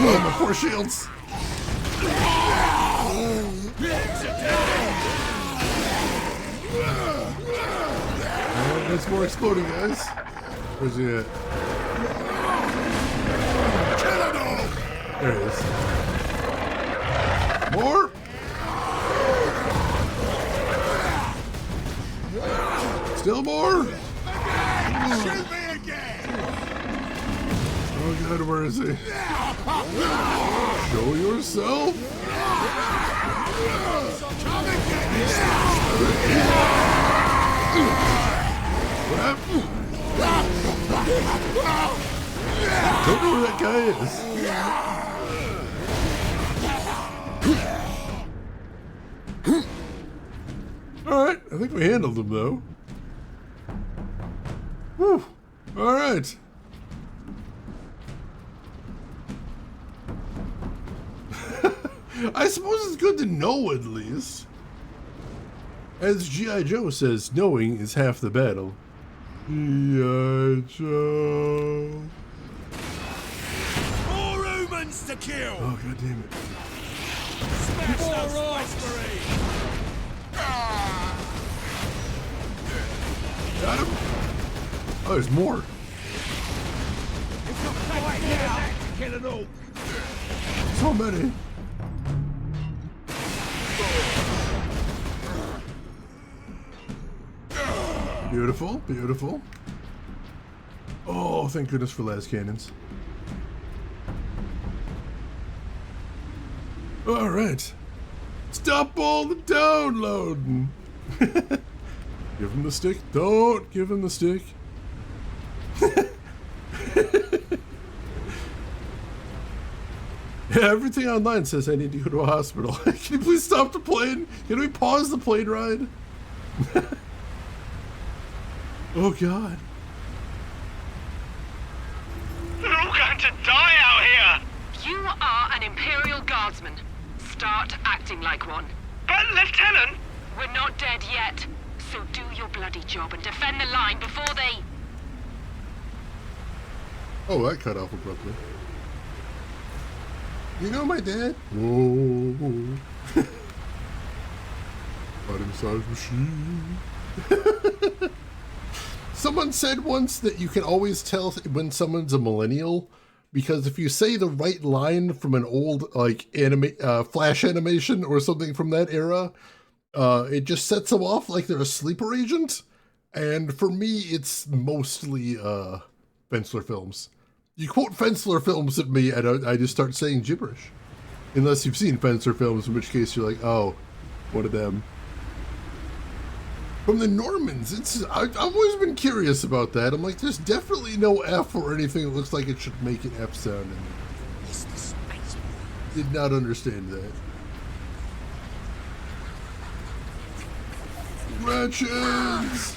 [SPEAKER 1] Oh, my poor shields. There's more exploding, guys. Where's he at? There he is. More! Still more!
[SPEAKER 10] Shoot me again!
[SPEAKER 1] Oh god, where is he? Show yourself!
[SPEAKER 10] Come and get me!
[SPEAKER 1] Don't know where that guy is. Alright, I think we handled him though. Whew. Alright. I suppose it's good to know at least. As G.I. Joe says, knowing is half the battle. G.I. Joe.
[SPEAKER 10] More humans to kill!
[SPEAKER 1] Oh, god damn it.
[SPEAKER 10] Smash those Space Marines!
[SPEAKER 1] Got him? Oh, there's more.
[SPEAKER 10] It's not quite now to kill an orc!
[SPEAKER 1] So many. Beautiful, beautiful. Oh, thank goodness for las cannons. All right. Stop all the downloading. Give him the stick. Don't give him the stick. Everything online says I need to go to a hospital. Can you please stop the plane? Can we pause the plane ride? Oh god.
[SPEAKER 17] We're all going to die out here! You are an Imperial Guardsman. Start acting like one.
[SPEAKER 8] But, Lieutenant!
[SPEAKER 17] We're not dead yet, so do your bloody job and defend the line before they...
[SPEAKER 1] Oh, that cut off abruptly. You know my dad? Whoa. Bottom size machine. Someone said once that you can always tell when someone's a millennial because if you say the right line from an old like Flash animation or something from that era, it just sets them off like they're a sleeper agent. And for me, it's mostly Fensler films. You quote Fensler films at me, and I just start saying gibberish. Unless you've seen Fensler films, in which case you're like, oh, one of them. From the Normans, I've always been curious about that. I'm like, there's definitely no F or anything that looks like it should make an F sound in there. Did not understand that. Ratchets!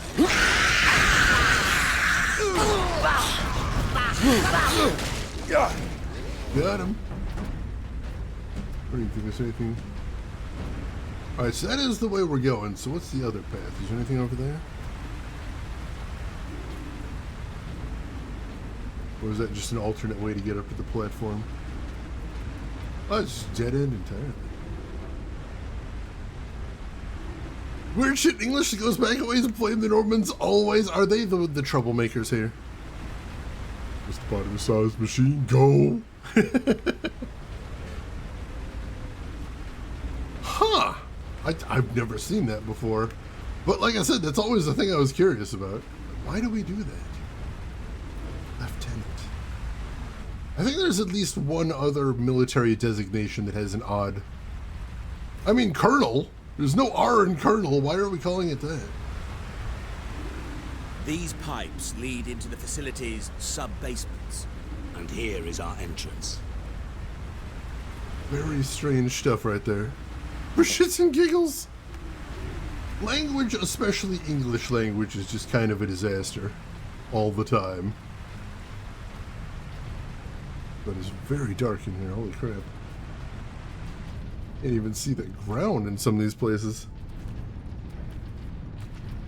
[SPEAKER 1] Got him. I don't think there's anything. Alright, so that is the way we're going. So what's the other path? Is there anything over there? Or is that just an alternate way to get up to the platform? Oh, it's just dead end entirely. Weird shit in English that goes back a ways and blame the Normans always. Are they the troublemakers here? Just the bottom size machine, go! Huh! I've never seen that before. But like I said, that's always the thing I was curious about. Why do we do that? Lieutenant. I think there's at least one other military designation that has an odd... I mean, Colonel. There's no R in Colonel. Why are we calling it that?
[SPEAKER 15] These pipes lead into the facility's sub-basements.
[SPEAKER 11] And here is our entrance.
[SPEAKER 1] Very strange stuff right there. For shits and giggles. Language, especially English language, is just kind of a disaster. All the time. But it's very dark in here, holy crap. Can't even see the ground in some of these places.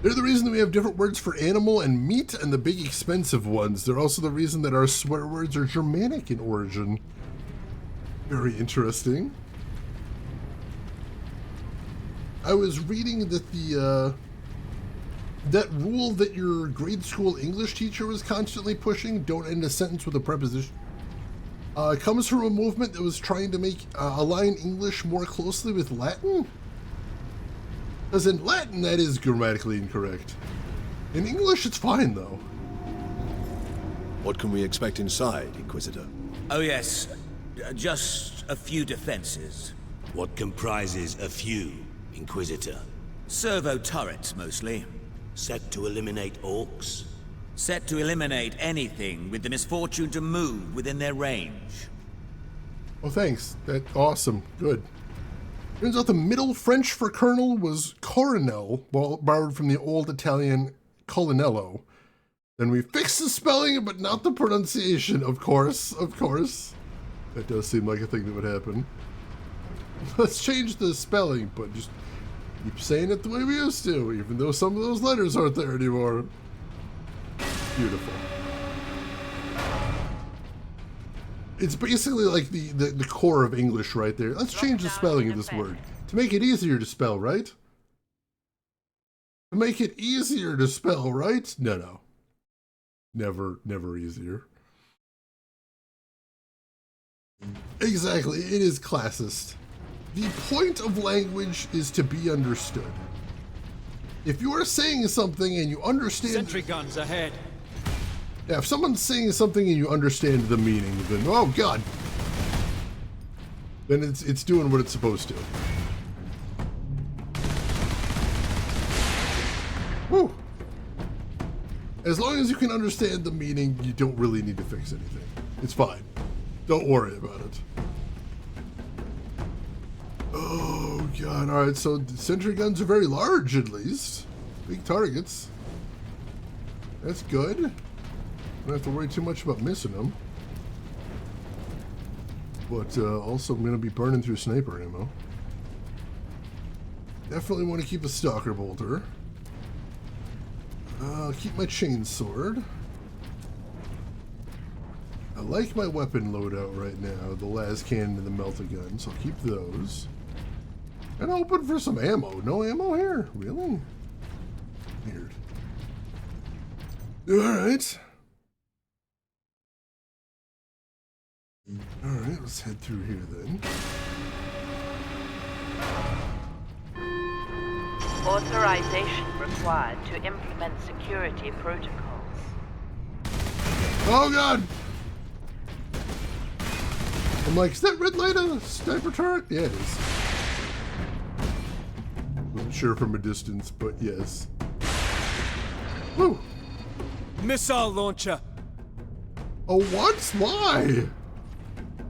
[SPEAKER 1] They're the reason that we have different words for animal and meat and the big expensive ones. They're also the reason that our swear words are Germanic in origin. Very interesting. I was reading that that rule that your grade school English teacher was constantly pushing, don't end a sentence with a preposition, comes from a movement that was trying to make align English more closely with Latin. Because in Latin, that is grammatically incorrect. In English, it's fine, though.
[SPEAKER 2] What can we expect inside, Inquisitor?
[SPEAKER 15] Oh yes, just a few defenses.
[SPEAKER 11] What comprises a few, Inquisitor?
[SPEAKER 15] Servo turrets, mostly.
[SPEAKER 11] Set to eliminate orcs?
[SPEAKER 15] Set to eliminate anything with the misfortune to move within their range.
[SPEAKER 1] Oh, thanks. That's awesome. Good. Turns out the Middle French for colonel was coronel, borrowed from the old Italian colonnello. Then we fixed the spelling, but not the pronunciation, of course, of course. That does seem like a thing that would happen. Let's change the spelling, but just keep saying it the way we used to, even though some of those letters aren't there anymore. Beautiful. It's basically like the core of English right there. Let's change the spelling of this word to make it easier to spell, right? To make it easier to spell, right? No. Never easier. Exactly, it is classist. The point of language is to be understood. If you are saying something and you understand...
[SPEAKER 14] Sentry guns ahead.
[SPEAKER 1] Yeah, if someone's saying something and you understand the meaning, then, oh god, then it's doing what it's supposed to. Woo! As long as you can understand the meaning, you don't really need to fix anything. It's fine. Don't worry about it. Oh god, alright, so the sentry guns are very large at least. Big targets. That's good. Don't have to worry too much about missing them. But also I'm going to be burning through sniper ammo. Definitely want to keep a stalker bolter. I'll keep my chainsword. I like my weapon loadout right now, the las cannon and the melt-a-gun, so I'll keep those. And open for some ammo. No ammo here? Really? Weird. Alright. Alright, let's head through here then.
[SPEAKER 7] Authorization required to implement security protocols.
[SPEAKER 1] Oh god! I'm like, is that red light a sniper turret? Yeah, it is. Wasn't sure from a distance, but yes. Woo!
[SPEAKER 14] Missile launcher!
[SPEAKER 1] Oh, what? Why?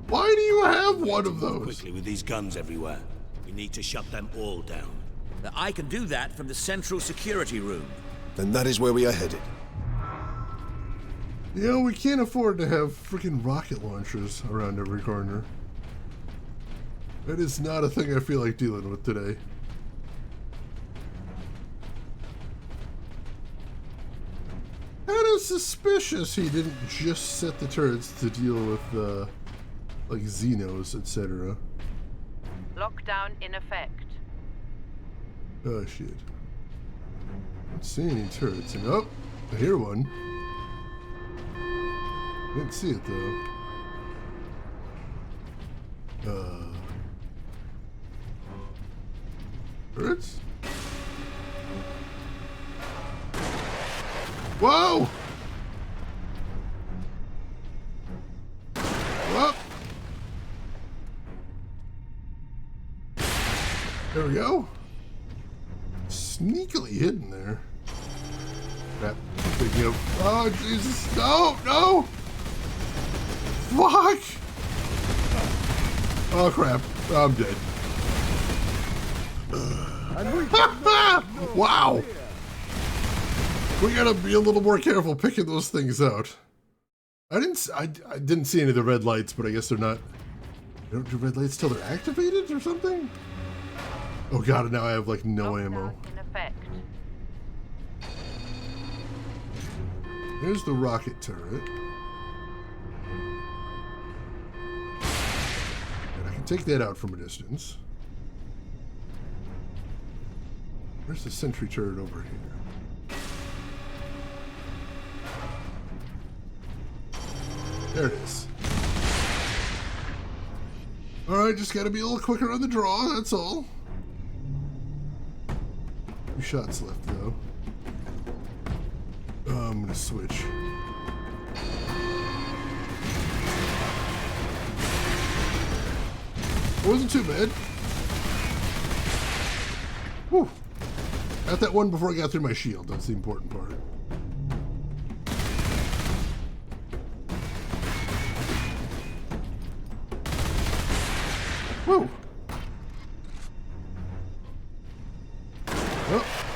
[SPEAKER 1] Why do you have one of those?
[SPEAKER 11] Quickly with these guns everywhere. We need to shut them all down.
[SPEAKER 15] I can do that from the central security room.
[SPEAKER 2] Then that is where we are headed.
[SPEAKER 1] You know, we can't afford to have freaking rocket launchers around every corner. That is not a thing I feel like dealing with today. Kind of suspicious he didn't just set the turrets to deal with, like Xenos, etc.
[SPEAKER 7] Lockdown in effect.
[SPEAKER 1] Oh shit. Don't see any turrets. And oh, I hear one. Didn't see it though. Turrets? Whoa! Whoa! There we go. Sneakily hidden there. Crap. Picking up. Oh, Jesus. No, no. Fuck. Oh, crap. I'm dead. Wow. We gotta be a little more careful picking those things out. I didn't see any of the red lights, but I guess they're not. They don't do red lights till they're activated or something? Oh god, now I have like no ammo.
[SPEAKER 7] In effect.
[SPEAKER 1] There's the rocket turret. And I can take that out from a distance. Where's the sentry turret over here? There it is. Alright, just gotta be a little quicker on the draw, that's all. 2 shots left, though. I'm gonna switch. It wasn't too bad. Whew. Got that one before I got through my shield. That's the important part. Woo!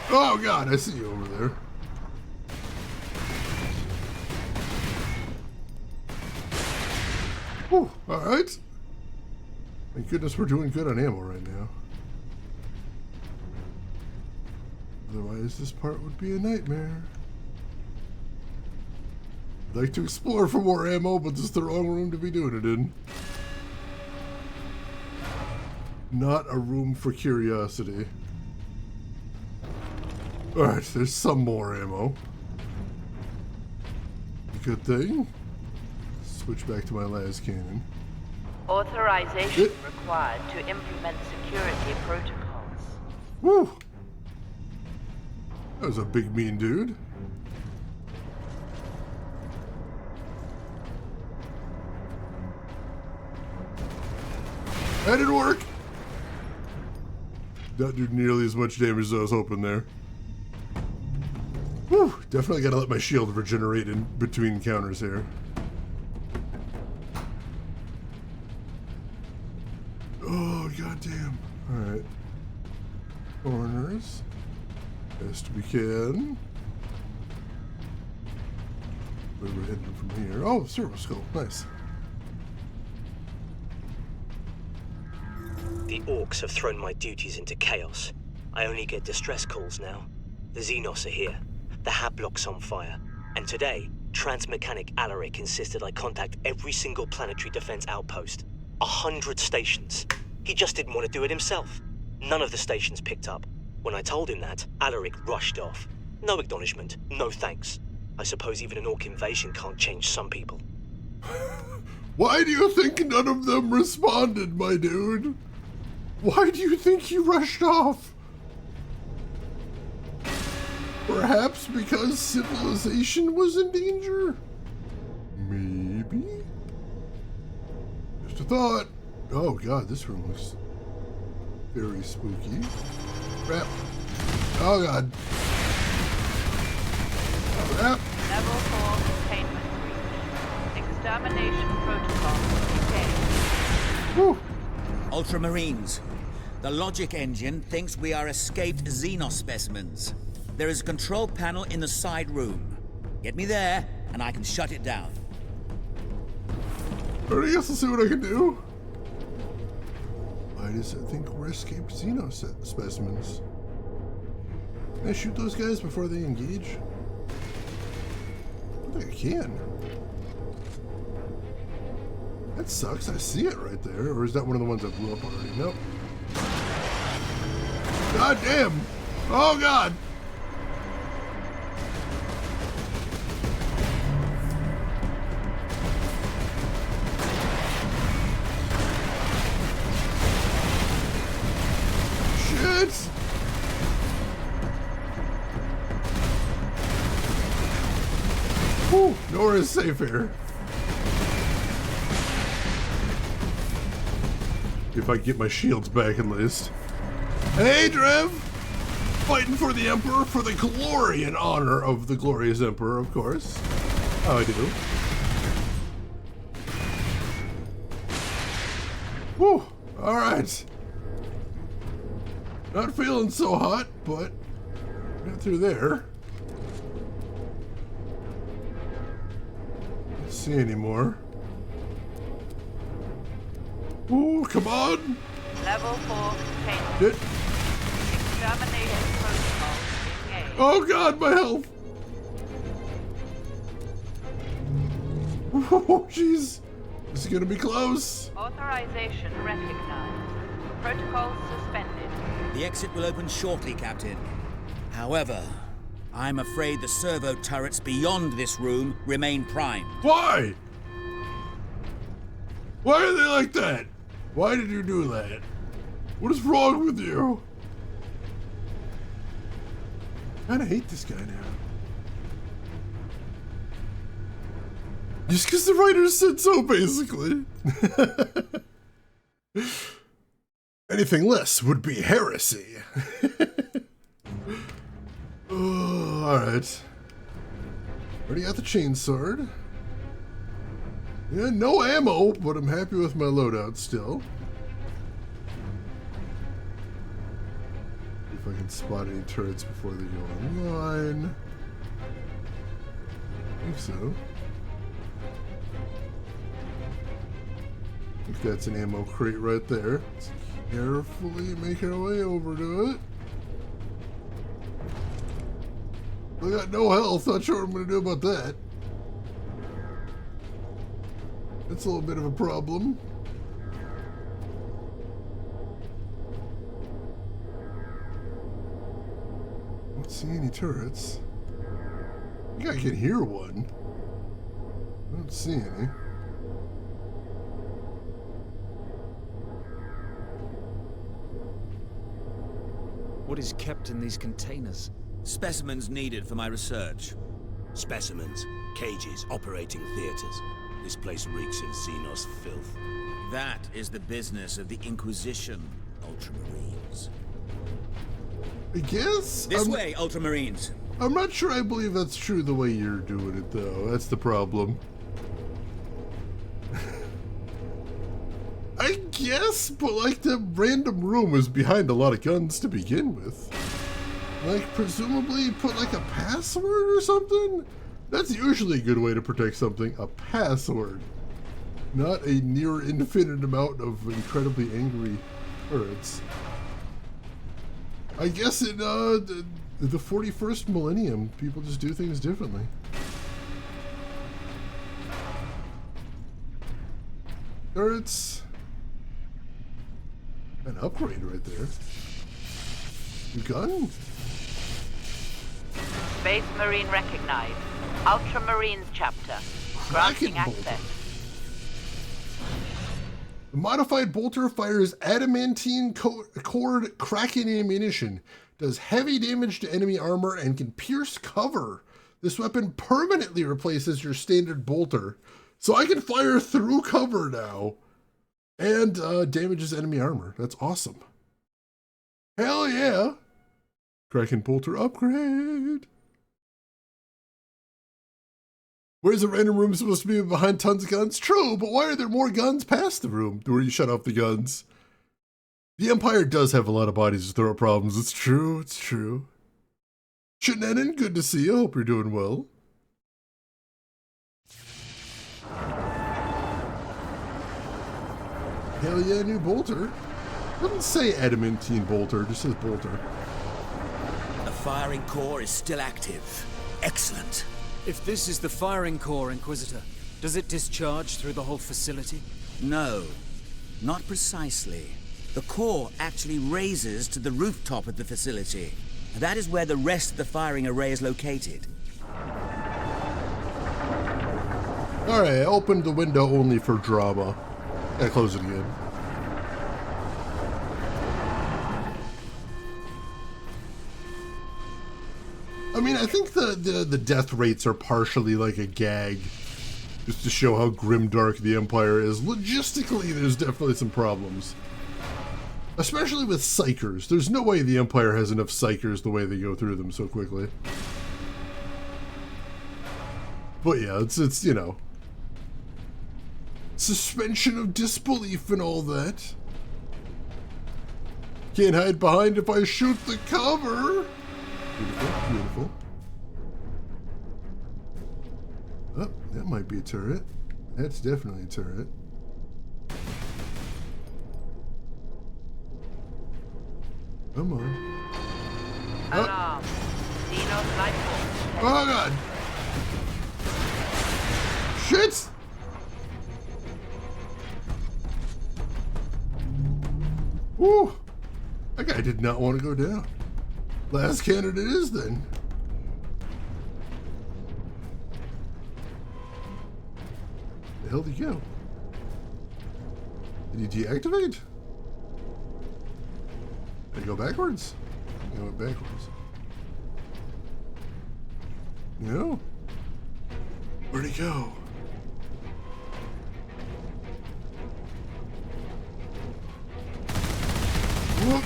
[SPEAKER 1] Oh god, I see you over there. Whew, alright. Thank goodness we're doing good on ammo right now. Otherwise, this part would be a nightmare. I'd like to explore for more ammo, but this is the wrong room to be doing it in. Not a room for curiosity. Alright, there's some more ammo. Good thing. Switch back to my las cannon.
[SPEAKER 7] Authorization required to implement security protocols.
[SPEAKER 1] Woo! That was a big mean dude. That didn't work. Not do nearly as much damage as I was hoping there. Whew, definitely gotta let my shield regenerate in between encounters here. Oh, goddamn. Alright. Corners. Best we can. Where we're heading from here. Oh, servo skull. Nice.
[SPEAKER 6] The orcs have thrown my duties into chaos. I only get distress calls now. The Xenos are here. The hab block's on fire. And today, Transmechanic Alaric insisted I contact every single planetary defense outpost. 100 stations. He just didn't want to do it himself. None of the stations picked up. When I told him that, Alaric rushed off. No acknowledgement, no thanks. I suppose even an orc invasion can't change some people.
[SPEAKER 1] Why do you think none of them responded, my dude? Why do you think he rushed off? Perhaps because civilization was in danger? Maybe? Just a thought. Oh god, this room looks very spooky. Crap. Oh god. Crap.
[SPEAKER 7] Level 4 containment breach. Extermination protocol engaged.
[SPEAKER 1] Whew.
[SPEAKER 19] Ultramarines, the logic engine thinks we are escaped Xenos specimens. There is a control panel in the side room. Get me there, and I can shut it down.
[SPEAKER 1] Alright, I guess I'll see what I can do. Why does it think we're escaped Xenos specimens? Can I shoot those guys before they engage? I don't think I can. That sucks. I see it right there. Or is that one of the ones that blew up already? Nope. God damn! Oh god! Shit! Whew, nowhere is safe here. If I get my shields back at least. Hey, Drev! Fighting for the Emperor, for the glory and honor of the glorious Emperor, of course. How I do. Whew, alright. Not feeling so hot, but got through there. Don't see any more. Ooh, come on!
[SPEAKER 7] Level 4 containment.
[SPEAKER 1] Good.
[SPEAKER 7] Extermination protocol engaged.
[SPEAKER 1] Oh god, my health! Oh, jeez. This is gonna be close.
[SPEAKER 7] Authorization recognized. Protocol suspended.
[SPEAKER 19] The exit will open shortly, Captain. However, I'm afraid the servo turrets beyond this room remain primed.
[SPEAKER 1] Why? Why are they like that? Why did you do that? What is wrong with you? I kinda hate this guy now. Just because the writers said so, basically. Anything less would be heresy. Oh, alright. Already got the chainsword. Yeah, no ammo, but I'm happy with my loadout still. See if I can spot any turrets before they go online. I think so. I think that's an ammo crate right there. Let's carefully make our way over to it. I got no health, not sure what I'm going to do about that. That's a little bit of a problem. Don't see any turrets. I think I can hear one. I don't see any.
[SPEAKER 14] What is kept in these containers?
[SPEAKER 19] Specimens needed for my research.
[SPEAKER 11] Specimens, cages, operating theaters. This place reeks of Xenos filth.
[SPEAKER 19] That is the business of the Inquisition, Ultramarines.
[SPEAKER 1] I guess?
[SPEAKER 19] This way, Ultramarines.
[SPEAKER 1] I'm not sure I believe that's true the way you're doing it, though. That's the problem. I guess, but like the random room is behind a lot of guns to begin with. Like, presumably put like a password or something? That's usually a good way to protect something, a password. Not a near infinite amount of incredibly angry turrets. I guess in the 41st millennium, people just do things differently. Turrets. An upgrade right there. New gun?
[SPEAKER 7] Space Marine recognized. Ultramarines chapter. Granting access.
[SPEAKER 1] The modified bolter fires adamantine cord Kraken ammunition. Does heavy damage to enemy armor and can pierce cover. This weapon permanently replaces your standard bolter. So I can fire through cover now. And damages enemy armor. That's awesome. Hell yeah. Kraken bolter upgrade. Where's the random room supposed to be behind tons of guns? True, but why are there more guns past the room where you shut off the guns? The Empire does have a lot of bodies to throw at problems. It's true, it's true. Shenanigans, good to see you. Hope you're doing well. Hell yeah, new bolter. Doesn't say adamantine bolter, just says bolter.
[SPEAKER 19] The firing core is still active. Excellent.
[SPEAKER 14] If this is the firing core, Inquisitor, does it discharge through the whole facility?
[SPEAKER 19] No, not precisely. The core actually raises to the rooftop of the facility. That is where the rest of the firing array is located.
[SPEAKER 1] Alright, I opened the window only for drama. Gotta close it again. I mean, I think the death rates are partially like a gag, just to show how grimdark the Empire is. Logistically, there's definitely some problems. Especially with psychers. There's no way the Empire has enough psychers the way they go through them so quickly. But yeah, it's you know, suspension of disbelief and all that. Can't hide behind if I shoot the cover. Beautiful, beautiful. Oh, that might be a turret. That's definitely a turret. Come on.
[SPEAKER 7] Alarm. Xenos life form.
[SPEAKER 1] Oh god. Shit! Woo! That guy did not want to go down. Last candidate is then. The hell did he go? Did he deactivate? Did he go backwards? He went backwards. No. Where'd he go? Whoop.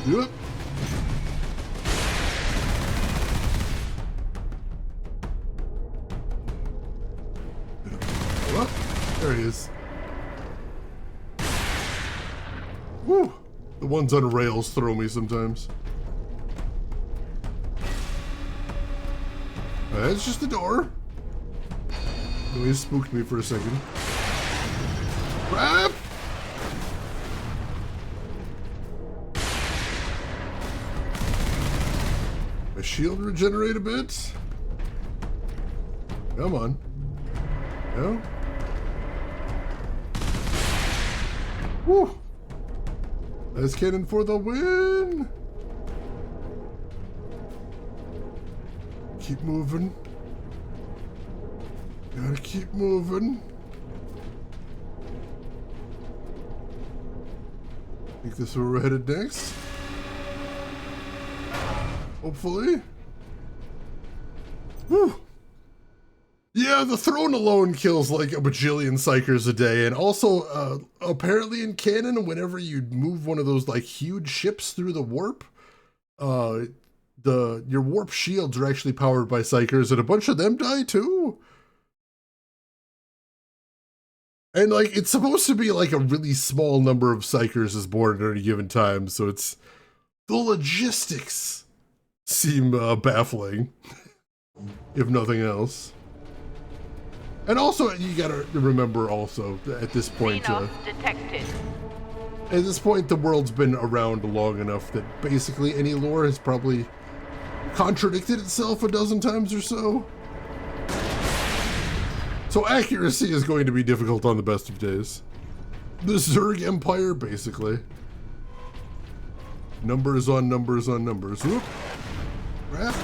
[SPEAKER 1] Yep. What? There he is. Woo! The ones on rails throw me sometimes. That's just the door. Oh, he spooked me for a second. Crap! My shield regenerate a bit. Come on. No? Woo! Nice cannon for the win! Keep moving. Gotta keep moving. Think this is where we're headed next? Hopefully. Whew. Yeah, the throne alone kills like a bajillion psychers a day, and also apparently in canon, whenever you move one of those like huge ships through the warp, your warp shields are actually powered by psychers, and a bunch of them die too. And like it's supposed to be like a really small number of psychers is born at any given time, so it's the logistics seem baffling, if nothing else. And also, you gotta remember also at this point,
[SPEAKER 7] detected.
[SPEAKER 1] At this point, the world's been around long enough that basically any lore has probably contradicted itself a dozen times or so. So accuracy is going to be difficult on the best of days. The Zerg Empire, basically. Numbers on numbers on numbers. Whoop. Crap.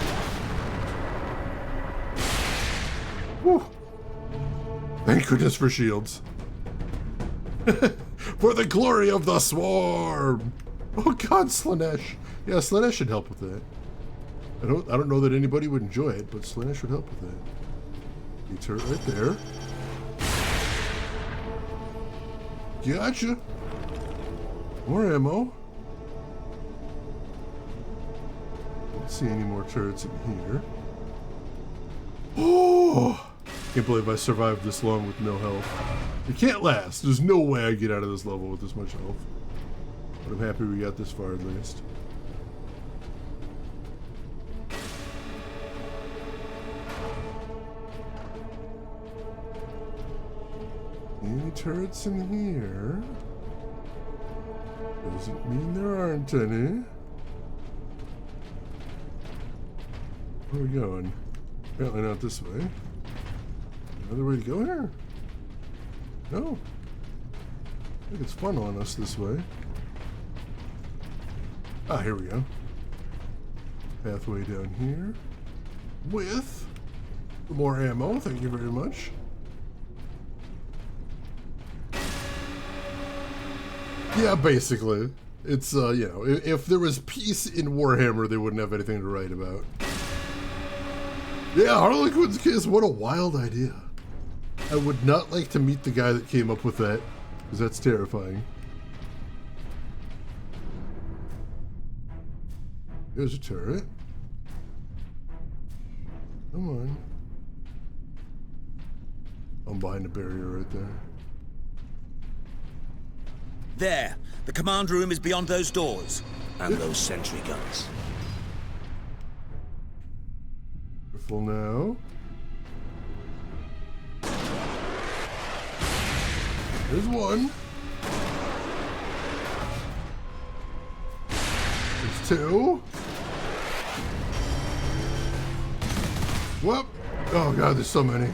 [SPEAKER 1] Whew. Thank goodness for shields. For the glory of the swarm! Oh god, Slaanesh. Yeah, Slaanesh should help with that. I don't know that anybody would enjoy it, but Slaanesh should help with that. You turret right there. Gotcha. More ammo. Don't see any more turrets in here. Oh! Can't believe I survived this long with no health. It can't last. There's no way I get out of this level with this much health. But I'm happy we got this far at least. Any turrets in here? Doesn't mean there aren't any. Where are we going? Apparently not this way. Another way to go here? No. I think it's funneling us this way. Ah, here we go. Pathway down here. With more ammo, thank you very much. Yeah, basically. It's, you know, if there was peace in Warhammer, they wouldn't have anything to write about. Yeah, Harlequin's Kiss, what a wild idea. I would not like to meet the guy that came up with that, because that's terrifying. There's a turret. Come on. I'm behind the barrier right there.
[SPEAKER 19] There. The command room is beyond those doors.
[SPEAKER 11] And those sentry guns.
[SPEAKER 1] Careful now. There's one. There's two. Whoop. Oh god, there's so many.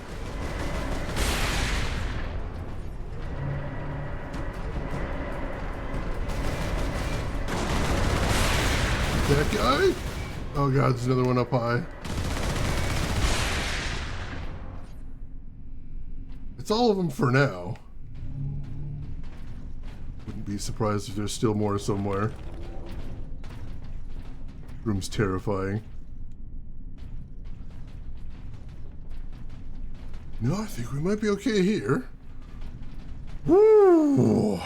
[SPEAKER 1] That guy? Oh god, there's another one up high. It's all of them for now. Wouldn't be surprised if there's still more somewhere. Room's terrifying. No, I think we might be okay here. Woo!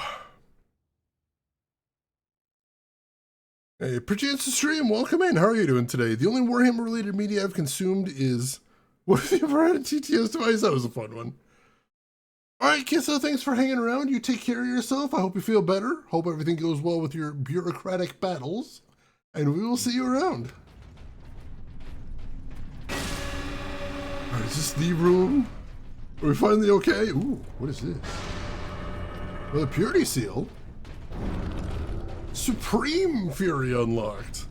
[SPEAKER 1] Hey, perchance to stream, welcome in. How are you doing today? The only Warhammer related media I've consumed is... What have you ever had a TTS device? That was a fun one. Alright, Kissa, thanks for hanging around. You take care of yourself. I hope you feel better. Hope everything goes well with your bureaucratic battles. And we will see you around. Alright, is this the room? Are we finally okay? Ooh, what is this? Well, the purity seal. Supreme Fury unlocked.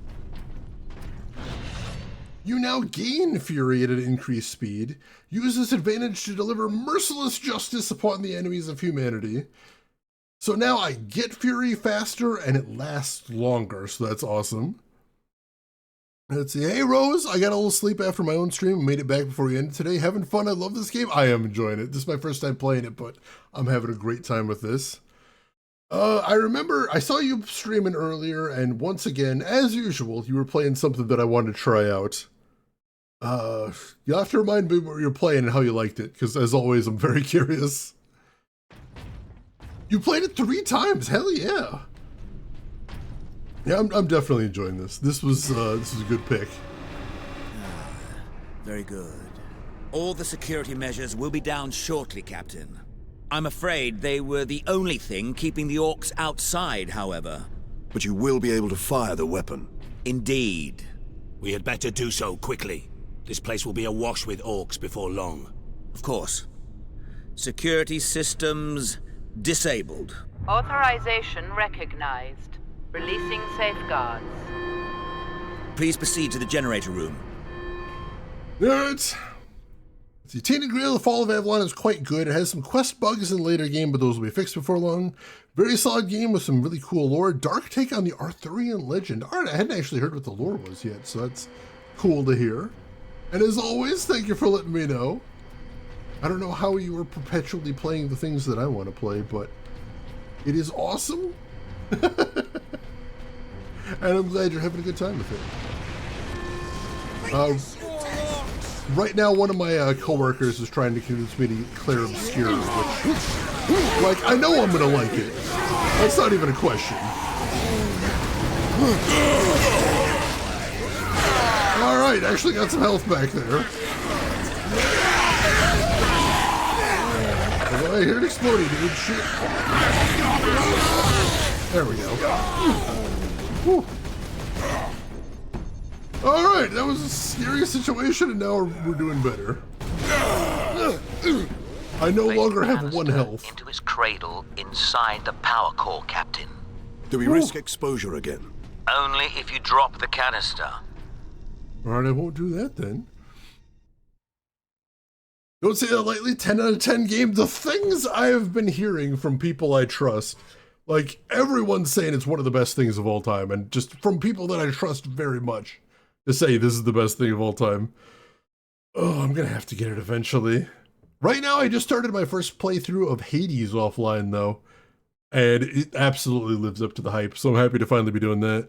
[SPEAKER 1] You now gain Fury at an increased speed. Use this advantage to deliver merciless justice upon the enemies of humanity. So now I get Fury faster and it lasts longer, so that's awesome. Let's see. Hey Rose, I got a little sleep after my own stream and made it back before we ended today. Having fun. I love this game. I am enjoying it. This is my first time playing it, but I'm having a great time with this. I remember I saw you streaming earlier, and once again, as usual, you were playing something that I wanted to try out. You'll have to remind me what you're playing and how you liked it, because as always, I'm very curious. You played it 3 times. Hell yeah. Yeah, I'm definitely enjoying this. This was a good pick.
[SPEAKER 19] Very good. All the security measures will be down shortly, Captain. I'm afraid they were the only thing keeping the orcs outside, however.
[SPEAKER 2] But you will be able to fire the weapon.
[SPEAKER 19] Indeed.
[SPEAKER 11] We had better do so quickly. This place will be awash with orcs before long.
[SPEAKER 19] Of course. Security systems disabled.
[SPEAKER 7] Authorization recognized. Releasing safeguards.
[SPEAKER 19] Please proceed to the generator room.
[SPEAKER 1] Alright. The Tainted Grail, The Fall of Avalon is quite good. It has some quest bugs in the later game, but those will be fixed before long. Very solid game with some really cool lore. Dark take on the Arthurian legend. I hadn't actually heard what the lore was yet, so that's cool to hear. And as always, thank you for letting me know. I don't know how you are perpetually playing the things that I want to play, but it is awesome. And I'm glad you're having a good time with it. Right now, one of my coworkers is trying to convince me to clear Obscure, which, like, I know I'm gonna like it. That's not even a question. All right, actually got some health back there. I hear it exploding, dude. Shit. There we go. Whew. Alright, that was a scary situation, and now we're doing better. I no longer have 1 health.
[SPEAKER 13] Into his cradle inside the power core, Captain.
[SPEAKER 2] Do we risk exposure again?
[SPEAKER 13] Only if you drop the canister.
[SPEAKER 1] Alright, I won't do that then. Don't say that lightly. 10 out of 10 game. The things I have been hearing from people I trust, like everyone's saying it's one of the best things of all time, and just from people that I trust very much to say this is the best thing of all time. Oh, I'm gonna have to get it eventually. Right now, I just started my first playthrough of Hades offline though, and it absolutely lives up to the hype, so I'm happy to finally be doing that.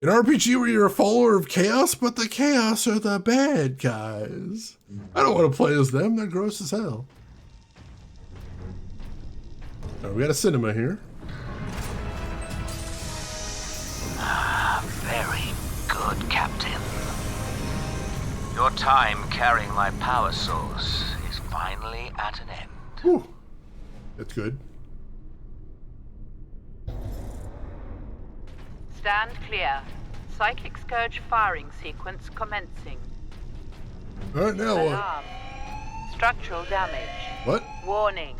[SPEAKER 1] An RPG where you're a follower of chaos, but the chaos are the bad guys. I don't want to play as them. They're gross as hell. All right, we got a cinema here.
[SPEAKER 13] Very good, Captain. Your time carrying my power source is finally at an end.
[SPEAKER 1] Whew. That's good.
[SPEAKER 7] Stand clear. Psychic Scourge firing sequence commencing.
[SPEAKER 1] Alright, now what?
[SPEAKER 7] Alarm. Structural damage.
[SPEAKER 1] What?
[SPEAKER 7] Warning.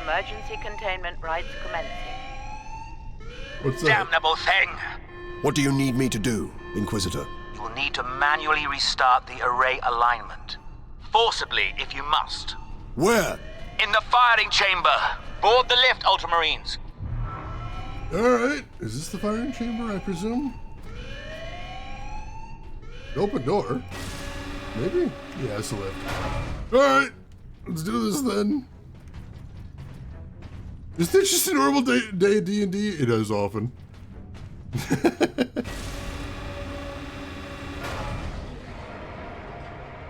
[SPEAKER 7] Emergency containment rights commencing.
[SPEAKER 1] What's that?
[SPEAKER 13] Damnable thing!
[SPEAKER 2] What do you need me to do, Inquisitor?
[SPEAKER 13] You will need to manually restart the array alignment. Forcibly, if you must.
[SPEAKER 2] Where?
[SPEAKER 13] In the firing chamber. Board the lift, Ultramarines.
[SPEAKER 1] Alright. Is this the firing chamber, I presume? Open door? Maybe? Yeah, it's a lift. Alright. Let's do this then. Is this just a normal day D&D? It is often.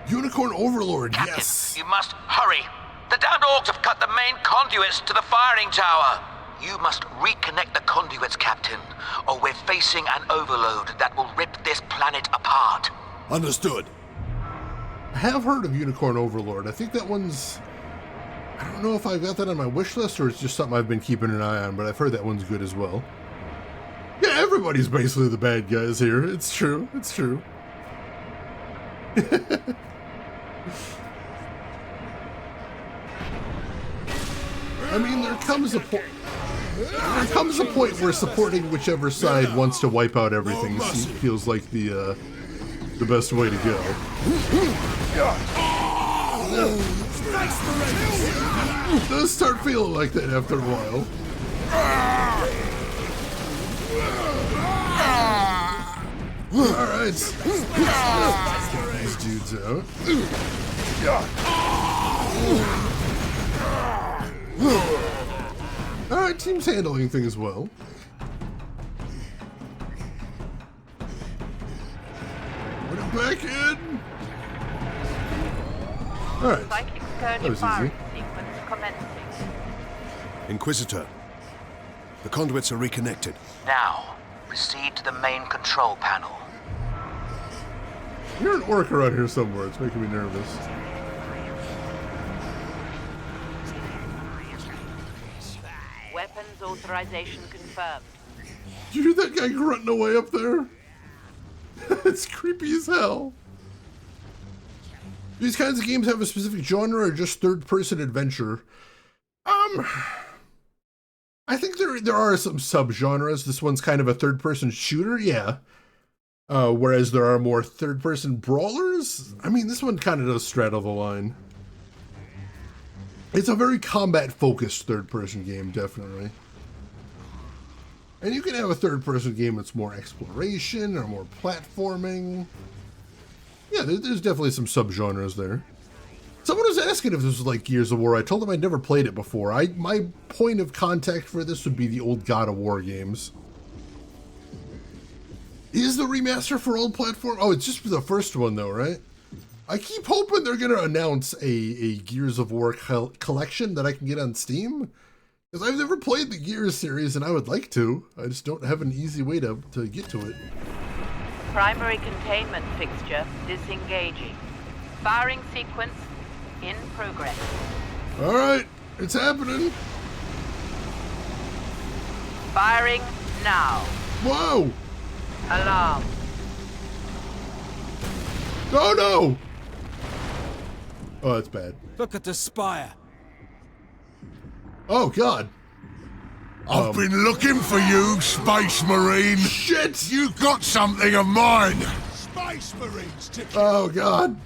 [SPEAKER 1] Unicorn Overlord,
[SPEAKER 13] Captain,
[SPEAKER 1] yes!
[SPEAKER 13] you must hurry. The damned orcs have cut the main conduits to the firing tower. You must reconnect the conduits, Captain, or we're facing an overload that will rip this planet apart.
[SPEAKER 2] Understood.
[SPEAKER 1] I have heard of Unicorn Overlord. I think that one's... I don't know if I've got that on my wish list or it's just something I've been keeping an eye on, but I've heard that one's good as well. Yeah, everybody's basically the bad guys here. It's true. It's true. I mean, there comes a point where supporting whichever side wants to wipe out everything feels like the best way to go. It does start feeling like that after a while. Alright. Get these dudes out. Alright, team's handling things well. Put it back in. Alright. That was easy.
[SPEAKER 7] Sequence commencing.
[SPEAKER 2] Inquisitor, the conduits are reconnected.
[SPEAKER 13] Now, proceed to the main control panel.
[SPEAKER 1] You're an orc around here somewhere. It's making me nervous.
[SPEAKER 7] Weapons authorization confirmed.
[SPEAKER 1] Did you hear that guy grunting away up there? It's creepy as hell. These kinds of games have a specific genre or just third-person adventure? I think there are some sub-genres. This one's kind of a third-person shooter, yeah. Whereas there are more third-person brawlers. I mean, this one kind of does straddle the line. It's a very combat-focused third-person game, definitely. And you can have a third-person game that's more exploration or more platforming. Yeah, there's definitely some sub-genres there. Someone was asking if this was like Gears of War. I told them I'd never played it before. My point of contact for this would be the old God of War games. Is the remaster for old platform? Oh, it's just for the first one though, right? I keep hoping they're going to announce a Gears of War collection that I can get on Steam. Because I've never played the Gears series and I would like to. I just don't have an easy way to get to it.
[SPEAKER 7] Primary containment fixture disengaging. Firing sequence in progress.
[SPEAKER 1] Alright, it's happening.
[SPEAKER 7] Firing now.
[SPEAKER 1] Whoa!
[SPEAKER 7] Alarm.
[SPEAKER 1] Oh no! Oh, that's bad.
[SPEAKER 14] Look at the spire.
[SPEAKER 1] Oh god.
[SPEAKER 10] I've been looking for you, Space Marine.
[SPEAKER 1] Shit!
[SPEAKER 10] You got something of mine. Space Marines to kill.
[SPEAKER 1] Oh god.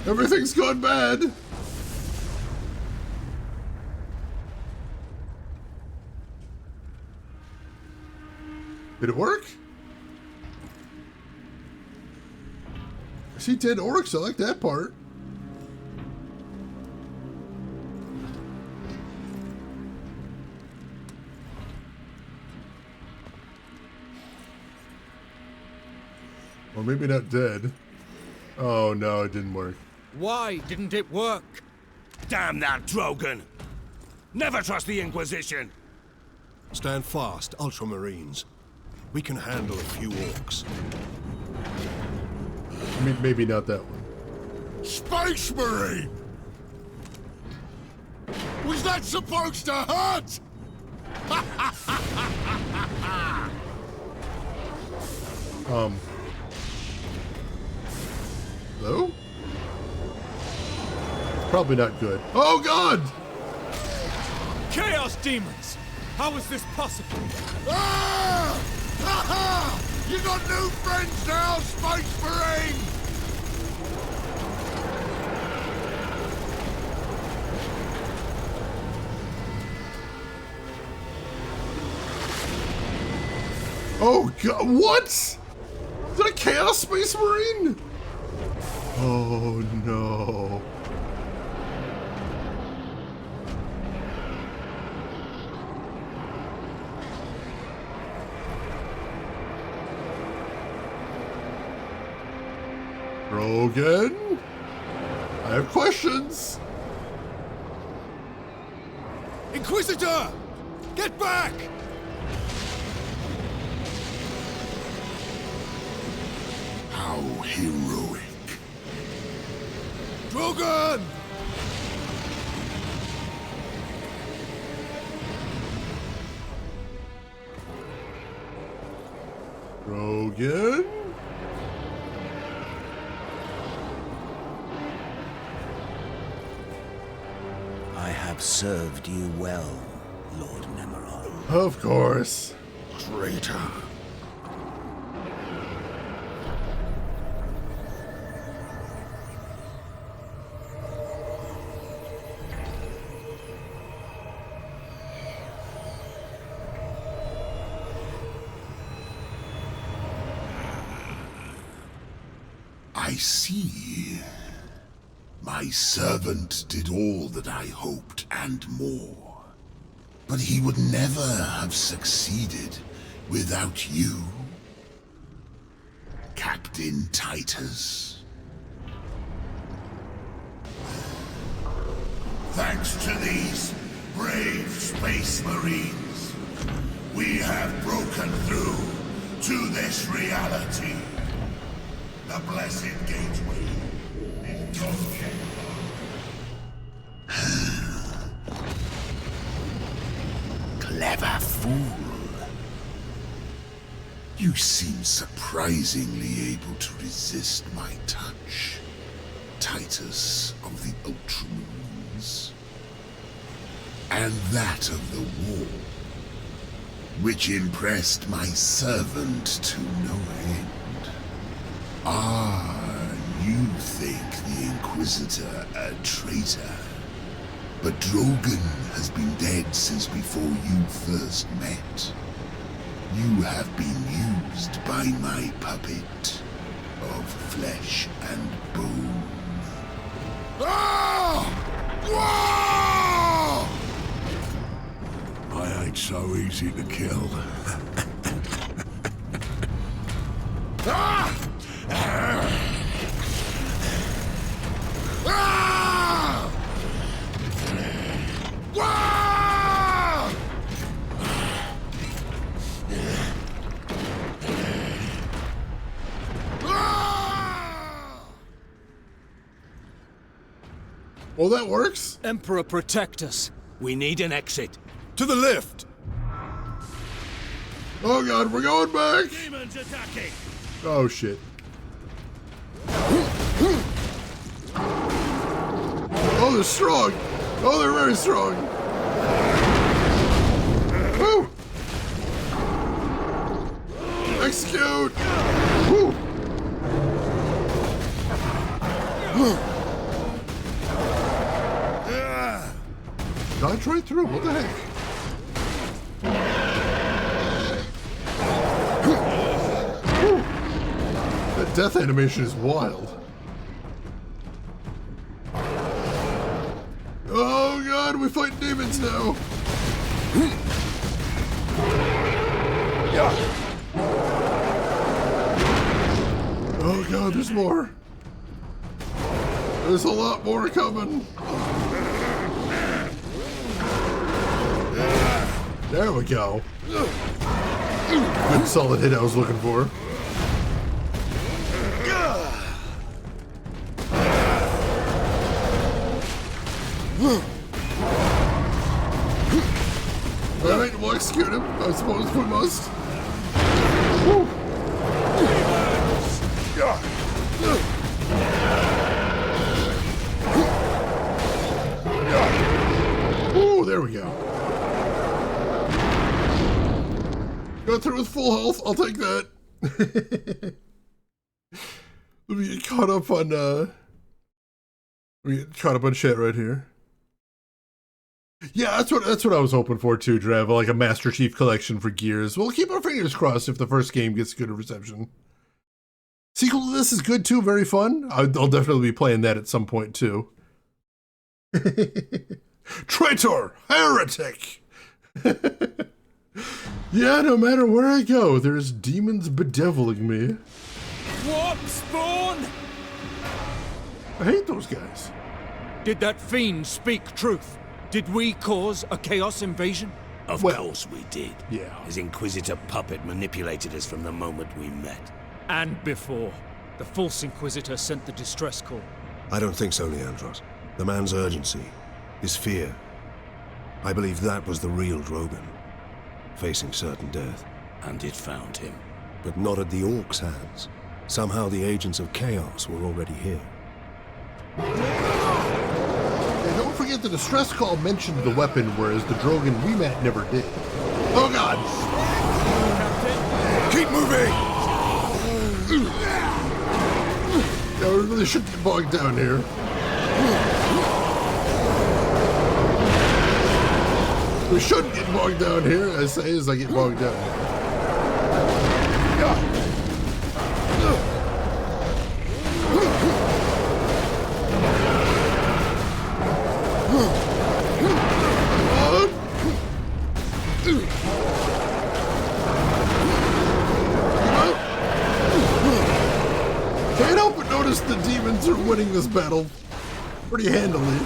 [SPEAKER 1] Everything's gone bad. Did it work? I see dead orcs. I like that part. Or maybe not dead. Oh no, it didn't work.
[SPEAKER 14] Why didn't it work?
[SPEAKER 11] Damn that Drogon! Never trust the Inquisition!
[SPEAKER 2] Stand fast, Ultramarines. We can handle a few orcs.
[SPEAKER 1] Maybe not that one.
[SPEAKER 10] Space Marine! Was that supposed to hurt?
[SPEAKER 1] Hello? Probably not good. Oh god!
[SPEAKER 5] Chaos demons! How is this possible?
[SPEAKER 10] Ah! Ha ha! You got new friends now, Space Marine!
[SPEAKER 1] Oh god, what? Is that a Chaos Space Marine? Oh no. Drogon? I have questions.
[SPEAKER 5] Inquisitor! Get back!
[SPEAKER 10] How heroic.
[SPEAKER 5] Drogon!
[SPEAKER 1] Drogon?
[SPEAKER 15] I have served you well, Lord Nemeron.
[SPEAKER 1] Of course.
[SPEAKER 10] Traitor. I see. My servant did all that I hoped and more. But he would never have succeeded without you, Captain Titus. Thanks to these brave Space Marines, we have broken through to this reality. The blessed gateway is broken. Clever fool. You seem surprisingly able to resist my touch, Titus of the Ultramarines. And that of the war, which impressed my servant to no end. Ah, you think the Inquisitor a traitor. But Drogon has been dead since before you first met. You have been used by my puppet of flesh and bone. Ah! Ah! I ain't so easy to kill. Ah!
[SPEAKER 1] Well, that works.
[SPEAKER 14] Emperor, protect us.
[SPEAKER 11] We need an exit.
[SPEAKER 5] To the lift!
[SPEAKER 1] Oh god, we're going back!
[SPEAKER 11] Demons attacking!
[SPEAKER 1] Oh shit. Oh, they're strong! Oh, they're very strong! Woo! Execute! Woo! Dodge right through, what the heck? That death animation is wild. Oh god, we fight demons now! Oh god, there's more. There's a lot more coming. There we go. Good solid hit I was looking for. Alright, we'll execute him. I suppose we must. Woo. Ooh, there we go. Got through with full health. I'll take that. Let me get caught up on chat right here. Yeah, that's what I was hoping for too, Drev. Like a Master Chief collection for Gears. We'll keep our fingers crossed if the first game gets good reception. Sequel to this is good too, very fun. I'll definitely be playing that at some point too. Traitor! Heretic! Yeah, no matter where I go, there's demons bedeviling me.
[SPEAKER 14] Warp spawn!
[SPEAKER 1] I hate those guys.
[SPEAKER 14] Did that fiend speak truth? Did we cause a chaos invasion?
[SPEAKER 11] Of course we did.
[SPEAKER 1] Yeah.
[SPEAKER 11] His Inquisitor puppet manipulated us from the moment we met.
[SPEAKER 14] And before. The false Inquisitor sent the distress call.
[SPEAKER 2] I don't think so, Leandros. The man's urgency, his fear. I believe that was the real Drogon, facing certain death.
[SPEAKER 11] And it found him.
[SPEAKER 2] But not at the Orcs' hands. Somehow the agents of Chaos were already here.
[SPEAKER 1] And don't forget the distress call mentioned the weapon, whereas the Drogon we met never did. Oh god!
[SPEAKER 2] Keep moving!
[SPEAKER 1] Yeah, we really should get bogged down here. We shouldn't get bogged down here, I say as I get bogged down here. Can't help but notice the demons are winning this battle pretty handily.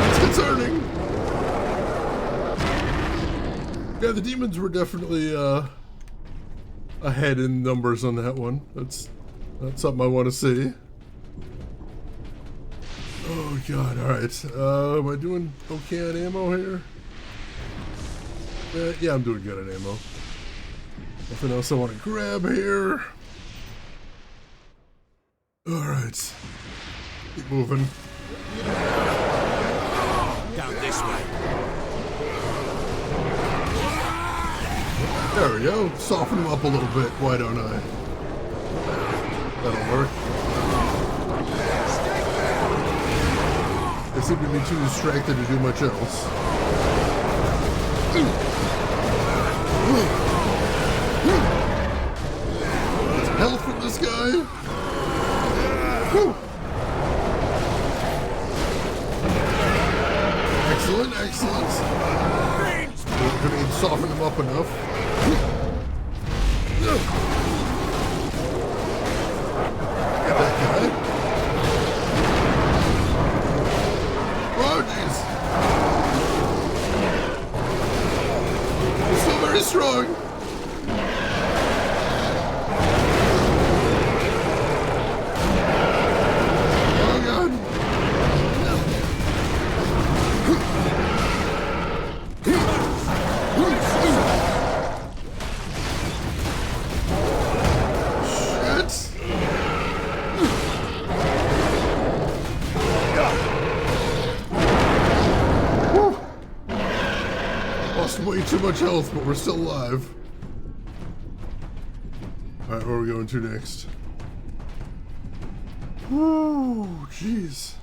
[SPEAKER 1] It's concerning. Yeah, the demons were definitely ahead in numbers on that one. That's something I want to see. Oh god, alright. Am I doing okay on ammo here? Yeah, I'm doing good on ammo. Nothing else I want to grab here. Alright. Keep moving.
[SPEAKER 11] Down this way.
[SPEAKER 1] There we go. Soften them up a little bit. Why don't I? That'll work. They seem to be too distracted to do much else. Some health from this guy. Whew. Excellent, excellent. Gonna soften him up enough. Get that guy. Oh, jeez. He's still very strong. Oh, God. Way too much health, but we're still alive. Alright, where are we going to next? Woo, jeez.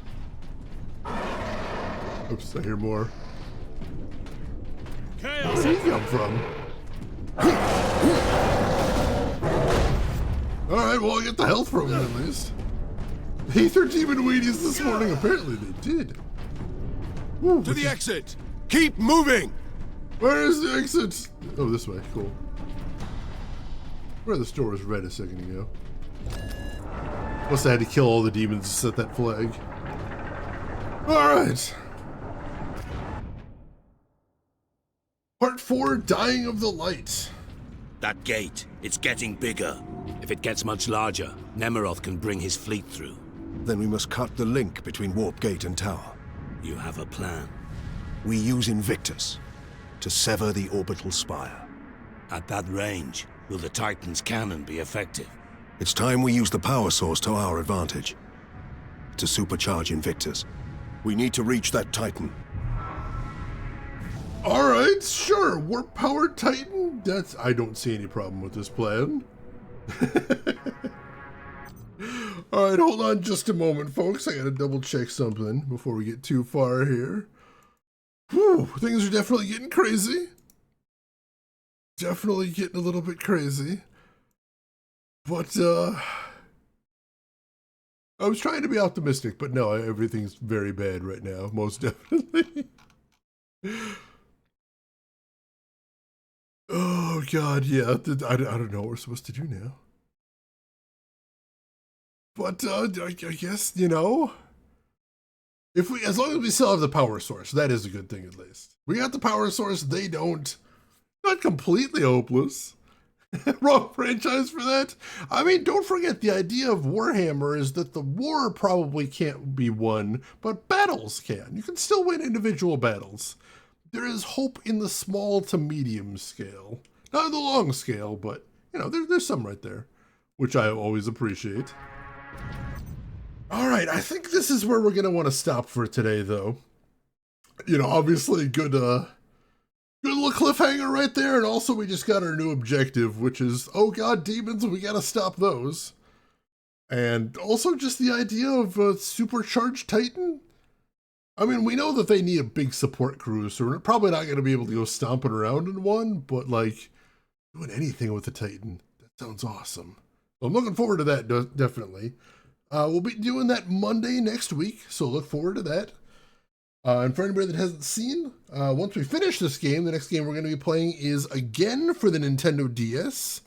[SPEAKER 1] Oops, I hear more. Where did he come from? Alright, well, I get the health from him at least. Ether Demon Wheaties this morning, apparently they did. Woo,
[SPEAKER 2] to the exit! Keep moving!
[SPEAKER 1] Where is the exit? Oh, this way. Cool. Where the store was red a second ago. Must have had to kill all the demons to set that flag. Alright. Part 4, Dying of the Light.
[SPEAKER 11] That gate, it's getting bigger. If it gets much larger, Nemeroth can bring his fleet through.
[SPEAKER 2] Then we must cut the link between Warp Gate and Tower.
[SPEAKER 11] You have a plan?
[SPEAKER 2] We use Invictus to sever the orbital spire.
[SPEAKER 11] At that range, will the Titan's cannon be effective?
[SPEAKER 2] It's time we use the power source to our advantage. To supercharge Invictus. We need to reach that Titan.
[SPEAKER 1] Alright, sure. Warp powered Titan? I don't see any problem with this plan. Alright, hold on just a moment, folks. I gotta double check something before we get too far here. Whew, things are definitely getting crazy. Definitely getting a little bit crazy. But, I was trying to be optimistic, but no, everything's very bad right now, most definitely. Oh, God, yeah, I don't know what we're supposed to do now. But, I guess, you know, as long as we still have the power source, that is a good thing at least. We got the power source, they don't. Not completely hopeless. Wrong franchise for that. I mean, don't forget the idea of Warhammer is that the war probably can't be won, but battles can. You can still win individual battles. There is hope in the small to medium scale. Not in the long scale, but, you know, there's some right there, which I always appreciate. All right, I think this is where we're going to want to stop for today, though. You know, obviously good little cliffhanger right there, and also we just got our new objective, which is, oh god, demons, we gotta stop those. And also just the idea of a supercharged Titan. I mean, we know that they need a big support crew, so we're probably not gonna be able to go stomping around in one, but like, doing anything with the Titan, that sounds awesome. So I'm looking forward to that, definitely. We'll be doing that Monday next week, so look forward to that. And for anybody that hasn't seen, once we finish this game, the next game we're going to be playing is again for the Nintendo DS.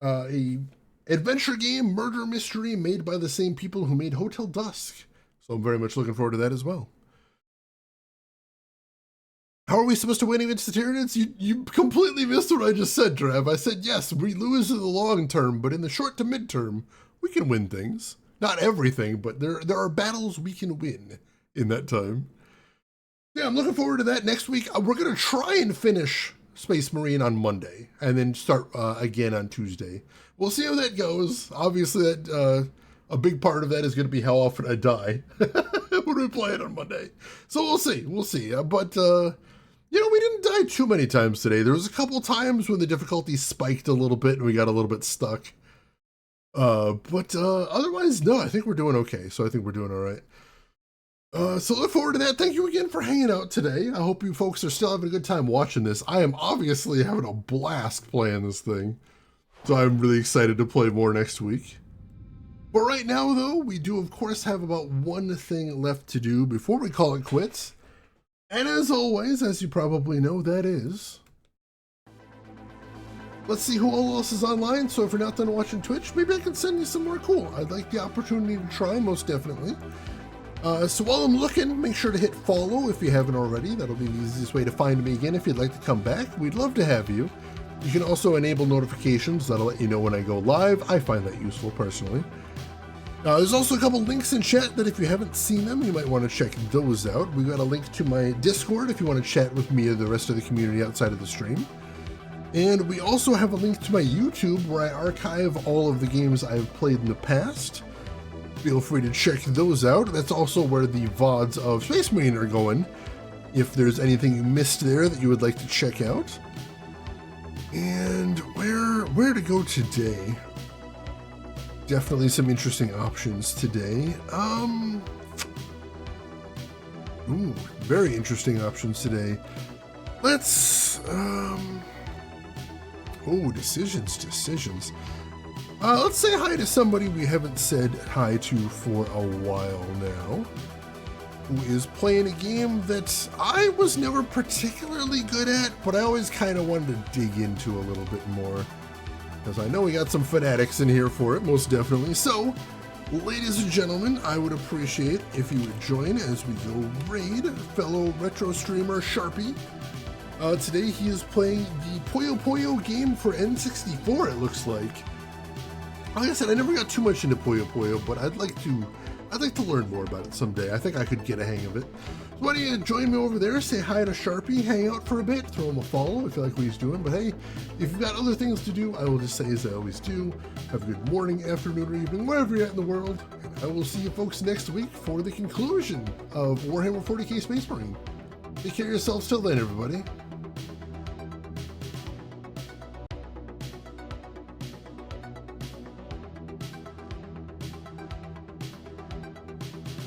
[SPEAKER 1] A adventure game, murder mystery, made by the same people who made Hotel Dusk. So I'm very much looking forward to that as well. How are we supposed to win against the Tyranids? You completely missed what I just said, Trav. I said, yes, we lose in the long term, but in the short to mid-term, we can win things. Not everything, but there are battles we can win in that time. Yeah, I'm looking forward to that. Next week, we're going to try and finish Space Marine on Monday, and then start again on Tuesday. We'll see how that goes. Obviously, that a big part of that is going to be how often I die when we play it on Monday. So we'll see. We'll see. But, you know, we didn't die too many times today. There was a couple times when the difficulty spiked a little bit and we got a little bit stuck. But otherwise, no, I think we're doing okay. So I think we're doing all right. So look forward to that. Thank you again for hanging out today. I hope you folks are still having a good time watching this. I am obviously having a blast playing this thing. So I'm really excited to play more next week. But right now, though, we do, of course, have about one thing left to do before we call it quits. And as always, as you probably know, that is... let's see who all else is online. So if you're not done watching Twitch, maybe I can send you somewhere cool. I'd like the opportunity to try, most definitely. So while I'm looking, make sure to hit follow if you haven't already. That'll be the easiest way to find me again if you'd like to come back. We'd love to have you. You can also enable notifications. That'll let you know when I go live. I find that useful personally. There's also a couple links in chat that if you haven't seen them, you might want to check those out. We've got a link to my Discord if you want to chat with me or the rest of the community outside of the stream. And we also have a link to my YouTube where I archive all of the games I've played in the past. Feel free to check those out. That's also where the VODs of Space Marine are going, if there's anything you missed there that you would like to check out. And where to go today? Definitely some interesting options today. Ooh, very interesting options today. Let's, decisions. Let's say hi to somebody we haven't said hi to for a while now, who is playing a game that I was never particularly good at, but I always kind of wanted to dig into a little bit more. because I know we got some fanatics in here for it, most definitely. So, ladies and gentlemen, I would appreciate if you would join as we go raid fellow retro streamer Sharpie. Today he is playing the Puyo Puyo game for N64, it looks like. Like I said, I never got too much into Puyo Puyo, but I'd like to learn more about it someday. I think I could get a hang of it. So why don't you join me over there, say hi to Sharpie, hang out for a bit, throw him a follow if you like what he's doing. But hey, if you've got other things to do, I will just say as I always do, have a good morning, afternoon, or evening, wherever you're at in the world. And I will see you folks next week for the conclusion of Warhammer 40k Space Marine. Take care of yourselves till then, everybody.